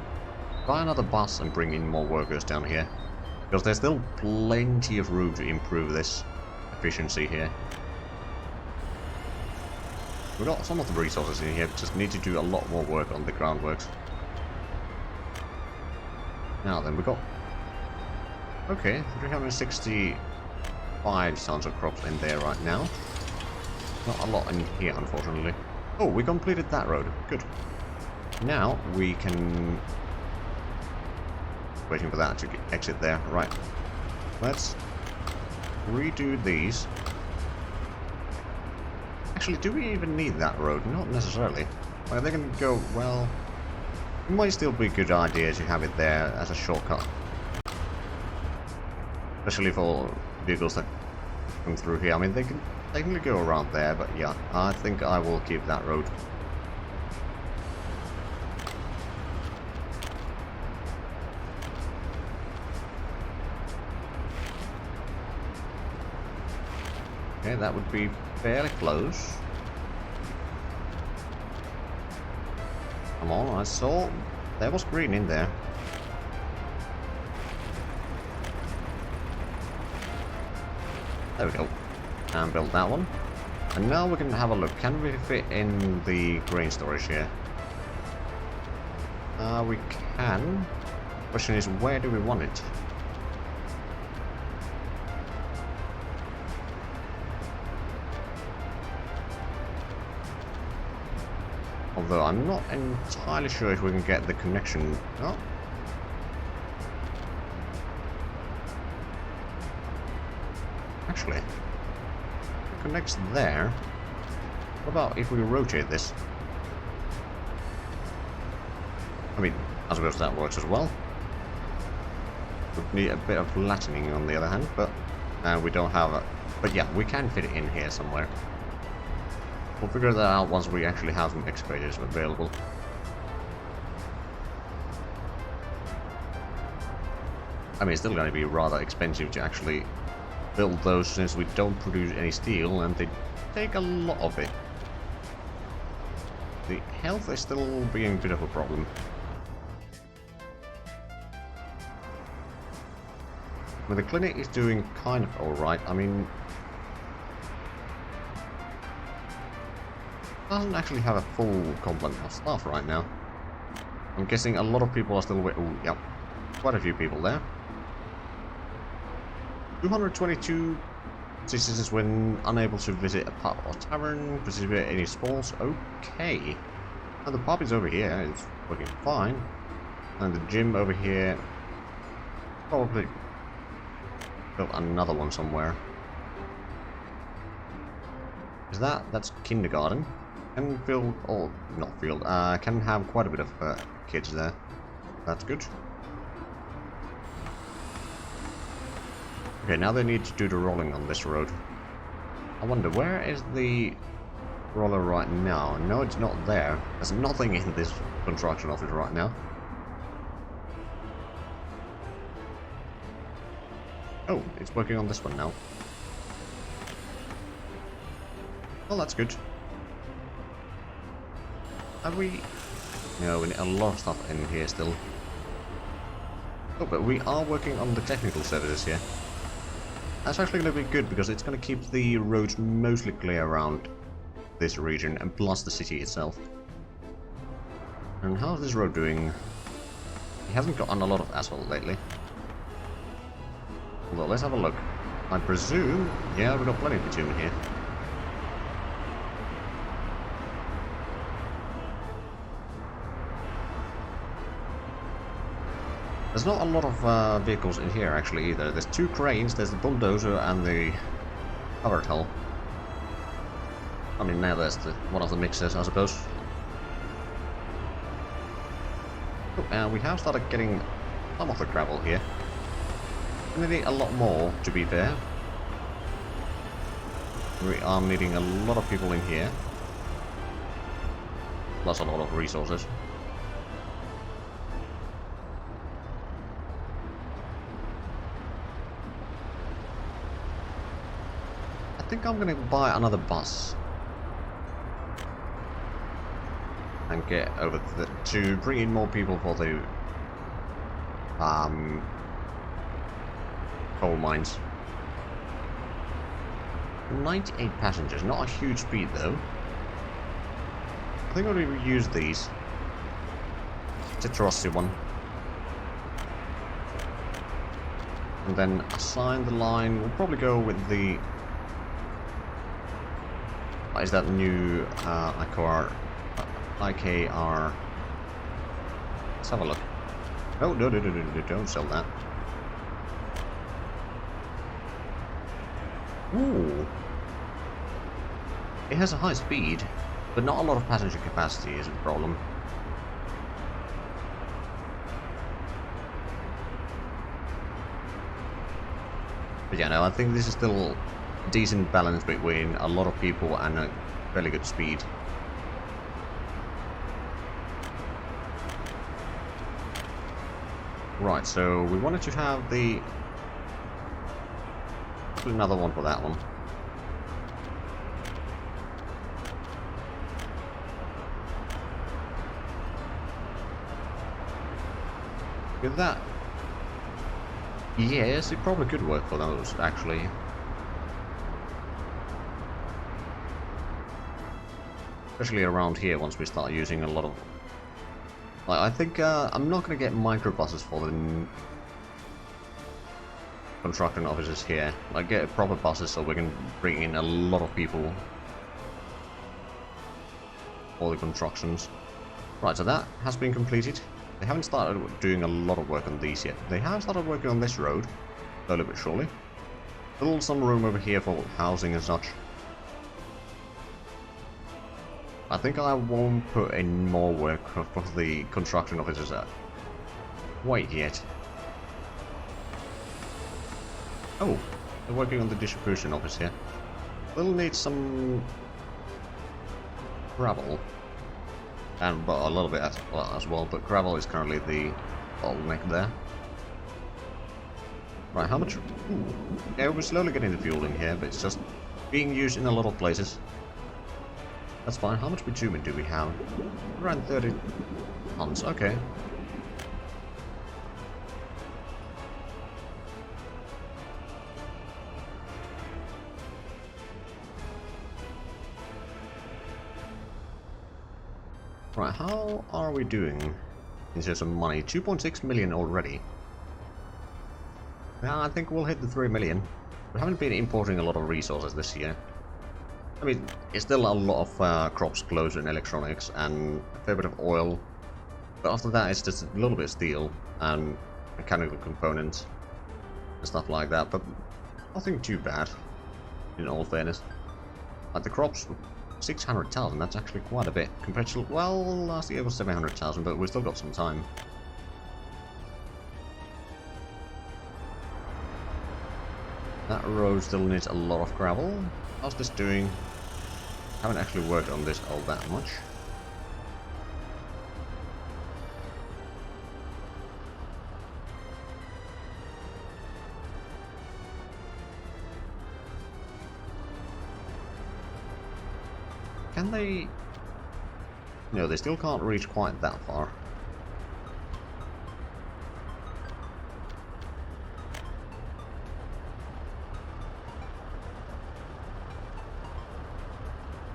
buy another bus and bring in more workers down here, because there's still plenty of room to improve this efficiency here. We've got some of the resources in here, just need to do a lot more work on the groundworks. Now then, we got... Okay, 365 tons of crops in there right now. Not a lot in here, unfortunately. Oh, we completed that road. Good. Now we can... Waiting for that to exit there. Right. Let's redo these. Actually, do we even need that road? Not necessarily. Like, they can go, well... It might still be a good idea to have it there as a shortcut. Especially for vehicles that come through here. I mean, they can technically go around there, but yeah, I think I will keep that road. Okay, that would be fairly close. Come on, I saw there was green in there. There we go. And build that one. And now we can have a look. Can we fit in the grain storage here? We can. Question is, where do we want it? Although I'm not entirely sure if we can get the connection. Oh. Actually, it connects there. What about if we rotate this? I mean, I suppose that works as well. We need a bit of flattening on the other hand, but we don't have a... But yeah, we can fit it in here somewhere. We'll figure that out once we actually have some excavators available. I mean, it's still going to be rather expensive to actually build those since we don't produce any steel and they take a lot of it. The health is still being a bit of a problem. But the clinic is doing kind of alright. I mean, doesn't actually have a full complement of staff right now. I'm guessing a lot of people are still waiting. Oh, yep. Quite a few people there. 222 citizens when unable to visit a pub or tavern, participate in any sports. Okay. And the pub is over here. It's working fine. And the gym over here. Probably built another one somewhere. Is that? That's kindergarten. Can field, or not field, can have quite a bit of kids there. That's good. Okay, now they need to do the rolling on this road. I wonder, where is the roller right now? No, it's not there. There's nothing in this construction office right now. Oh, it's working on this one now. Well, that's good. Have we... No, we need a lot of stuff in here still. Oh, but we are working on the technical services here. That's actually going to be good because it's going to keep the roads mostly clear around this region and plus the city itself. And how's this road doing? He hasn't gotten a lot of asphalt lately. Well, let's have a look. I presume... Yeah, we've got plenty of bitumen here. There's not a lot of vehicles in here actually either. There's two cranes, there's the bulldozer and the covered hull. I mean, now there's one of the mixers, I suppose. Oh, and we have started getting some of the gravel here. We need a lot more, to be fair. We are needing a lot of people in here. Plus a lot of resources. I think I'm gonna buy another bus and get over to bring in more people for the coal mines. 98 passengers, not a huge speed though. I think I'll use these. It's a trusty one. And then assign the line. We'll probably go with the... What is that new IKR? Let's have a look. Oh, no, don't sell that. Ooh. It has a high speed, but not a lot of passenger capacity is the problem. But yeah, no, I think this is still a decent balance between a lot of people and a fairly good speed. Right, so we wanted to have the... another one for that one. With that... yes, it probably could work for those, actually. Especially around here, once we start using a lot of... like, I think I'm not going to get microbuses for the construction offices here. Like, get proper buses so we can bring in a lot of people for the constructions. Right, so that has been completed. They haven't started doing a lot of work on these yet. They have started working on this road, slowly but surely. Still some room over here for housing and such. I think I won't put in more work for the construction officers quite yet. Oh, they're working on the distribution office here. We'll need some gravel. And but a little bit as well, but gravel is currently the bottleneck there. Right, how much? Ooh. Yeah, we're slowly getting the fuel in here, but it's just being used in a lot of places. That's fine. How much bitumen do we have? Around 30 tons. Okay. Right, how are we doing in terms of money? 2.6 million already. Yeah, I think we'll hit the 3 million. We haven't been importing a lot of resources this year. I mean, it's still a lot of crops, clothes and electronics and a fair bit of oil. But after that, it's just a little bit of steel and mechanical components and stuff like that. But nothing too bad, in all fairness. Like the crops, 600,000, that's actually quite a bit. Compared to, well, last year was 700,000, but we've still got some time. That road still needs a lot of gravel. How's this doing? Haven't actually worked on this all that much. Can they... no, they still can't reach quite that far.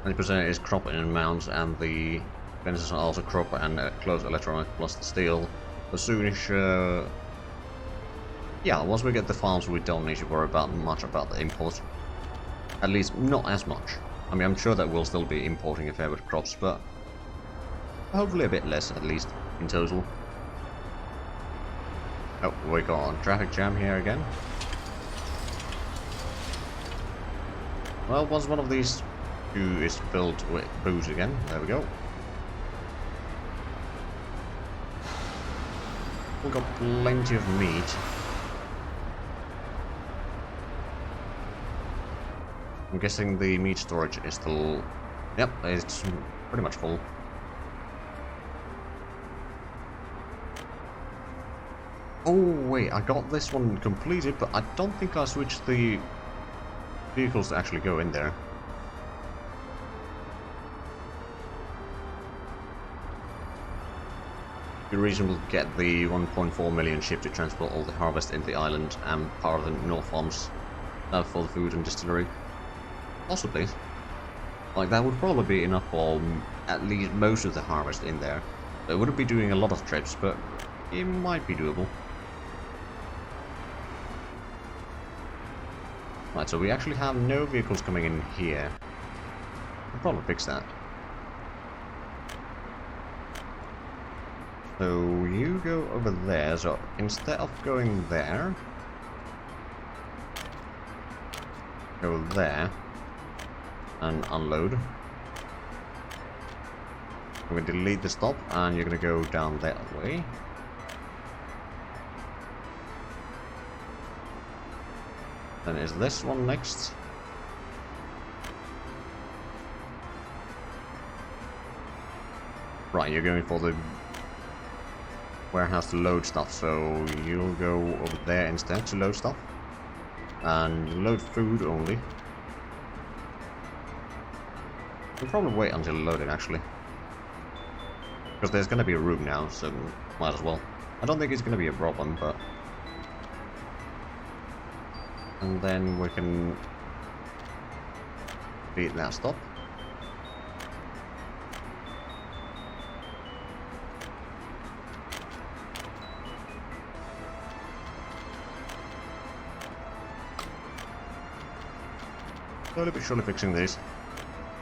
The percent is crop in mounts, and the fences are also crop and close electronic plus the steel. As soon as yeah, once we get the farms, we don't need to worry about much about the import. At least not as much. I mean, I'm sure that we'll still be importing a fair bit of crops, but hopefully a bit less at least in total. Oh, we got a traffic jam here again. Well, once one of these two is filled with booze again, there we go. We've got plenty of meat. I'm guessing the meat storage is still... yep, it's pretty much full. Oh wait, I got this one completed, but I don't think I switched the vehicles to actually go in there. It'd be reasonable to get the 1.4 million ship to transport all the harvest in the island and part of the North Farms for the food and distillery. Possibly. Like, that would probably be enough for at least most of the harvest in there. It wouldn't be doing a lot of trips, but it might be doable. Right, so we actually have no vehicles coming in here. I'll probably fix that. So you go over there, so instead of going there, go there. and unload. I'm going to delete the stop, and you're going to go down that way. Then is this one next? Right, you're going for the warehouse to load stuff, so you'll go over there instead to load stuff. And load food only. We'll probably wait until loaded, actually. Because there's going to be a room now, so might as well. I don't think it's going to be a problem, but... And then we can beat that stop. Slowly but surely fixing these.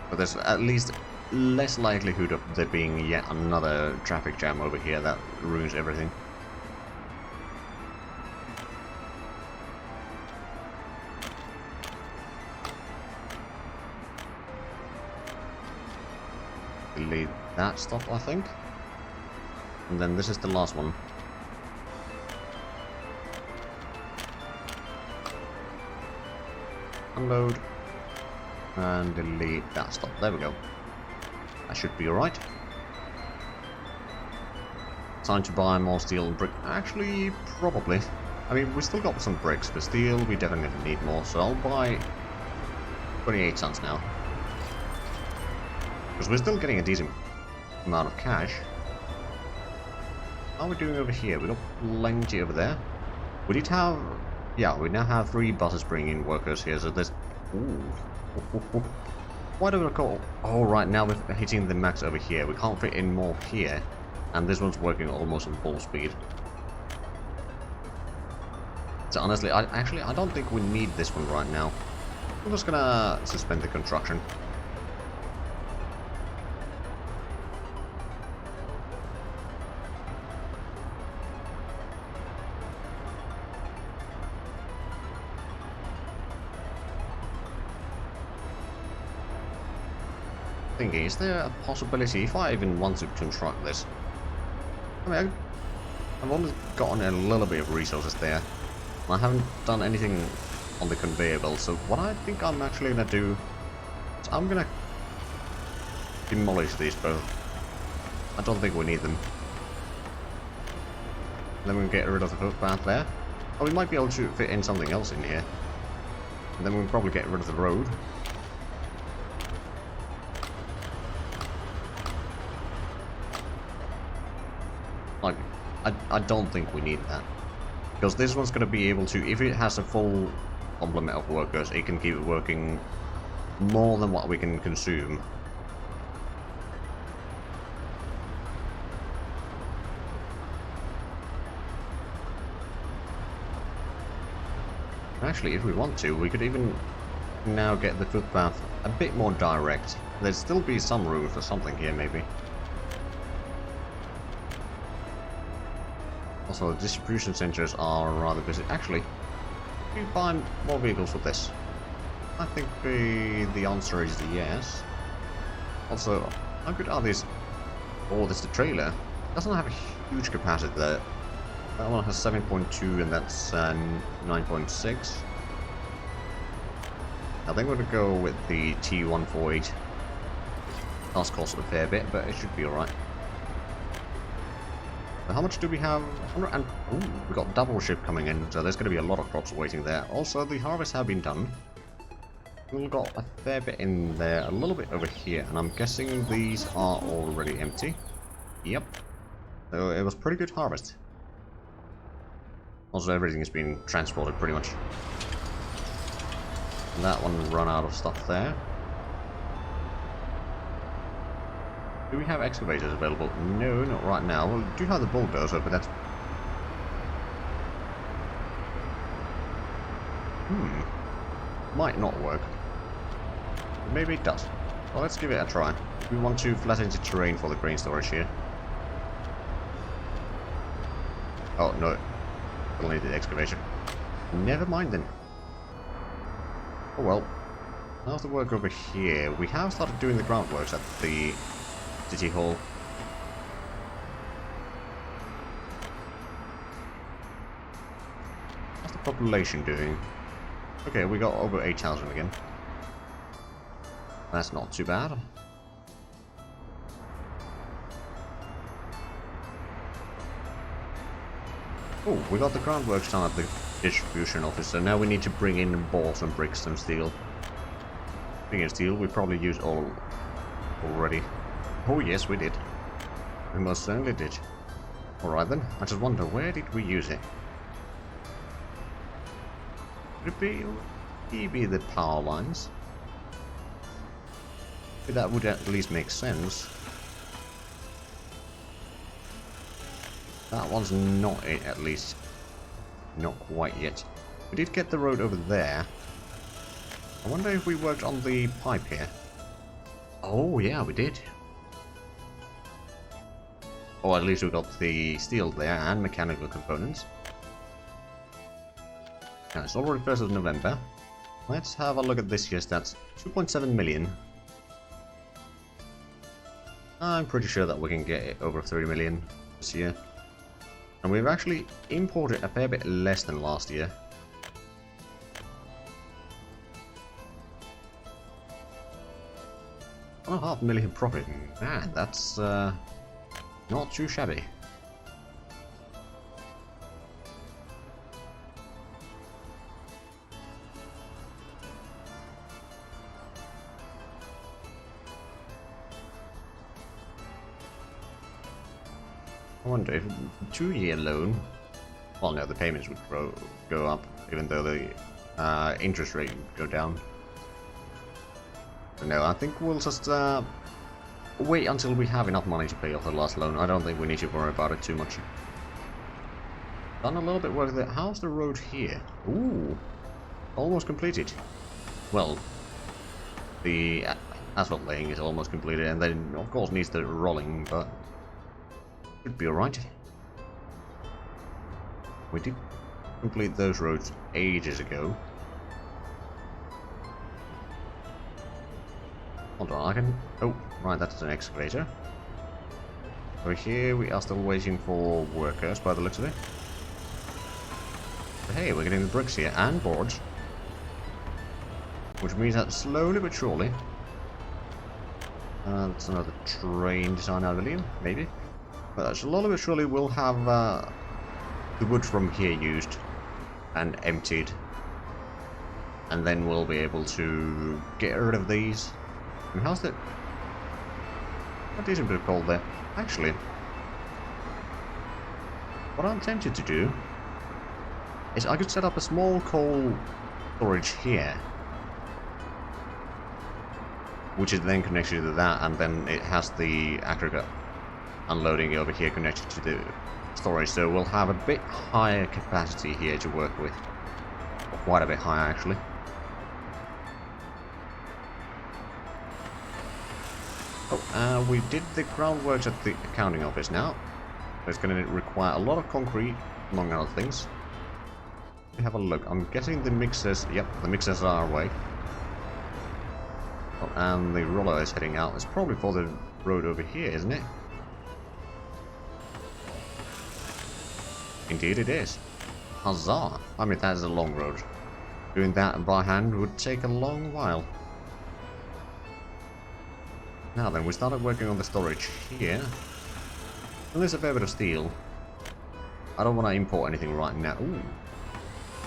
But there's at least less likelihood of there being yet another traffic jam over here that ruins everything. Delete that stop, I think. And then this is the last one. Unload. And delete that stop. There we go. That should be alright. Time to buy more steel and brick. Actually, probably. I mean, we still got some bricks, but steel we definitely need more, so I'll buy 28 tons now. Because we're still getting a decent amount of cash. How are we doing over here? We got plenty over there. We did have... Yeah, we now have 3 buses bringing workers here, so there's... Ooh. Why do we call? Oh, right, now we're hitting the max over here. We can't fit in more here, and this one's working almost at full speed. So honestly, I don't think we need this one right now. I'm just gonna suspend the construction. Thinking, is there a possibility, if I even want to construct this? I mean, I've only gotten a little bit of resources there. I haven't done anything on the conveyor belt, so what I think I'm actually gonna do is I'm gonna demolish these both. I don't think we need them. Then we can get rid of the footpath there. Oh, we might be able to fit in something else in here. And then we'll probably get rid of the road. Like, I don't think we need that. Because this one's going to be able to, if it has a full complement of workers, it can keep it working more than what we can consume. Actually, if we want to, we could even now get the footpath a bit more direct. There'd still be some room for something here, maybe. Also, the distribution centers are rather busy. Actually, can you buy more vehicles with this? I think the answer is yes. Also, how good are these? Oh, this is the trailer. It doesn't have a huge capacity there. That one has 7.2 and that's 9.6. I think we're going to go with the T148. Does cost a fair bit, but it should be alright. How much do we have? And ooh, we got double ship coming in, so there's going to be a lot of crops waiting there. Also, the harvests have been done. We've got a fair bit in there, a little bit over here, and I'm guessing these are already empty. Yep. So it was pretty good harvest. Also, everything has been transported pretty much. And that one run out of stuff there. Do we have excavators available? No, not right now. We do have the bulldozer, but that's... Might not work. But maybe it does. Well, let's give it a try. We want to flatten the terrain for the grain storage here. Oh, no. We'll need the excavation. Never mind then. Oh well. How's the work over here? We have started doing the groundworks at the City Hall. How's the population doing? Okay, we got over 8,000 again. That's not too bad. Oh, we got the groundworks done at the distribution office, so now we need to bring in balls and bricks and steel. Speaking of steel, we probably used all already. Oh yes, we did. We most certainly did. Alright then, I just wonder, where did we use it? Could it be the power lines? That would at least make sense. That one's not it, at least. Not quite yet. We did get the road over there. I wonder if we worked on the pipe here. Oh yeah, we did. Or at least we got the steel there and mechanical components. Now it's already 1st of November. Let's have a look at this year's stats. 2.7 million. I'm pretty sure that we can get it over 3 million this year. And we've actually imported a fair bit less than last year. $1.5 million profit. Man, that's not too shabby. I wonder if 2-year loan, well no, the payments would go up, even though the interest rate would go down. But no, I think we'll just wait until we have enough money to pay off the last loan. I don't think we need to worry about it too much. Done a little bit of work there. How's the road here? Ooh, almost completed. Well, the asphalt laying is almost completed, and then of course needs the rolling, but should be alright. We did complete those roads ages ago. Hold on, I can... Oh, right, that's an excavator. Over here we are still waiting for workers by the looks of it. But hey, we're getting the bricks here and boards. Which means that slowly but surely... that's another train design, I believe, maybe. But slowly but surely we'll have the wood from here used and emptied. And then we'll be able to get rid of these. And how's that? A decent bit of coal there. Actually, what I'm tempted to do is I could set up a small coal storage here, which is then connected to that, and then it has the aggregate unloading over here connected to the storage, so we'll have a bit higher capacity here to work with. Or quite a bit higher, actually. Oh, we did the groundworks at the accounting office now. It's going to require a lot of concrete, among other things. Let me have a look. I'm guessing the mixers... Yep, the mixers are our way. Oh, and the roller is heading out. It's probably for the road over here, isn't it? Indeed it is. Huzzah! I mean, that is a long road. Doing that by hand would take a long while. Now then, we started working on the storage here. And there's a fair bit of steel. I don't want to import anything right now. Ooh.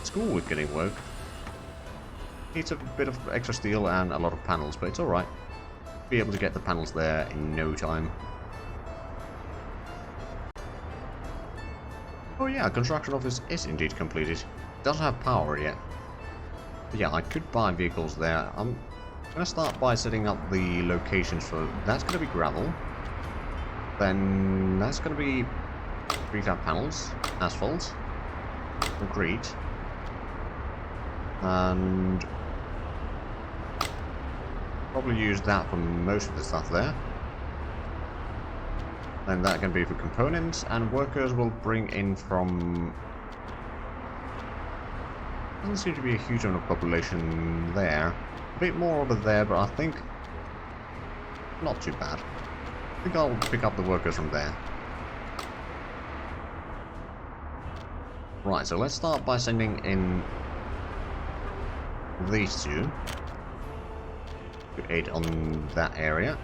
School with getting work. Needs a bit of extra steel and a lot of panels, but it's alright. Be able to get the panels there in no time. Oh yeah, construction office is indeed completed. Doesn't have power yet. But yeah, I could buy vehicles there. I'm gonna start by setting up the locations for... That's gonna be gravel. Then that's gonna be prefab panels, asphalt, concrete, and probably use that for most of the stuff there. Then that can be for components, and workers will bring in from... Doesn't seem to be a huge amount of population there. A bit more over there, but I think not too bad. I think I'll pick up the workers from there. Right, so let's start by sending in these two to aid on that area.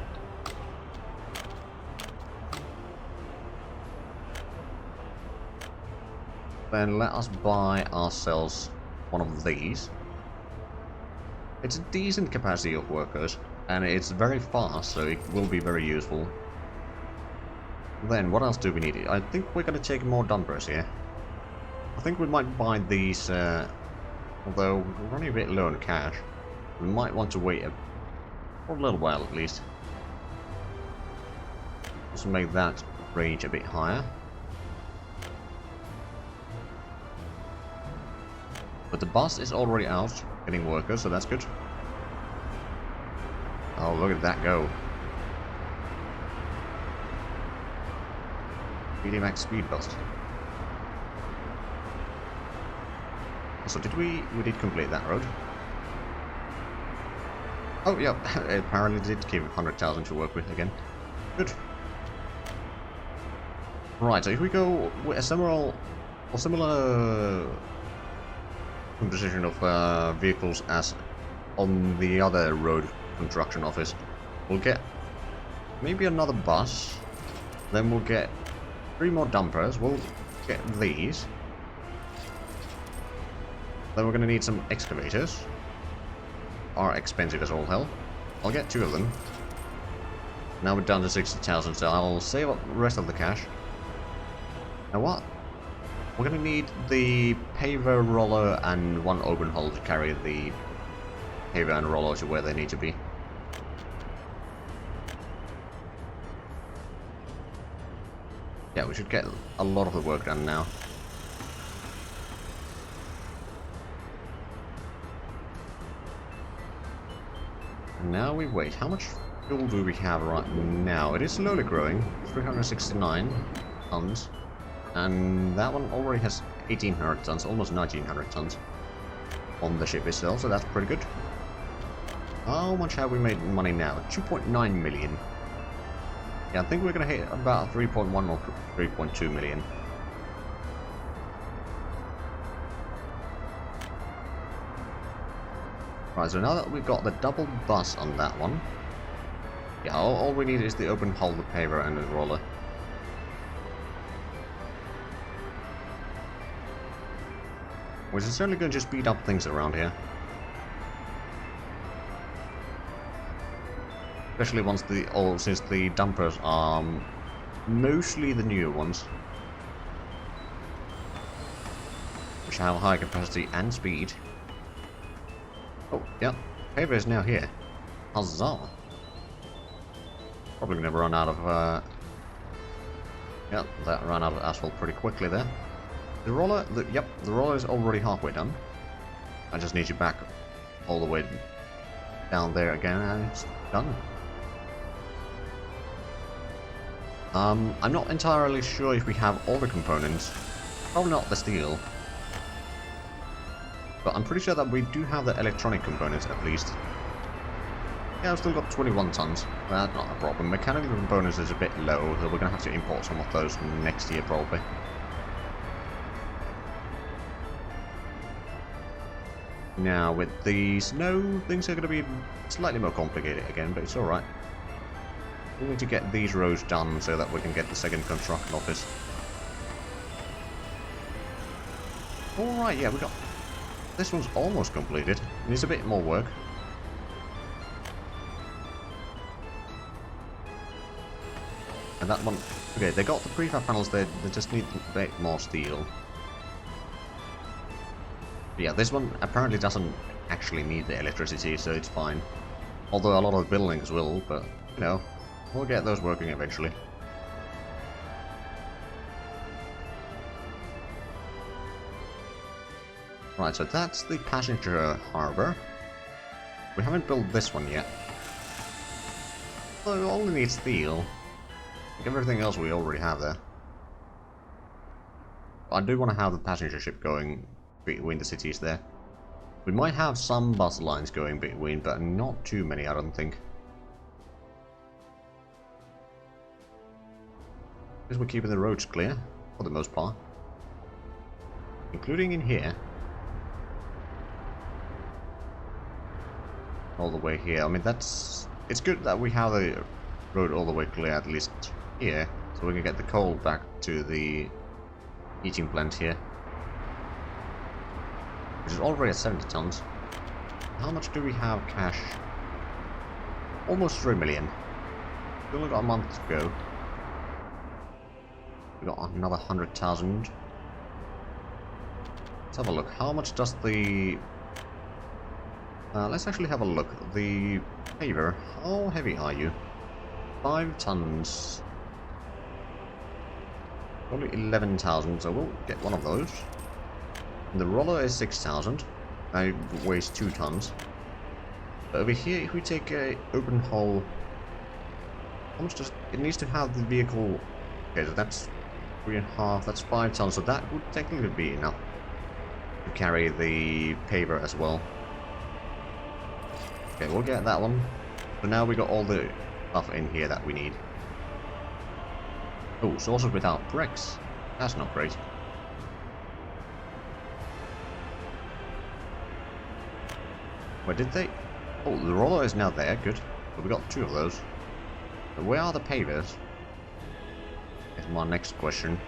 Then let us buy ourselves one of these. It's a decent capacity of workers, and it's very fast, so it will be very useful. Then, what else do we need? I think we're going to take more dumpers here. I think we might buy these, although we're running a bit low on cash. We might want to wait for a little while at least. Just make that range a bit higher. But the bus is already out, getting workers, so that's good. Oh, look at that go. PD Max speed bust. So we did complete that road. Oh yeah, it apparently did give 100,000 to work with again. Good. Right, so if we go with a similar composition of vehicles as on the other road construction office, we'll get maybe another bus, then we'll get 3 more dumpers, we'll get these, then we're going to need some excavators, are expensive as all hell. I'll get 2 of them. Now we're down to 60,000, so I'll save up the rest of the cash. Now what? We're going to need the paver roller and 1 open hull to carry the paver and roller to where they need to be. Yeah, we should get a lot of the work done now. And now we wait. How much fuel do we have right now? It is slowly growing. 369 tons. And that one already has 1,800 tons, almost 1,900 tons on the ship itself, so that's pretty good. How much have we made money now? 2.9 million. Yeah, I think we're going to hit about 3.1 or 3.2 million. Right, so now that we've got the double bus on that one, yeah, all we need is the open hull, the paver, and the roller. Which is certainly going to speed up things around here. Especially once since the dumpers are mostly the newer ones, which have high capacity and speed. Oh, yeah, paver is now here. Huzzah! Probably gonna run out of. Yeah, that ran out of asphalt pretty quickly there. The roller, yep, the roller is already halfway done. I just need you back all the way down there again, and it's done. I'm not entirely sure if we have all the components. Probably not the steel. But I'm pretty sure that we do have the electronic components at least. Yeah, I've still got 21 tons. That's not a problem. Mechanical components is a bit low, so we're going to have to import some of those next year probably. Now, with the snow, things are going to be slightly more complicated again, but it's alright. We need to get these roads done so that we can get the second construction office. Alright, yeah, we got... This one's almost completed. It needs a bit more work. And that one... Okay, they got the prefab panels there, they just need a bit more steel. Yeah, this one apparently doesn't actually need the electricity, so it's fine. Although a lot of buildings will, but, you know, we'll get those working eventually. Right, so that's the passenger harbour. We haven't built this one yet. Well, it only needs steel. Like everything else we already have there. I do want to have the passenger ship going between the cities there. We might have some bus lines going between, but not too many, I don't think. Because we're keeping the roads clear, for the most part. Including in here. All the way here. I mean, it's good that we have the road all the way clear, at least here. So we can get the coal back to the heating plant here. Which is already at 70 tons. How much do we have cash? Almost 3 million. We only got a month to go. We got another 100,000. Let's have a look. How much does the... let's actually have a look. The paver, how heavy are you? 5 tons. Only 11,000, so we'll get one of those. And the roller is 6,000. It weighs 2 tons. But over here, if we take a open hull, how much does it needs to have the vehicle? Okay, so that's 3.5. That's 5 tons. So that would technically be enough to carry the paver as well. Okay, we'll get that one. So now we got all the stuff in here that we need. Oh, sources without bricks. That's not great. Where did they? Oh, the roller is now there. Good. But we got 2 of those. But where are the pavers? Is my next question.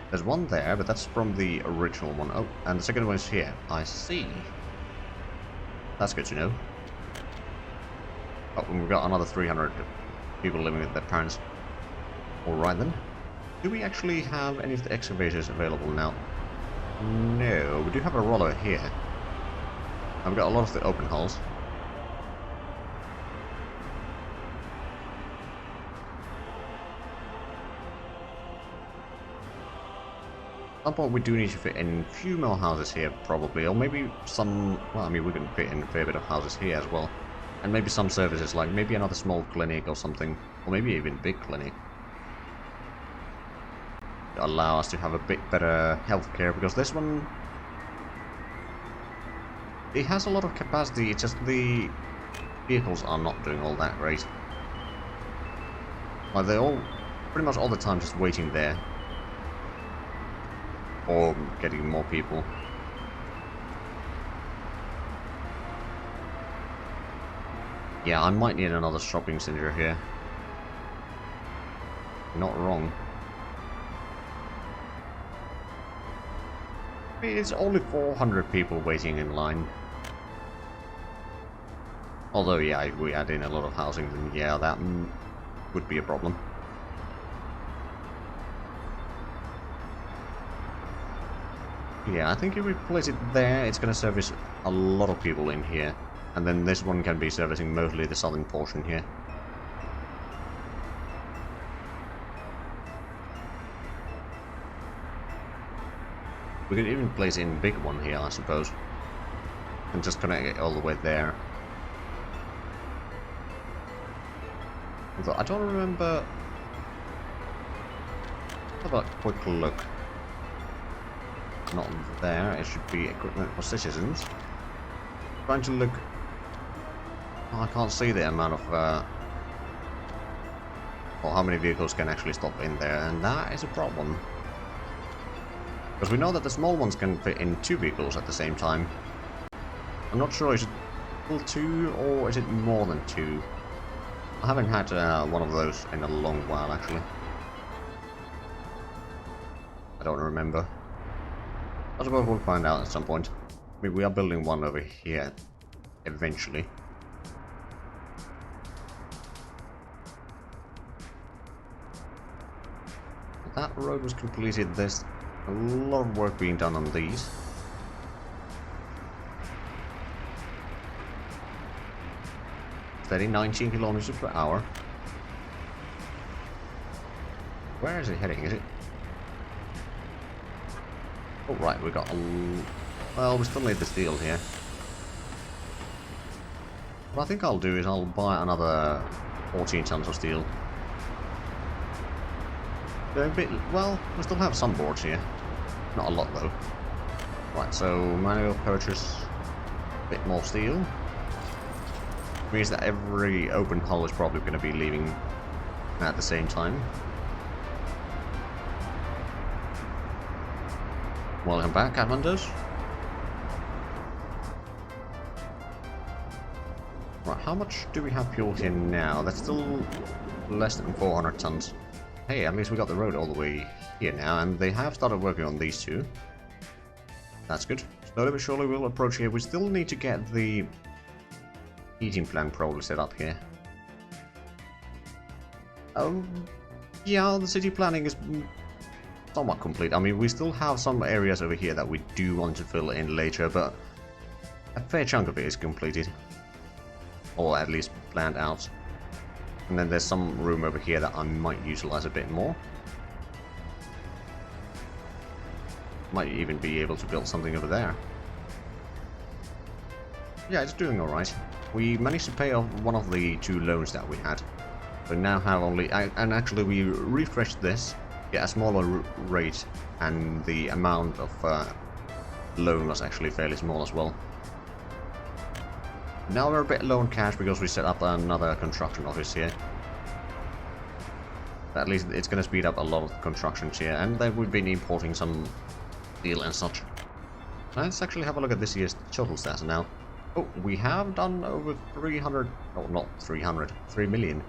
There's one there, but that's from the original one. Oh, and the second one is here. I see. That's good to know. Oh, and we've got another 300 people living with their parents. Alright then. Do we actually have any of the excavators available now? No, we do have a roller here. And we've got a lot of the open hulls. At some point we do need to fit in a few more houses here, probably. Or maybe some... Well, I mean, we can fit in a fair bit of houses here as well. And maybe some services, like maybe another small clinic or something. Or maybe even a big clinic. To allow us to have a bit better healthcare, because this one... It has a lot of capacity, it's just the vehicles are not doing all that great. Like, they're all, pretty much all the time, just waiting there. Or getting more people. Yeah, I might need another shopping center here. Not wrong. I mean, it's only 400 people waiting in line. Although, yeah, if we add in a lot of housing, then yeah, that would be a problem. Yeah, I think if we place it there, it's going to service a lot of people in here. And then this one can be servicing mostly the southern portion here. We could even place in a big one here, I suppose. And just connect it all the way there. Although I don't remember... How about a quick look? Not there, it should be equipment for citizens. Trying to look... Oh, I can't see the amount of... or how many vehicles can actually stop in there, and that is a problem. Because we know that the small ones can fit in 2 vehicles at the same time. I'm not sure, is it still 2 or is it more than 2? I haven't had one of those in a long while, actually. I don't remember. I suppose we'll find out at some point. I mean, we are building one over here, eventually. That road was completed, there's a lot of work being done on these. Steady 19 kilometers per hour. Where is it heading? Is it? Oh right, we got a... Well, we still need the steel here. What I think I'll do is I'll buy another 14 tons of steel. They're a bit... Well, we still have some boards here. Not a lot though. Right, so manual purchase. bit more steel. Means that every open hull is probably going to be leaving at the same time. Welcome back, Outlanders. Right, how much do we have fuel here now? That's still less than 400 tons. Hey, at least we got the road all the way here now, and they have started working on these two. That's good. Slowly but surely we'll approach here. We still need to get the heating plant probably set up here. Yeah, the city planning is somewhat complete. I mean, we still have some areas over here that we do want to fill in later, but a fair chunk of it is completed. Or at least planned out. And then there's some room over here that I might utilize a bit more. Might even be able to build something over there. Yeah, it's doing alright. We managed to pay off one of the 2 loans that we had. We now have only... and actually we refreshed this, get a smaller rate, and the amount of loan was actually fairly small as well. Now we're a bit low on cash because we set up another construction office here. At least it's going to speed up a lot of constructions here, and then we've been importing some steel and such. Let's actually have a look at this year's total stats now. Oh, we have done over 300, oh not 300, 3 million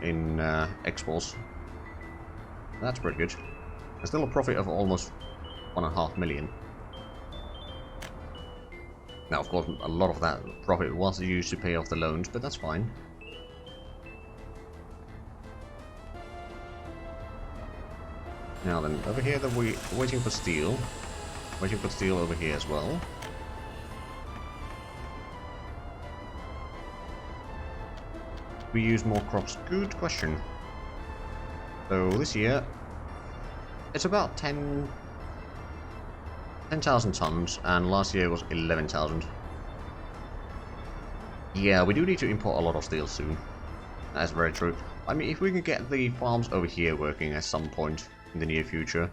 in exports. That's pretty good. There's still a profit of almost 1.5 million. Now, of course, a lot of that profit was used to pay off the loans, but that's fine. Now then, over here we're waiting for steel. Waiting for steel over here as well. We use more crops. Good question. So this year, it's about 10,000 tons, and last year was 11,000. Yeah, we do need to import a lot of steel soon. That's very true. I mean, if we can get the farms over here working at some point in the near future,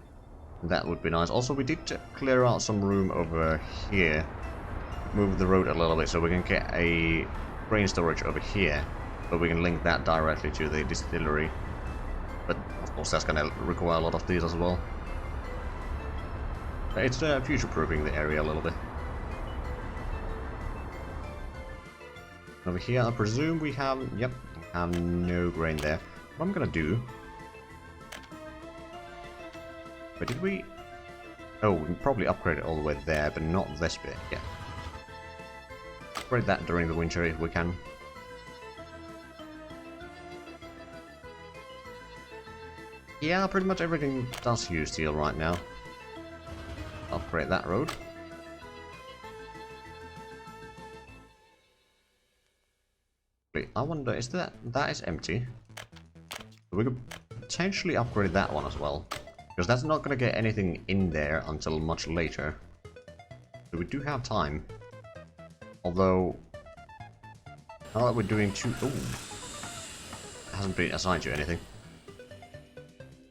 that would be nice. Also, we did clear out some room over here. Move the road a little bit so we can get a grain storage over here, but we can link that directly to the distillery. But of course that's going to require a lot of steel as well. It's future-proofing the area a little bit. Over here I presume we have... Yep, we have no grain there. What I'm going to do... But did we... Oh, we can probably upgrade it all the way there, but not this bit. Yeah. Upgrade that during the winter if we can. Yeah, pretty much everything does use steel right now. Upgrade that road. Wait, I wonder, is that is empty? We could potentially upgrade that one as well, because that's not going to get anything in there until much later. So we do have time. Although, now that we're doing two... Ooh, it hasn't been assigned to anything.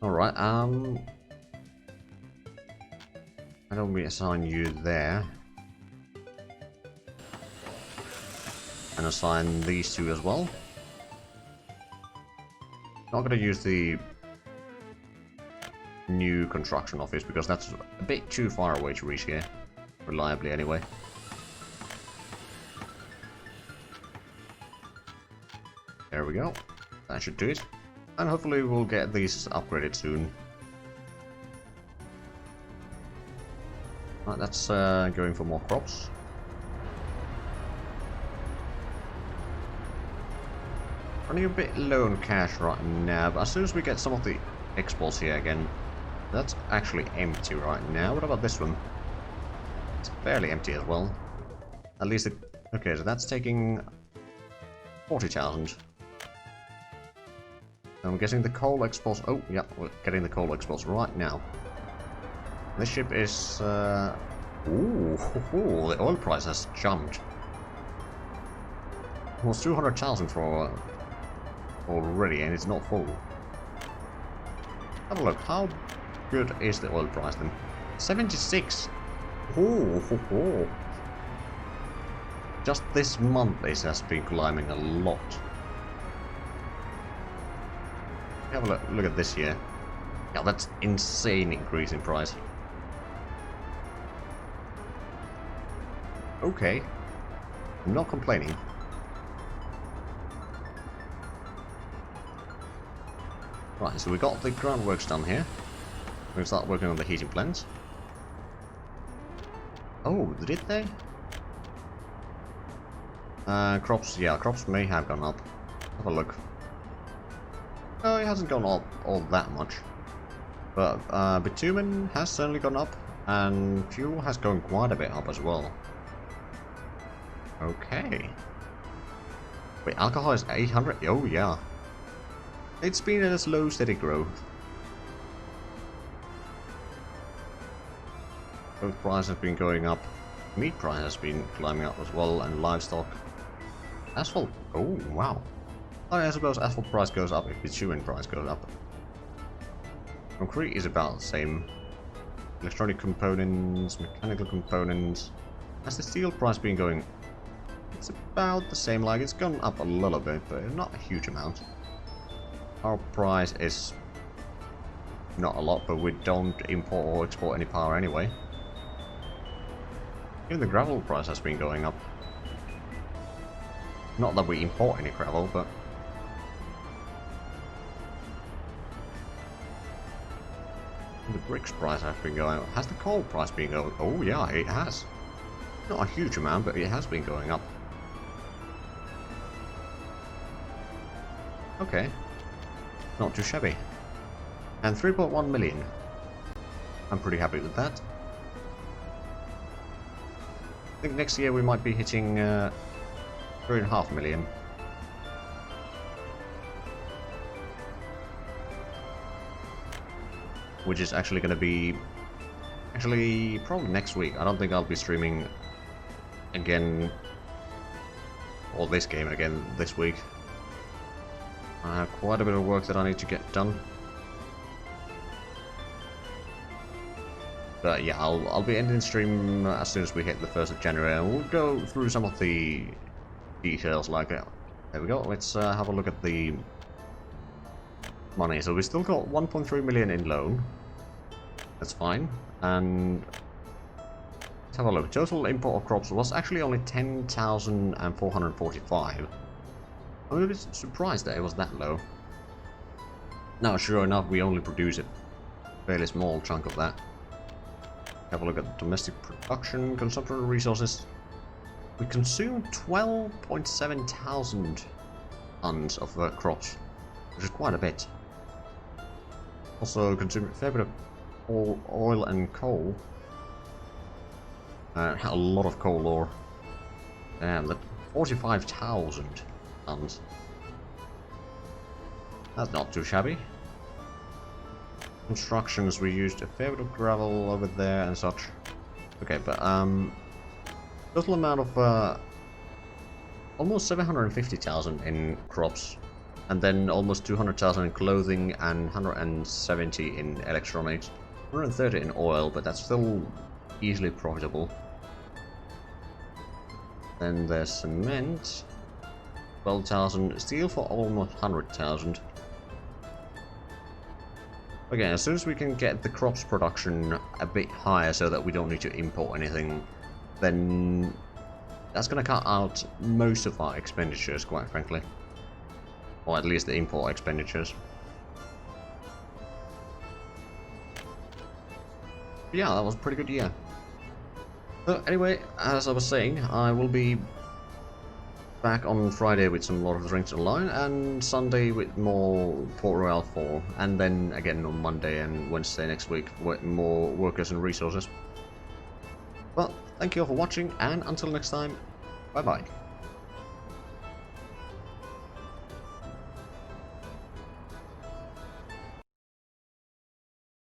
Alright, I don't assign you there. And assign these two as well. Not going to use the new construction office because that's a bit too far away to reach here. Reliably anyway. There we go. That should do it. And hopefully we'll get these upgraded soon. Right, that's going for more crops. Running a bit low on cash right now, but as soon as we get some of the exports here again, that's actually empty right now. What about this one? It's fairly empty as well. At least it... Okay, so that's taking 40,000. I'm guessing the coal exports... Oh, yeah, we're getting the coal exports right now. This ship is... Ooh, the oil price has jumped. Almost 200,000 for... already, and it's not full. Have a look, how good is the oil price then? 76! Oh, Just this month it has been climbing a lot. Have a look at this here. Yeah, that's insane increase in price. Okay. I'm not complaining. Right, so we got the groundworks done here. We're gonna start working on the heating plants. Oh, did they? Crops, yeah, crops may have gone up. Have a look. No, it hasn't gone up all that much. But bitumen has certainly gone up, and fuel has gone quite a bit up as well. Okay. Wait, alcohol is 800? Oh, yeah. It's been a slow, steady growth. Both prices have been going up. Meat price has been climbing up as well, and livestock. Asphalt. Oh, wow. I suppose asphalt price goes up if bitumen price goes up. Concrete is about the same. Electronic components, mechanical components. Has the steel price been going? It's about the same. Like, it's gone up a little bit, but not a huge amount. Our price is not a lot, but we don't import or export any power anyway. Even the gravel price has been going up. Not that we import any gravel, but... the bricks price has been going up. Has the coal price been going up? Oh yeah, it has. Not a huge amount, but it has been going up. Okay. Not too shabby. And 3.1 million. I'm pretty happy with that. I think next year we might be hitting 3.5 million. Which is actually going to be... actually, probably next week. I don't think I'll be streaming again, or this game again this week. I have quite a bit of work that I need to get done. But yeah, I'll be ending the stream as soon as we hit the 1st of January, and we'll go through some of the details like that. There we go, let's have a look at the money. So we still got 1.3 million in loan. That's fine. And let's have a look. Total import of crops was actually only 10,445. I'm a bit surprised that it was that low. Now, sure enough, we only produce a fairly small chunk of that. Have a look at domestic production, consumption of resources. We consume 12.7 thousand tons of crops, which is quite a bit. Also consume a fair bit of oil and coal. A lot of coal ore. Damn, that 45,000 tons. That's not too shabby. Constructions, we used a fair bit of gravel over there and such. Okay, but total amount of almost 750,000 in crops, and then almost 200,000 in clothing and 170 in electronics, 130 in oil, but that's still easily profitable. Then there's cement, 12,000, steel for almost 100,000. Again, as soon as we can get the crops production a bit higher so that we don't need to import anything, then that's going to cut out most of our expenditures, quite frankly. Or at least the import expenditures. But yeah, that was a pretty good year. So anyway, as I was saying, I will be back on Friday with some Lord of the Rings Online, and Sunday with more Port Royal 4, and then again on Monday and Wednesday next week with more workers and resources. But thank you all for watching, and until next time, bye bye.